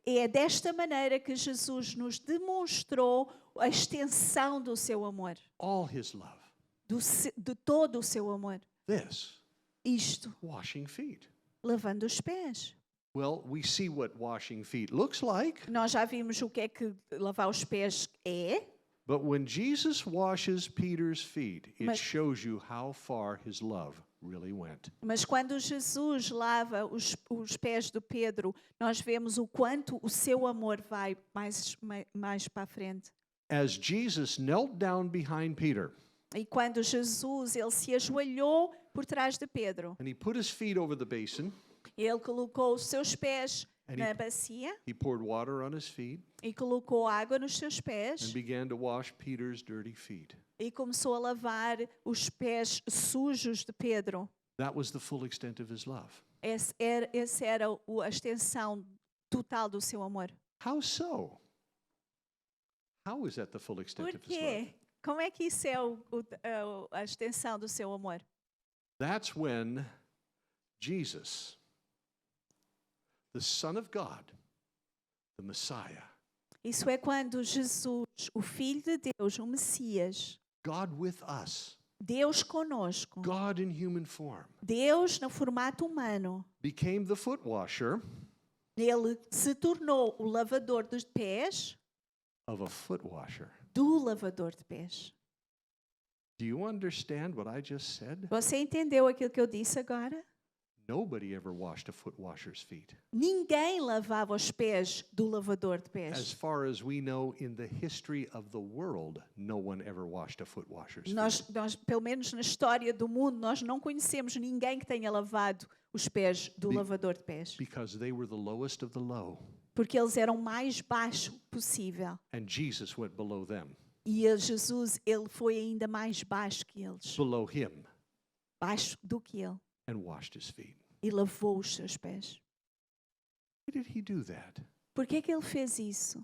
É desta maneira que Jesus nos demonstrou a extensão do seu amor. All his love. De todo o seu amor. This. Isto. Washing feet. Lavando os pés. Well, we see what washing feet looks like. Nós já vimos o que é que lavar os pés é. But when Jesus washes Peter's feet, it shows you how far his love really went. Mas quando Jesus lava os pés do Pedro, nós vemos o quanto o seu amor vai mais para a frente. As Jesus knelt down behind Peter, E quando Jesus ele se ajoelhou por trás de Pedro, and he put his feet over the basin, ele colocou os seus pés na bacia he poured water on his feet e colocou água nos seus and pés began to wash Peter's dirty feet. e começou a lavar os pés sujos de Pedro. That was the full extent of his love. Essa era a extensão total do seu amor. How so? How is that the full extent Por of his love? quê? Como é que isso é a extensão do seu amor? That's when Jesus, the Son of God, the Messiah, Isso é quando Jesus, o Filho de Deus, o Messias, God with us, Deus conosco, God in human form, Deus no formato humano, became the foot washer ele se tornou o lavador dos pés of a foot washer. do lavador de pés. Do you understand what I just said? Você entendeu aquilo que eu disse agora? Nobody ever washed a foot washer's feet. Ninguém lavava os pés do lavador de As pés. far as we know, in the history of the world, no one ever washed a foot washer's feet. Nós, pelo menos na história do mundo, nós não conhecemos ninguém que tenha lavado os pés do lavador de pés. Because they were the lowest of the low. Porque eles eram o mais baixo possível. And Jesus went below them, E Jesus, ele foi ainda mais baixo que eles. below him, Baixo do que ele. and washed his feet. E lavou os seus pés. Why did he do that? Por que que ele fez isso?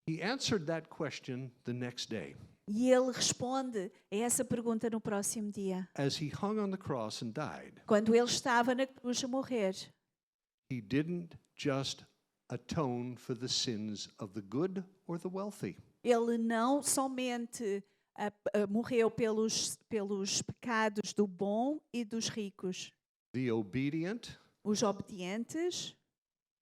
He answered that question the next day. E ele responde a essa pergunta no próximo dia. As he hung on the cross and died, Quando ele estava na cruz a morrer, he didn't just atone for the sins of the good or the wealthy. Ele não somente morreu pelos pecados do bom e dos ricos, The obedient, os obedientes.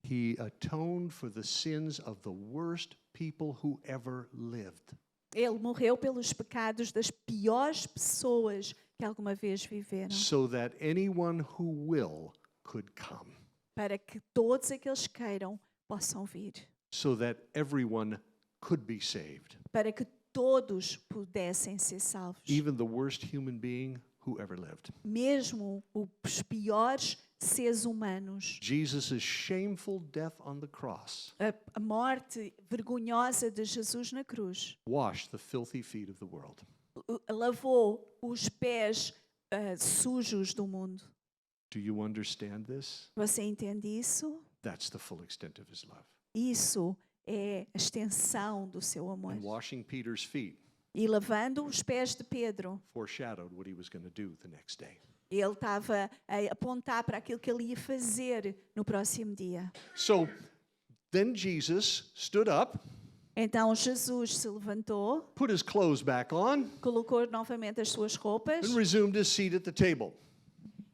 he atoned for the sins of the worst people who ever lived. Ele morreu pelos pecados das piores pessoas que alguma vez viveram, So that anyone who will could come. para que todos aqueles que queiram possam vir, So that everyone could be saved. para que todos pudessem ser salvos. Even the worst human being who ever lived. Mesmo os piores seres humanos. Jesus' shameful death on the cross A morte vergonhosa de Jesus na cruz washed the filthy feet of the world. lavou os pés sujos do mundo. Do you understand this? Você entende isso? That's the full extent of his love. Isso é a extensão do seu amor. And washing Peter's feet E lavando os pés de Pedro, foreshadowed what he was going to do the next day. ele estava a apontar para aquilo que ele ia fazer no próximo dia. So then Jesus stood up, Então Jesus se levantou, put his clothes back on, colocou novamente as suas roupas and resumed his seat at the table.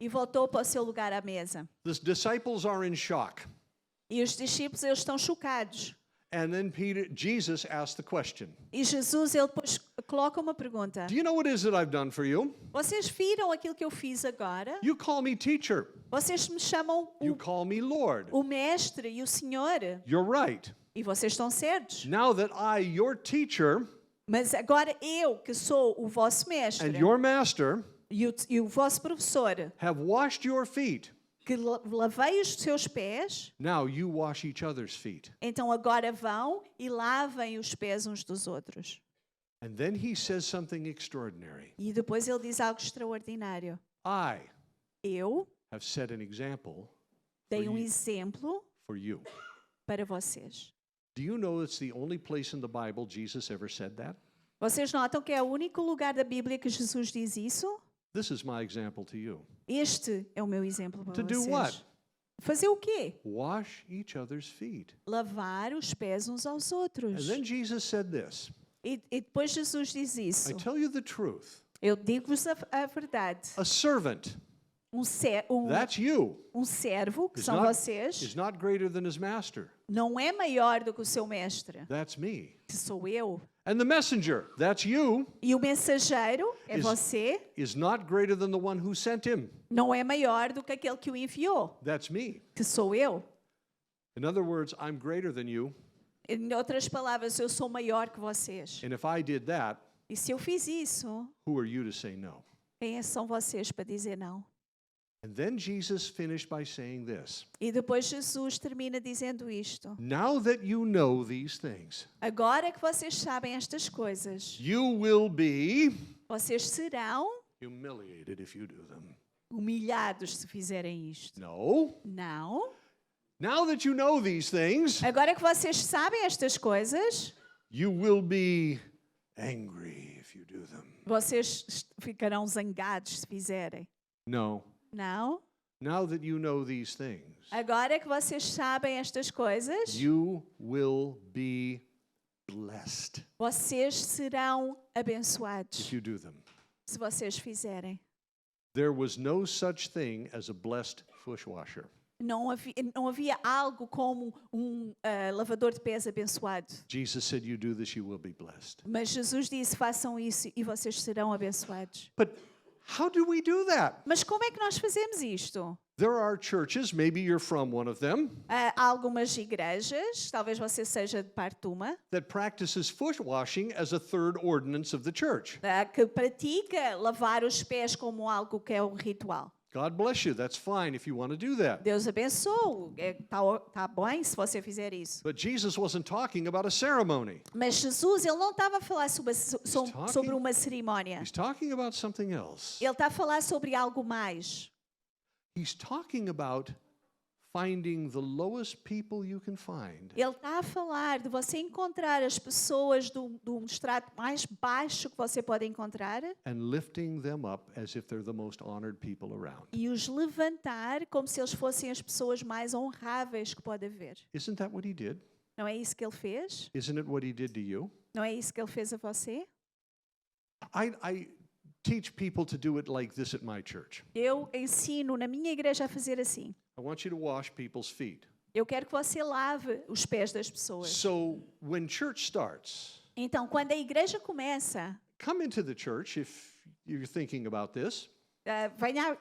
e voltou para o seu lugar à mesa. The disciples are in shock. E os discípulos eles estão chocados. And then Jesus asked the question, E Jesus ele depois coloca uma pergunta. do you know what it is that I've done for you? Vocês viram aquilo que eu fiz agora? You call me teacher. Vocês me chamam You call me Lord. o mestre e o senhor. You're right. E vocês estão certos. Now that I, your teacher, Mas agora eu, que sou o vosso mestre and your master e o vosso professor, have washed your feet, que lavei os seus pés, now you wash each other's feet. então agora vão e lavem os pés uns dos outros. And then he says something extraordinary. E depois ele diz algo extraordinário. I Eu have set an example dei um you. exemplo for you. para vocês. Do you know it's the only place in the Bible Jesus ever said that? Vocês notam que é o único lugar da Bíblia que Jesus diz isso? This is my example to you. Este é o meu exemplo para To do vocês. what? Fazer o quê? Wash each other's feet. Lavar os pés uns aos outros. And then Jesus said this, E depois Jesus diz isso. I tell you the truth. Eu digo-vos a verdade. A servant, that's you, Um servo, que is são not, vocês, is not greater than his master. não é maior do que o seu mestre, That's me. que sou eu. And the messenger, that's you, E o mensageiro, é você, is not greater than the one who sent him. não é maior do que aquele que o enviou, That's me. que sou eu. In other words, I'm greater than you. Em outras palavras, eu sou maior que vocês. And if I did that, E se eu fiz isso, who are you to say no? quem são vocês para dizer não? And then Jesus finished by saying this. E depois Jesus termina dizendo isto. Now that you know these things, Agora que vocês sabem estas coisas, you will be vocês serão humiliated if you do them. humilhados se fizerem isto. No. Não. Now that you know these things, Agora que vocês sabem estas coisas, you will be angry if you do them. vocês ficarão zangados se fizerem. No. Não. Now that you know these things, Agora que vocês sabem estas coisas, you will be blessed vocês serão abençoados if you do them. se vocês fizerem. There was no such thing as a blessed bushwasher. Não havia algo como lavador de pés abençoado. Jesus said, you do this, you will be blessed. Mas Jesus disse, façam isso e vocês serão abençoados. But how do we do that? Mas como é que nós fazemos isto? There are churches, maybe you're from one of them, Há algumas igrejas, talvez você seja de parte de uma, that practices foot washing as a third ordinance of the church. que pratica lavar os pés como algo que é um ritual. God bless you. That's fine if you want to do that. Deus abençoe. Tá bom se você fizer isso. But Jesus wasn't talking about a ceremony. Mas Jesus, ele não estava a falar sobre uma cerimónia. He's talking about something else. Ele está a falar sobre algo mais. He's talking about finding the lowest people you can find Ele está a falar de você encontrar as pessoas do estrato mais baixo que você pode encontrar and lifting them up as if they're the most honored people around. e os levantar como se eles fossem as pessoas mais honráveis que pode haver. Isn't that what he did? Não é isso que ele fez? Isn't it what he did to you? Não é isso que ele fez a você? I teach people to do it like this at my church. Eu ensino na minha igreja a fazer assim. I want you to wash people's feet. Eu quero que você lave os pés das pessoas. So when church starts, Então, quando a igreja começa, come into the church if you're thinking about this. venha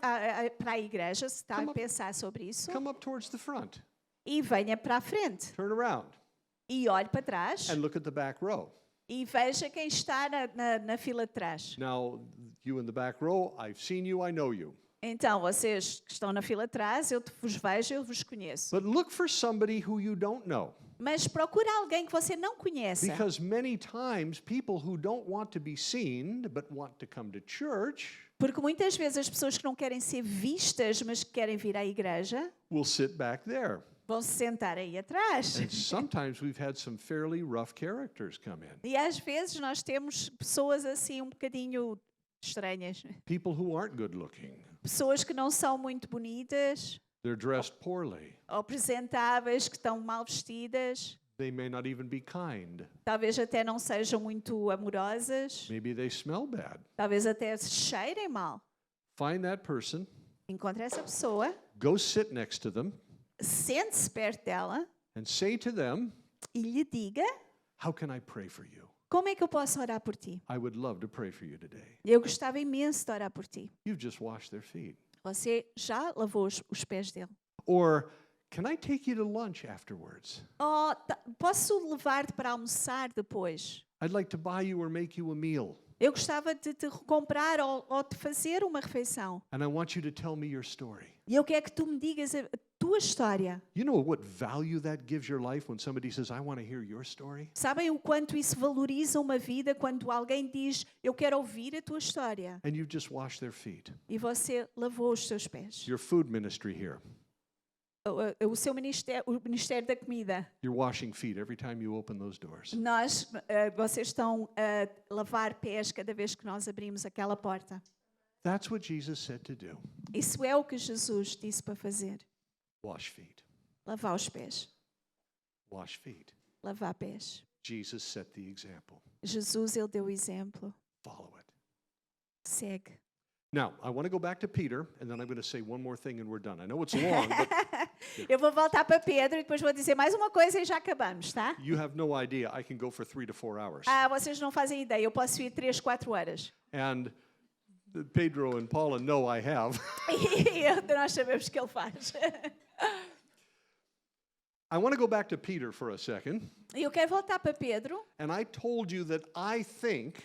para a igreja, se está Come a up. pensar sobre isso, Come up towards the front. e venha para a frente. Turn around E olhe para trás and look at the back row. e veja quem está na fila de trás. Now, you in the back row, I've seen you, I know you. Então, vocês que estão na fila de trás, eu vos vejo, eu vos conheço. But look for somebody who you don't know. Mas procura alguém que você não conheça. Because many times people who don't want to be seen but want to come to church Porque muitas vezes as pessoas que não querem ser vistas, mas que querem vir à igreja, will sit back there. vão se sentar aí atrás. And sometimes we've had some fairly rough characters come in. E às vezes nós temos pessoas assim um bocadinho estranhas. People who aren't good looking. Pessoas que não são muito bonitas, They're dressed poorly. ou apresentáveis, que estão mal vestidas. They may not even be kind. Talvez até não sejam muito amorosas. Maybe they smell bad. Talvez até se cheirem mal. Find that person, Encontre essa pessoa, go sit next to them, sente-se perto dela and say to them, e lhe diga: how can I pray for you? como é que eu posso orar por ti? I would love to pray for you today. Eu gostava imenso de orar por ti. You've just washed their feet. Você já lavou os pés dele. Or, can I take you to lunch afterwards? Oh, posso levar-te para almoçar depois? I'd like to buy you or make you a meal. Eu gostava de te comprar ou de fazer uma refeição. And I want you to tell me your story. E eu quero que tu me digas a tua história. You know what value that gives your life when somebody says, I want to hear your story? Sabem o quanto isso valoriza uma vida quando alguém diz: eu quero ouvir a tua história. And you've just washed their feet. E você lavou os seus pés. Your food ministry here. O seu ministério, o Ministério da Comida. You're washing feet every time you open those doors. Vocês estão a lavar pés cada vez que nós abrimos aquela porta. That's what Jesus said to do. Isso é o que Jesus disse para fazer. Wash feet. Lavar os pés. Wash feet. Lavar pés. Jesus set the example. Jesus, ele deu o exemplo. Follow it. Segue. Now, I want to go back to Peter, and then I'm going to say one more thing and we're done. I know it's long, but Eu vou voltar para Pedro e depois vou dizer mais uma coisa e já acabamos, tá? you have no idea. I can go for 3 to 4 hours. Vocês não fazem ideia. Eu posso ir 3, 4 horas. And Pedro and Paula know I have. E nós sabemos que ele faz. I want to go back to Peter for a second. E eu quero voltar para Pedro. And I told you that I think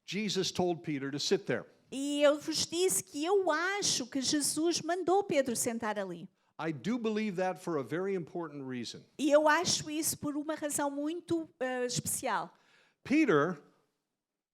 Jesus told Peter to sit there. E eu vos disse que eu acho que Jesus mandou Pedro sentar ali. I do believe that for a very important reason. E eu acho isso por uma razão muito especial. Peter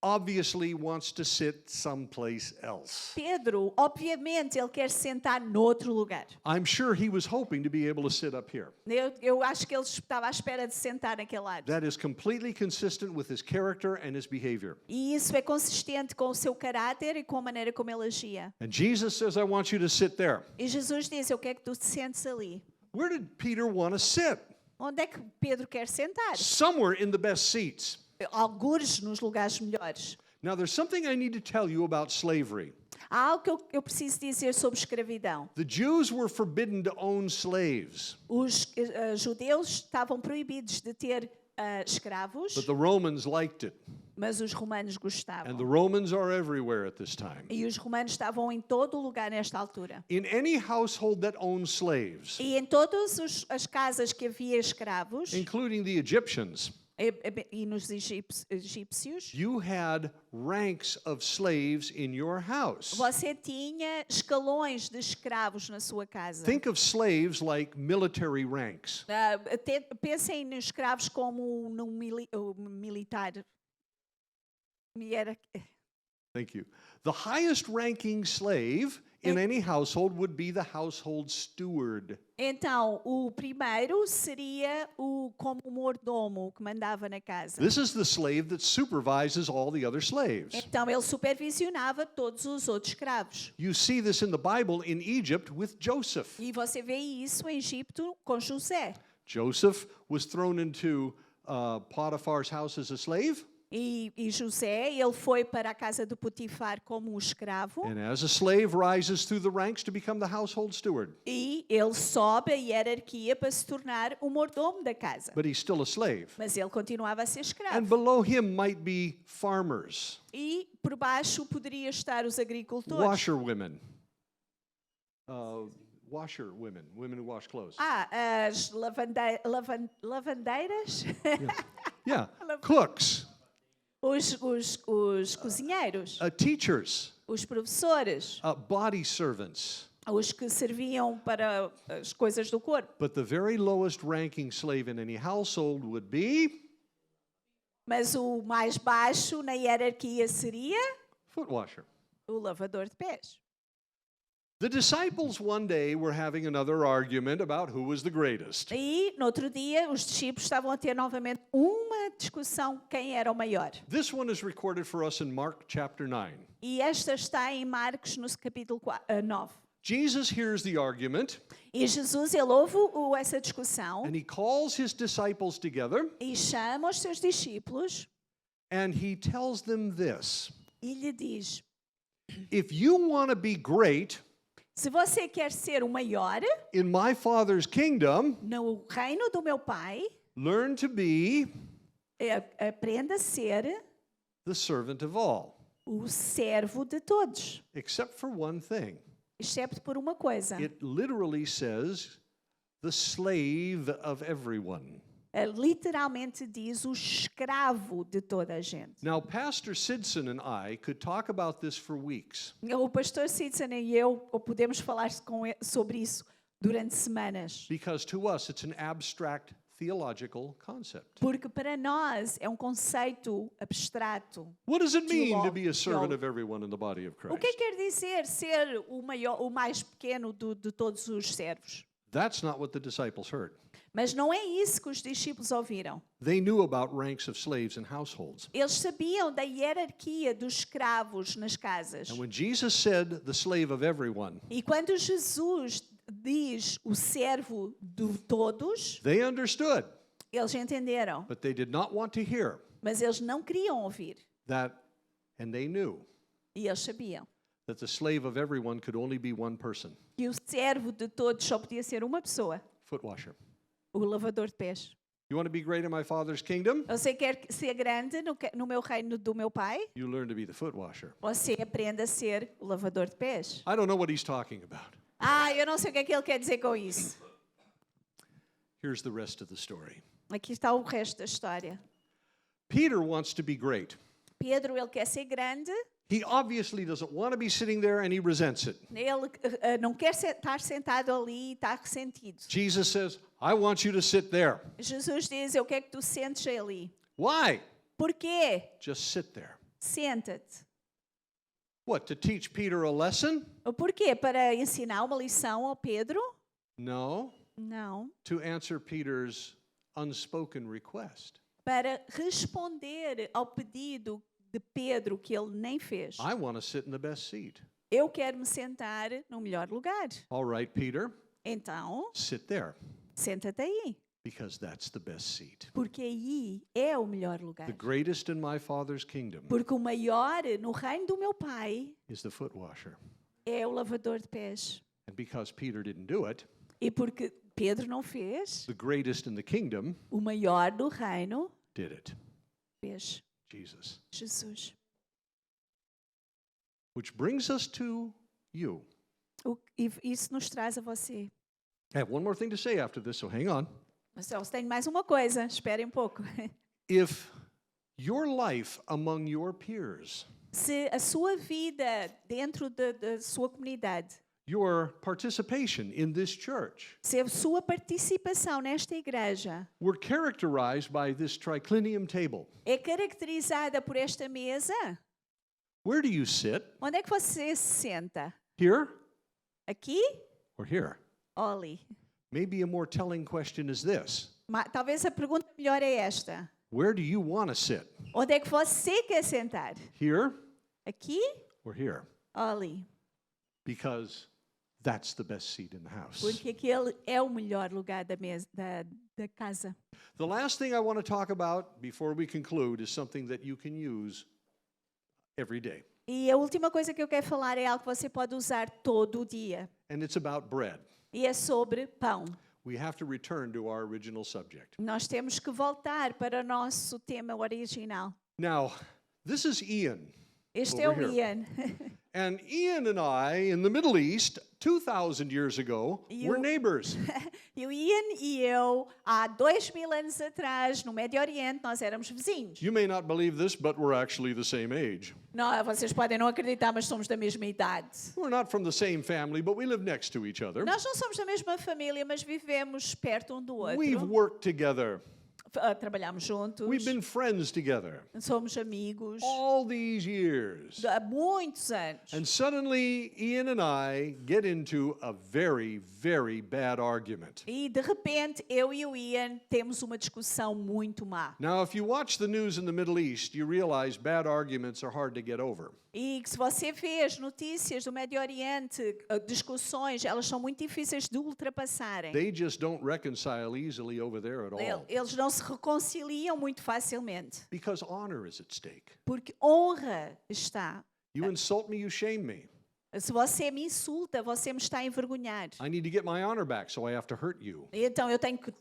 obviously wants to sit someplace else. Pedro, obviamente, ele quer sentar noutro lugar. I'm sure he was hoping to be able to sit up here. Eu acho que ele estava à espera de sentar naquele lado. That is completely consistent with his character and his behavior. E isso é consistente com o seu caráter e com a maneira como ele agia. And Jesus says, I want you to sit there. E Jesus diz: eu quero que tu te sentes ali. Where did Peter want to sit? Onde é que Pedro quer sentar? Somewhere in the best seats. Algures nos lugares melhores. Now, there's something I need to tell you about slavery. Há algo que eu preciso dizer sobre escravidão. The Jews were forbidden to own slaves, Os judeus estavam proibidos de ter escravos, but the Romans liked it. mas os romanos And gostavam. the Romans are everywhere at this time. E os romanos estavam em todo o lugar nesta altura. In any household that owns slaves, E em todas as casas que havia escravos, including the Egyptians, e nos egípcios, you had ranks of slaves in your house. você tinha escalões de escravos na sua casa. Think of slaves like military ranks. Pensem nos escravos como no militar. Thank you. The highest ranking slave in any household would be the household steward. Então, o primeiro seria como mordomo que mandava na casa. This is the slave that supervises all the other slaves. Então, ele supervisionava todos os outros escravos. You see this in the Bible in Egypt with Joseph. E você vê isso em Egito com José. Joseph was thrown into Potiphar's house as a slave. E José, ele foi para a casa de Potifar como um escravo. And as a slave rises through the ranks to become the household steward. E ele sobe a hierarquia para se tornar o mordomo da casa. But he's still a slave. Mas ele continuava a ser And escravo. below him might be farmers, E por baixo poderia estar os agricultores. washerwomen, women who wash clothes. As lavandeiras, Yeah, cooks, os cozinheiros, teachers, os professores, body servants. os que serviam para as coisas do corpo. But the very lowest ranking slave in any household would be Mas o mais baixo na hierarquia seria foot washer. o lavador de pés. The disciples one day were having another argument about who was the greatest. E, no outro dia, os discípulos estavam a ter novamente uma discussão quem era o maior. This one is recorded for us in Mark chapter 9. E esta está em Marcos, no capítulo 9. Jesus hears the argument E Jesus, ele ouve essa discussão and he calls his disciples together e chama os seus discípulos and he tells them this: e lhe diz: if you want to be great se você quer ser o maior in my Father's kingdom, no reino do meu Pai, learn to be aprenda a ser the servant of all, o servo de todos, except for one thing. excepto por uma coisa. It literally says the slave of everyone. Literalmente diz o escravo de toda a gente. Now, Pastor Sidson and I could talk about this for weeks. O pastor Sidson e eu podemos falar sobre isso durante semanas. Because to us it's an abstract theological concept. Porque para nós é um conceito abstrato. What does it mean to be a servant of everyone in the body of O que Christ? quer dizer ser o mais pequeno de todos os servos? That's not what the disciples heard. Mas não é isso que os discípulos ouviram. They knew about ranks of slaves in households. Eles sabiam da hierarquia dos escravos nas casas. And when Jesus said the slave of everyone, E quando Jesus diz o servo de todos, they understood, eles entenderam. but they did not want to hear Mas eles não queriam ouvir. that, and they knew E eles sabiam that the slave of everyone could only be one person, que o servo de todos só podia ser uma pessoa, foot washer. o lavador de pés. You want to be great in my Father's kingdom? Você quer ser grande no meu reino do meu Pai? You learn to be the foot washer. Você aprende a ser o lavador de pés. I don't know what he's talking about. Eu não sei o que é que ele quer dizer com isso. Here's the rest of the story. Aqui está o resto da história. Peter wants to be great. Pedro, ele quer ser grande. He obviously doesn't want to be sitting there and he resents it. Ele não quer estar sentado ali e está ressentido. Jesus says, I want you to sit there. Jesus diz, eu quero que tu sentes ali. Why? Por quê? Just sit there. Senta-te. What, to teach Peter a lesson? Por quê? Para ensinar uma lição ao Pedro? No, Não. to answer Peter's unspoken request. Para responder ao pedido de Pedro que ele nem fez. I want to sit in the best seat. Eu quero me sentar no melhor lugar. All right, Peter, Então, sit there senta-te aí. because that's the best seat. Porque aí é o melhor lugar. The greatest in my Father's kingdom Porque o maior no reino do meu Pai is the foot washer. é o lavador de pés. And because Peter didn't do it, E porque Pedro não fez, the greatest in the kingdom o maior do reino did it. fez Jesus. Jesus. Which brings us to you. E isso nos traz a você. I have one more thing to say after this, so hang on. Mas eu tenho mais uma coisa, esperem um pouco. If your life among your peers, Se a sua vida dentro da sua comunidade, your participation in this church se a sua participação nesta igreja were characterized by this triclinium table, é caracterizada por esta mesa, Where do you sit? Onde é que você se senta? Here Aqui or here? ou ali? Maybe a more telling question is this. Talvez a pergunta melhor é esta. Where do you want to sit? Onde é que você quer sentar? Here Aqui or here? ou ali? Because that's the best seat in the house. Porque aquele é o melhor lugar da mesa, da casa. The last thing I want to talk about before we conclude is something that you can use every day. E a última coisa que eu quero falar é algo que você pode usar todo o dia. And it's about bread. E é sobre pão. We have to return to our original subject. Nós temos que voltar para o nosso tema original. Now, this is Ian. Este é o Over here. Ian. And Ian and I, in the Middle East, 2,000 years ago, were neighbors. E o Ian e eu, há 2000 anos atrás, no Médio Oriente, nós éramos vizinhos. You may not believe this, but we're actually the same age. Não, vocês podem não acreditar, mas somos da mesma idade. We're not from the same family, but we live next to each other. Nós não somos da mesma família, mas vivemos perto um do outro. We've worked together. Trabalhamos juntos. We've been friends together Somos amigos all these years. há muitos anos. And suddenly, Ian and I get into a very, very bad argument. E de repente, eu e o Ian temos uma discussão muito má. Now, if you watch the news in the Middle East, you realize bad arguments are hard to get over. E se você vê as notícias do Médio Oriente, discussões, elas são muito difíceis de ultrapassarem. They just don't reconcile easily over there at all. Eles não se reconciliam muito facilmente. Because honor is at stake. Porque honra está. You insult me, you shame me. Se você me insulta, você me está a envergonhar. I need to get my honor back, so I have to hurt you. Então eu tenho que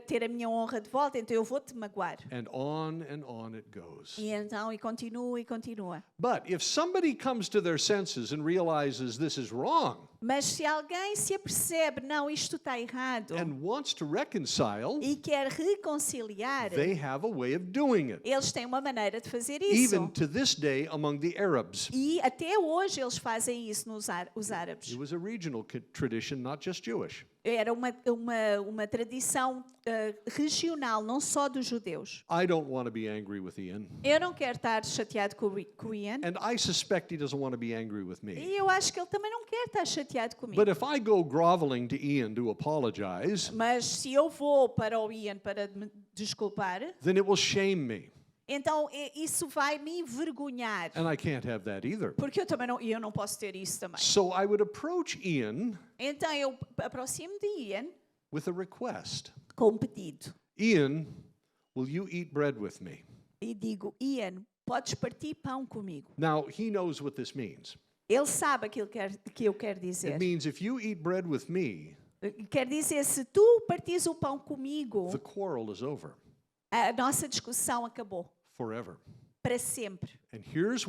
ter a minha honra de volta, então eu vou-te magoar. And on it goes. E então, e continua e continua. But if somebody comes to their senses and realizes this is wrong Mas se alguém se apercebe, não, isto está errado, and wants to reconcile, e quer reconciliar, they have a way of doing it. eles têm uma maneira de fazer isso. Even to this day among the Arabs. E até hoje eles fazem isso os árabes. It was a regional tradition, not just Jewish. Era uma tradição regional, não só dos judeus. I don't want to be angry with Ian. Eu não quero estar chateado com o Ian. And I suspect he doesn't want to be angry with me. E eu acho que ele também não quer estar chateado comigo. But if I go groveling to Ian to apologize, Mas se eu vou para o Ian para me desculpar, then it will shame me. então isso vai me envergonhar. And I can't have that either. Porque eu não posso ter isso também. So I would approach Ian Então eu aproximo de Ian with a request. com um pedido. Ian, will you eat bread with me? E digo, Ian, podes partir pão comigo. Now, he knows what this means. Ele sabe aquilo que eu quero dizer. It means if you eat bread with me, Quer dizer, se tu partires o pão comigo, the quarrel is over a nossa discussão acabou. forever. Para sempre. And here's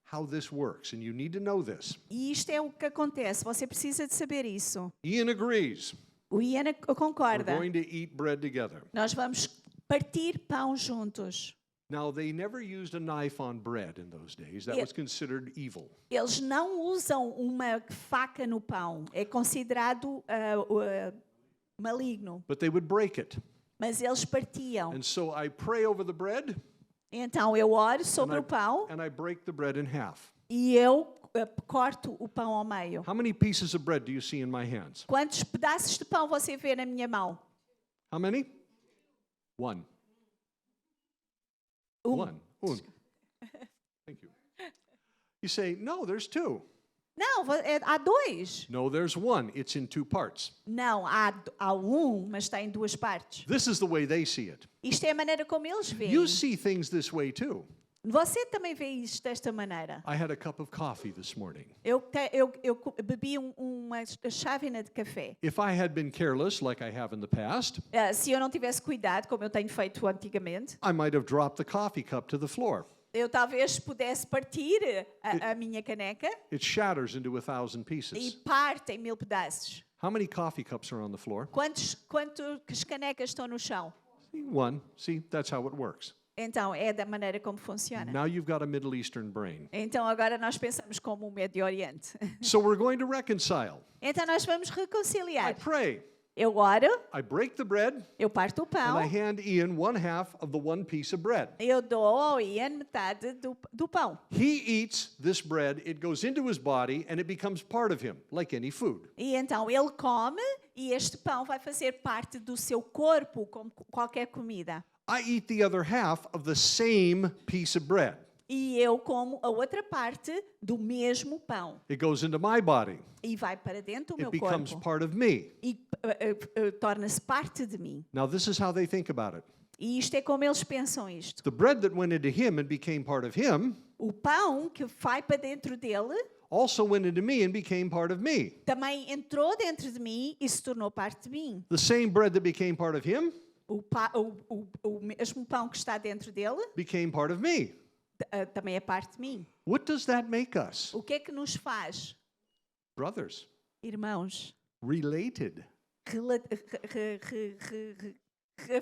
how this works, and you need to know this. E isto é o que acontece. Você precisa de saber isso. Ian agrees. O Ian We're concorda. going to eat bread together. Nós vamos partir pão juntos. Now, they never used a knife on bread in those days. That was considered evil. Eles não usam uma faca no pão. É considerado maligno. But they would break it. Mas eles partiam. And so I pray over the bread, Então eu oro sobre o pão and I break the bread in half. e eu corto o pão ao meio. How many pieces of bread do you see in my hands? Quantos pedaços de pão você vê na minha mão? How many? One. One. Thank you. You say, no, there's two. Não, há dois. No, there's one. It's in two parts. Não, há mas está em duas partes. This is the way they see it. Isto é a maneira como eles veem. You see things this way too. Você também vê isto desta maneira. I had a cup of coffee this morning. Eu bebi uma chávena de café. If I had been careless like I have in the past, Se eu não tivesse cuidado, como eu tenho feito antigamente, I might have dropped the coffee cup to the floor. eu talvez pudesse partir a minha caneca It shatters into 1,000 e pieces. parte em 1000 pedaços. How many coffee cups are on the floor? Quantas canecas estão no chão? One. See, that's how it works. Então, é da maneira como funciona. Now you've got a Middle Eastern brain. Então, agora nós pensamos como o Médio Oriente. So we're going to reconcile. Então, nós vamos I reconciliar. pray. Eu oro, I break the bread, eu parto o and pão, I hand Ian one half of the one piece of bread. eu dou ao Ian metade do pão. He eats this bread, it goes into his body, and it becomes part of him, like any food. E então ele come e este pão vai fazer parte do seu corpo, como qualquer comida. I eat the other half of the same piece of bread. E eu como a outra parte do mesmo pão. It goes into my body. E vai para dentro do It meu becomes corpo. part of me. E torna-se parte de mim. Now, this is how they think about it. E isto é como eles pensam isto. The bread that went into him and became part of him O pão que vai para dentro dele also went into me and became part of me. também entrou dentro de mim e se tornou parte de mim. The same bread that became part of him O mesmo pão que está dentro dele became part of me. também é parte de mim. What does that make us? O que é que nos faz, Brothers, irmãos, related.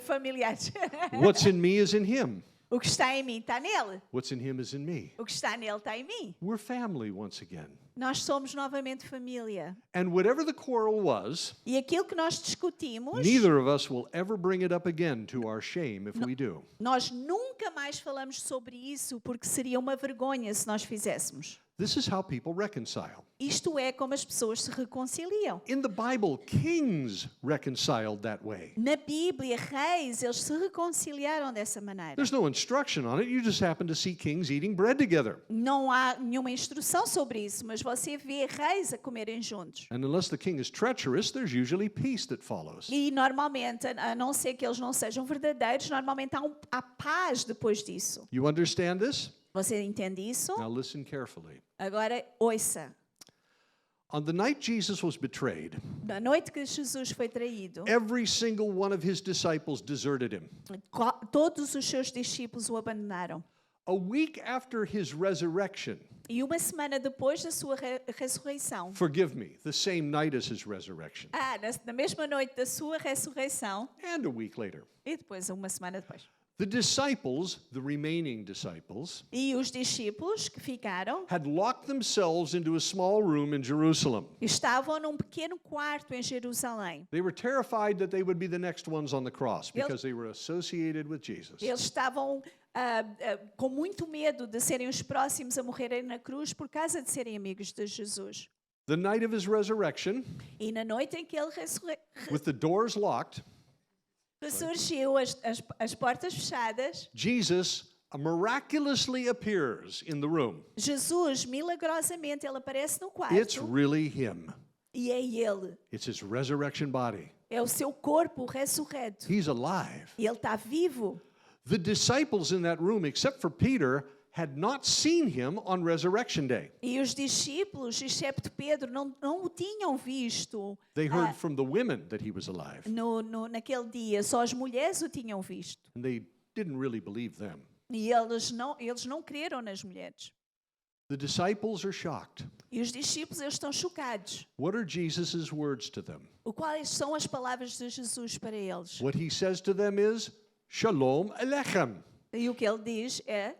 familiares? What's in me is in him. O que está em mim está nele. What's in him is in me. O que está nele está em mim. We're family once again. Nós somos novamente família. And whatever the quarrel was, E aquilo que nós discutimos, neither of us will ever bring it up again to our shame if we do. nós nunca mais falamos sobre isso porque seria uma vergonha se nós fizéssemos. This is how people reconcile. Isto é como as pessoas se reconciliam. In the Bible, kings reconciled that way. Na Bíblia, reis, eles se reconciliaram dessa maneira. There's no instruction on it. You just happen to see kings eating bread together. Não há nenhuma instrução sobre isso, mas você vê reis a comerem juntos. And unless the king is treacherous, there's usually peace that follows. E normalmente, a não ser que eles não sejam verdadeiros, normalmente há paz depois disso. You understand this? Você entende isso? Now listen carefully. Agora, ouça. On the night Jesus was betrayed, Na noite que Jesus foi traído, every single one of his disciples deserted him. todos os seus discípulos o abandonaram. A week after his resurrection, E uma semana depois da sua ressurreição, forgive me, the same night as his resurrection, na mesma noite da sua ressurreição, and a week later, e depois, uma semana depois, the disciples, the remaining disciples, e os discípulos que ficaram had locked themselves into a small room in Jerusalem. estavam num pequeno quarto em Jerusalém. They were terrified that they would be the next ones on the cross because they were associated with Jesus. Eles estavam com muito medo de serem os próximos a morrerem na cruz por causa de serem amigos de Jesus. The night of his resurrection, E na noite em que ele with the doors locked, ressurgiu, as portas fechadas, Jesus miraculously appears in the room. Jesus, milagrosamente, ele aparece no It's quarto really him. e é ele. It's his resurrection body. É o seu corpo ressurreto. He's alive. E ele está vivo. The disciples in that room, except for Peter, had not seen him on resurrection day. E os discípulos, excepto Pedro, não o tinham visto They heard from the women that he was alive, naquele dia. Só as mulheres o tinham visto. and they didn't really believe them. E eles não creram nas mulheres. The disciples are shocked. E os discípulos eles estão chocados. What are Jesus' words to them? Quais são as palavras de Jesus para eles? What he says to them is, Shalom Alechem. E o que ele diz é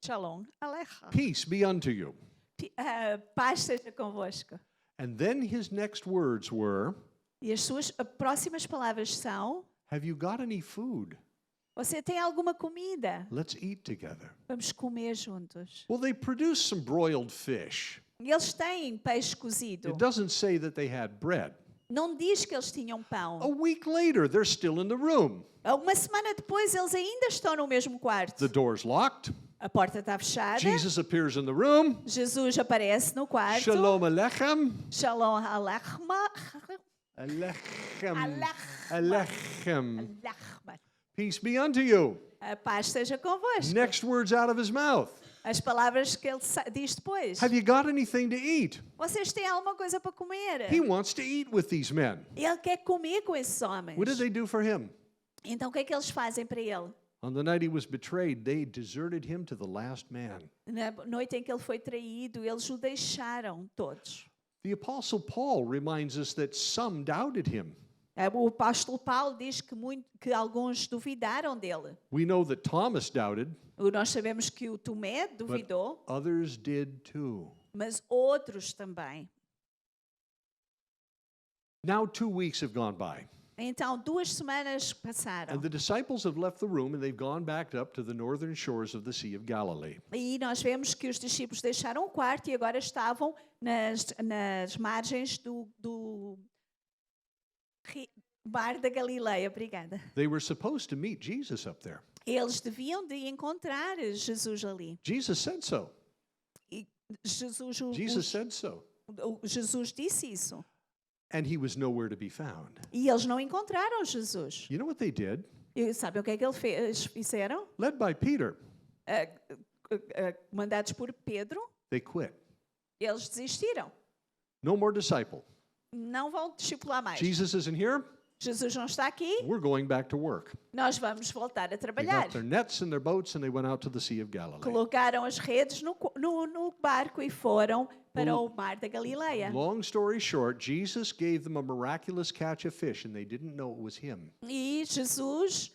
Shalom Aleichem. Peace be unto you. Paz seja convosco. And then his next words were, E as suas próximas palavras são: have you got any food? você tem alguma comida? Let's eat together. Vamos comer juntos. Well, they produced some broiled fish. E eles têm peixe cozido. It doesn't say that they had bread. Não diz que eles tinham A pão. week later, they're still in the room. Uma semana depois, eles ainda estão no mesmo quarto. The door's locked. A porta está fechada. Jesus appears in the room. Jesus aparece no quarto. Shalom Alechem. Shalom Aleichem. Alechem. Alechem. Aleichem. Peace be unto you. A paz seja convosco. Next words out of his mouth. As palavras que ele diz depois. Have you got anything to eat? Vocês têm alguma coisa para comer? He wants to eat with these men. Ele quer comer com esses homens. What did they do for him? Então o que é que eles fazem para ele? On the night he was betrayed, they deserted him to the last man. Na noite em que ele foi traído, eles o deixaram todos. The Apostle Paul reminds us that some doubted him. O apóstolo Paulo diz que alguns duvidaram dele. We know that Thomas doubted, Nós sabemos que o Tomé duvidou, others did too. mas outros também. Now 2 weeks have gone by. Então, 2 semanas passaram. And the disciples have left the room and they've gone back up to the northern shores of the Sea of Galilee. E nós vemos que os discípulos deixaram o quarto e agora estavam nas margens do Mar da Galileia. Obrigada. They were supposed to meet Jesus up there. Eles deviam de encontrar Jesus ali. Jesus said so. E Jesus said so. Jesus disse isso. And he was nowhere to be found. E eles não encontraram Jesus. You know what they did? E sabe o que é que eles fizeram? Led by Peter, Mandados por Pedro, they quit. eles desistiram. No more disciple. Não vão discipular mais. Jesus isn't here. Jesus não está aqui. We're going back to work. Nós vamos voltar a They trabalhar. got their nets and their boats and they went out to the Sea of Galilee. Colocaram as redes no barco e foram para o Mar da Galileia. Long story short, Jesus gave them a miraculous catch of fish and they didn't know it was him. E Jesus,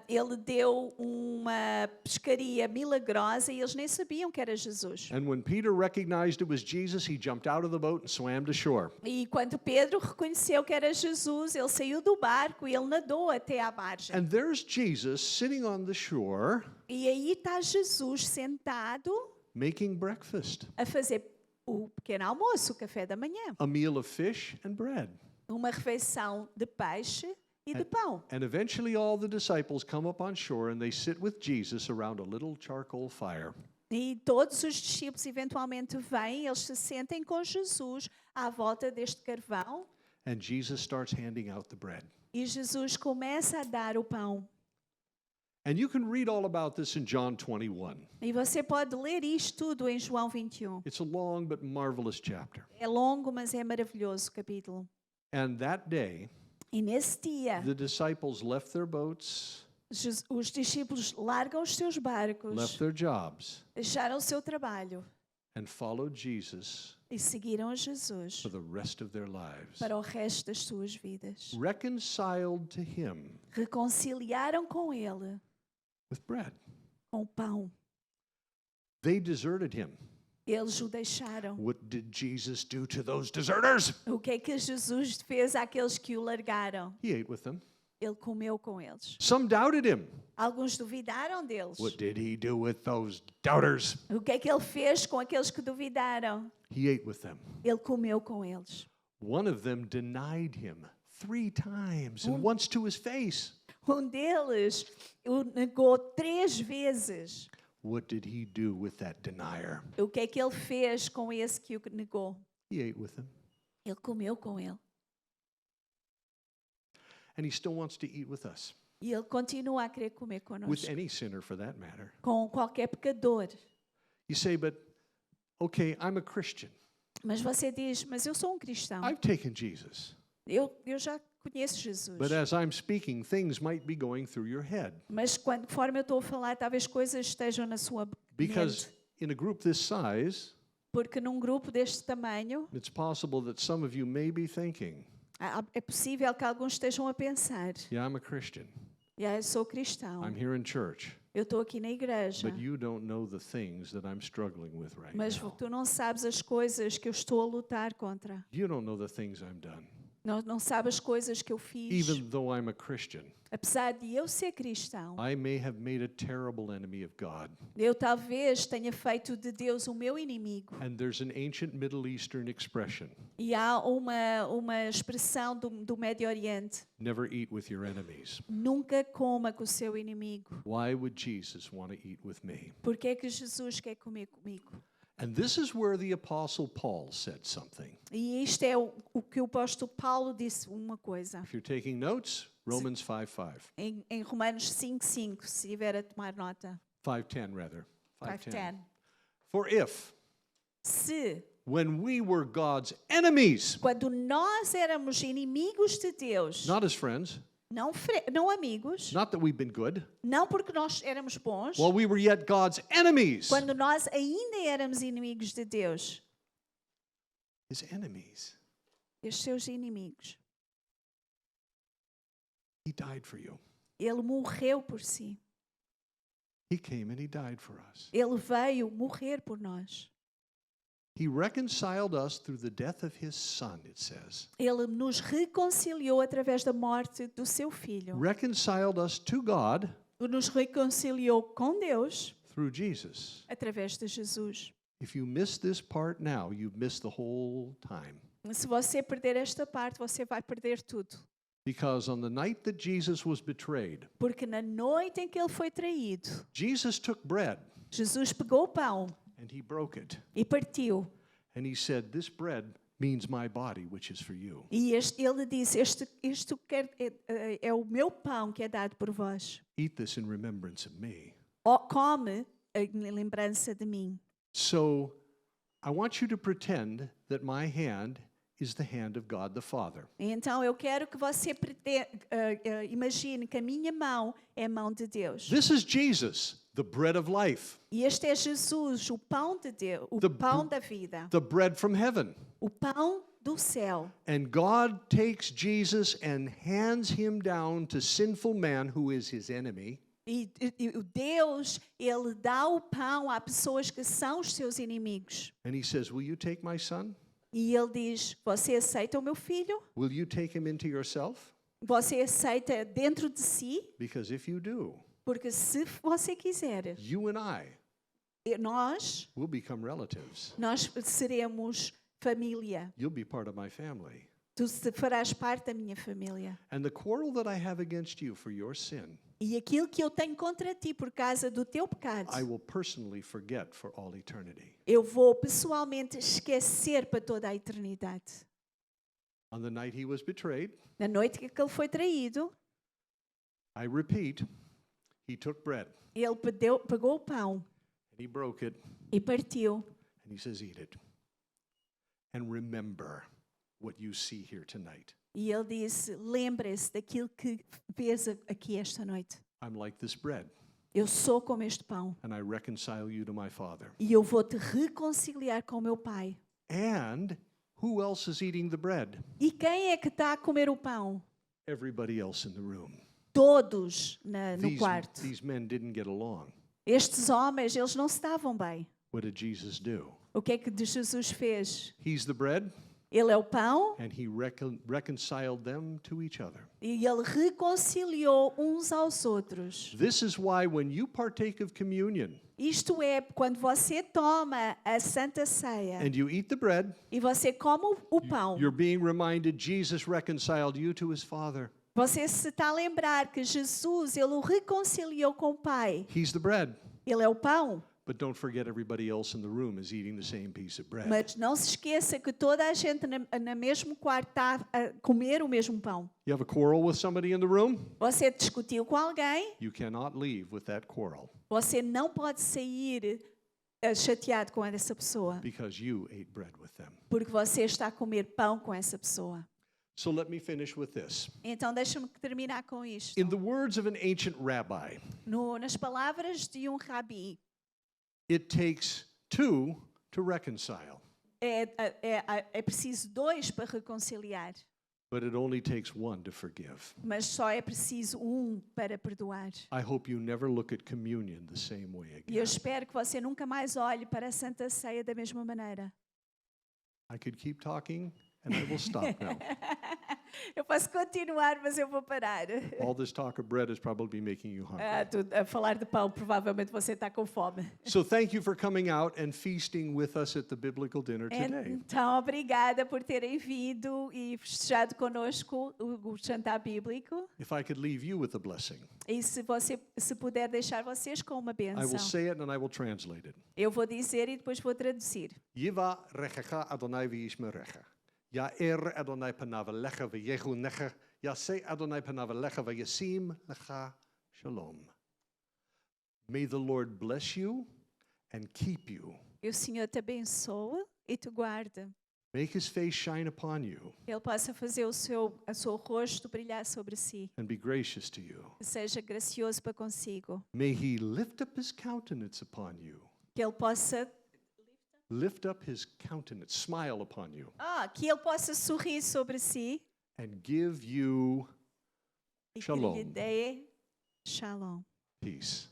ele deu uma pescaria milagrosa e eles nem sabiam que era Jesus. And when Peter recognized it was Jesus, he jumped out of the boat and swam to shore. E quando Pedro reconheceu que era Jesus, ele saiu do barco e ele nadou até à margem. And there's Jesus sitting on the shore E aí está Jesus sentado making breakfast, a fazer o pequeno almoço, o café da manhã. a meal of fish and bread. Uma refeição de peixe e de pão. And eventually all the disciples come up on shore and they sit with Jesus around a little charcoal fire. E todos os discípulos eventualmente vêm, eles se sentem com Jesus à volta deste carvão And Jesus starts handing out the bread. e Jesus começa a dar o pão. And you can read all about this in John 21. E você pode ler isto tudo em João 21. It's a long but marvelous chapter. É longo, mas é maravilhoso o capítulo. And that day, E nesse dia, the disciples left their boats, os discípulos largam os seus barcos, left their jobs, deixaram o seu trabalho and followed Jesus e seguiram a Jesus for the rest of their lives. para o resto das suas vidas. Reconciled to him Reconciliaram com ele, with bread. com o pão. They deserted him. Eles o deixaram. What did Jesus do to those deserters? O que é que Jesus fez àqueles que o largaram? He ate with them. Ele comeu com eles. Some doubted him. Alguns duvidaram deles. What did he do with those doubters? O que é que ele fez com aqueles que duvidaram? He ate with them. Ele comeu com eles. One of them denied him 3 times and once to his face. Deles o negou 3 vezes. What did he do with that denier? O que é que ele fez com esse que o negou? He ate with him. Ele comeu com ele. And he still wants to eat with us. E ele continua a querer comer With conosco. any sinner for that matter. Com qualquer pecador. You say, but okay, I'm a Christian. Mas você diz, mas eu sou um cristão. I've taken Jesus. Eu já conheço Jesus. But as I'm speaking, things might be going through your head. Mas conforme eu estou a falar, talvez coisas estejam na sua Because mente. in a group this size, Porque num grupo deste tamanho, it's possible that some of you may be thinking, é possível que alguns estejam a pensar, yeah, I'm a Christian. eu sou cristão, I'm here in church. eu estou aqui na igreja, But you don't know the things that I'm struggling with right mas now. tu não sabes as coisas que eu estou a lutar contra. You don't know the things I've done. Não sabes as coisas que eu fiz. Even though I'm a Christian, Apesar de eu ser cristão, I may have made a terrible enemy of God. eu talvez tenha feito de Deus o meu inimigo. And there's an ancient Middle Eastern expression, E há uma expressão do Médio Oriente: never eat with your enemies. nunca coma com o seu inimigo. Why would Jesus want to eat with me? Por que é que Jesus quer comer comigo? And this is where the Apostle Paul said something. E isto é o que o apóstolo Paulo disse uma coisa. If you're taking notes, Romans 5:5. Em Romanos 5:5, se estiver a tomar nota. 5:10 rather. 5:10. For if, Se, when we were God's enemies, quando nós éramos inimigos de Deus, not as friends, não amigos, not that we've been good, não porque nós éramos bons, while we were yet God's enemies, quando nós ainda éramos inimigos de Deus, his enemies, os seus inimigos, he died for you. ele morreu por si. He came and he died for us. Ele veio morrer por nós. He reconciled us through the death of his son, it says. Ele nos reconciliou através da morte do seu filho. Reconciled us to God Nos reconciliou com Deus through Jesus. através de Jesus. If you miss this part now, you've missed the whole time. Se você perder esta parte, você vai perder tudo. Because on the night that Jesus was betrayed, Porque na noite em que ele foi traído, Jesus took bread Jesus pegou o pão and he broke it. e partiu. And he said, "This bread means my body, which is for you." E ele disse, isto é o meu pão que é dado por vós. Eat this in remembrance of me. Come em lembrança de mim. So I want you to pretend that my hand is the hand of God the Father. Então eu quero que você imagine que a minha mão é a mão de Deus. This is Jesus, the bread of life, E este é Jesus, o pão de Deus, o pão da vida, the bread from heaven. o pão do céu. And God takes Jesus and hands him down to sinful man who is his enemy. E o Deus, ele dá o pão a pessoas que são os seus inimigos. And he says, "Will you take my son? E ele diz, você aceita o meu filho? Will you take him into yourself? Você aceita dentro de si? Because if you do, Porque se você quiser, you and I nós will become relatives. seremos família. You'll be part of my family. Tu farás parte da minha família. And the quarrel that I have against you for your sin, E aquilo que eu tenho contra ti por causa do teu pecado, I will personally forget for all eternity." eu vou pessoalmente esquecer para toda a eternidade. On the night he was betrayed, Na noite que ele foi traído, I repeat, he took bread ele pegou o pão and he broke it e partiu. and he says, "Eat it. And remember what you see here tonight. E ele disse, lembre-se daquilo que vês aqui esta noite. I'm like this bread, Eu sou como este pão. and I reconcile you to my Father." E eu vou te reconciliar com o meu Pai. And who else is eating the bread? E quem é que está a comer o pão? Everybody else in the room. Todos no quarto. These men didn't get along. Estes homens, eles não se davam bem. What did Jesus do? O que é que Jesus fez? He's the bread, Ele é o pão and he reconciled them to each other. e ele reconciliou uns aos outros. This is why when you partake of communion Isto é, quando você toma a Santa Ceia and you eat the bread, e você come o pão, you're being reminded Jesus reconciled you to his Father. você se está a lembrar que Jesus, ele o reconciliou com o Pai. He's the bread. Ele é o pão. But don't forget everybody else in the room is eating the same piece of bread. Mas não se esqueça que toda a gente no mesmo quarto está a comer o mesmo pão. You have a quarrel with somebody in the room? Você discutiu com alguém, You cannot leave with that quarrel você não pode sair chateado com essa pessoa, because you ate bread with them. porque você está a comer pão com essa pessoa. So let me finish with this. Então deixa-me terminar com isto. In the words of an ancient rabbi, Nas palavras de rabi, it takes two to reconcile, é preciso dois para reconciliar, but it only takes one to forgive. mas só é preciso para perdoar. I hope you never look at communion the same way E eu again. espero que você nunca mais olhe para a Santa Ceia da mesma maneira. I could keep talking and I will stop now. Eu posso continuar, mas eu vou parar. All this talk of bread is probably making you hungry. A falar de pão, provavelmente você está com fome. So thank you for coming out and feasting with us at the biblical dinner today. Então, obrigada por terem vindo e festejado conosco o jantar bíblico. If I could leave you with a blessing, E se puder deixar vocês com uma I will bênção. say it and I will translate it. Eu vou dizer e depois vou traduzir. Yiva rechacha Adonai v'yishmerecha. Ya'er Adonai panav lecha v'yechu necha. Yaseh Adonai panav lecha v'yasim lecha shalom. May the Lord bless you and keep you. E o Senhor te abençoe e te guarde. Make his face shine upon you Que Ele possa fazer o seu rosto brilhar sobre si. and be gracious to you. Que seja gracioso para consigo. May he lift up his countenance upon you. Que Ele possa Lift up his countenance, smile upon you, que Ele possa sorrir sobre si and give you e que Shalom. lhe dê shalom, peace.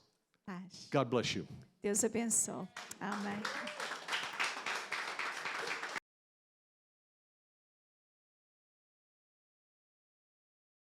paz. God bless you. Deus abençoe. Amém.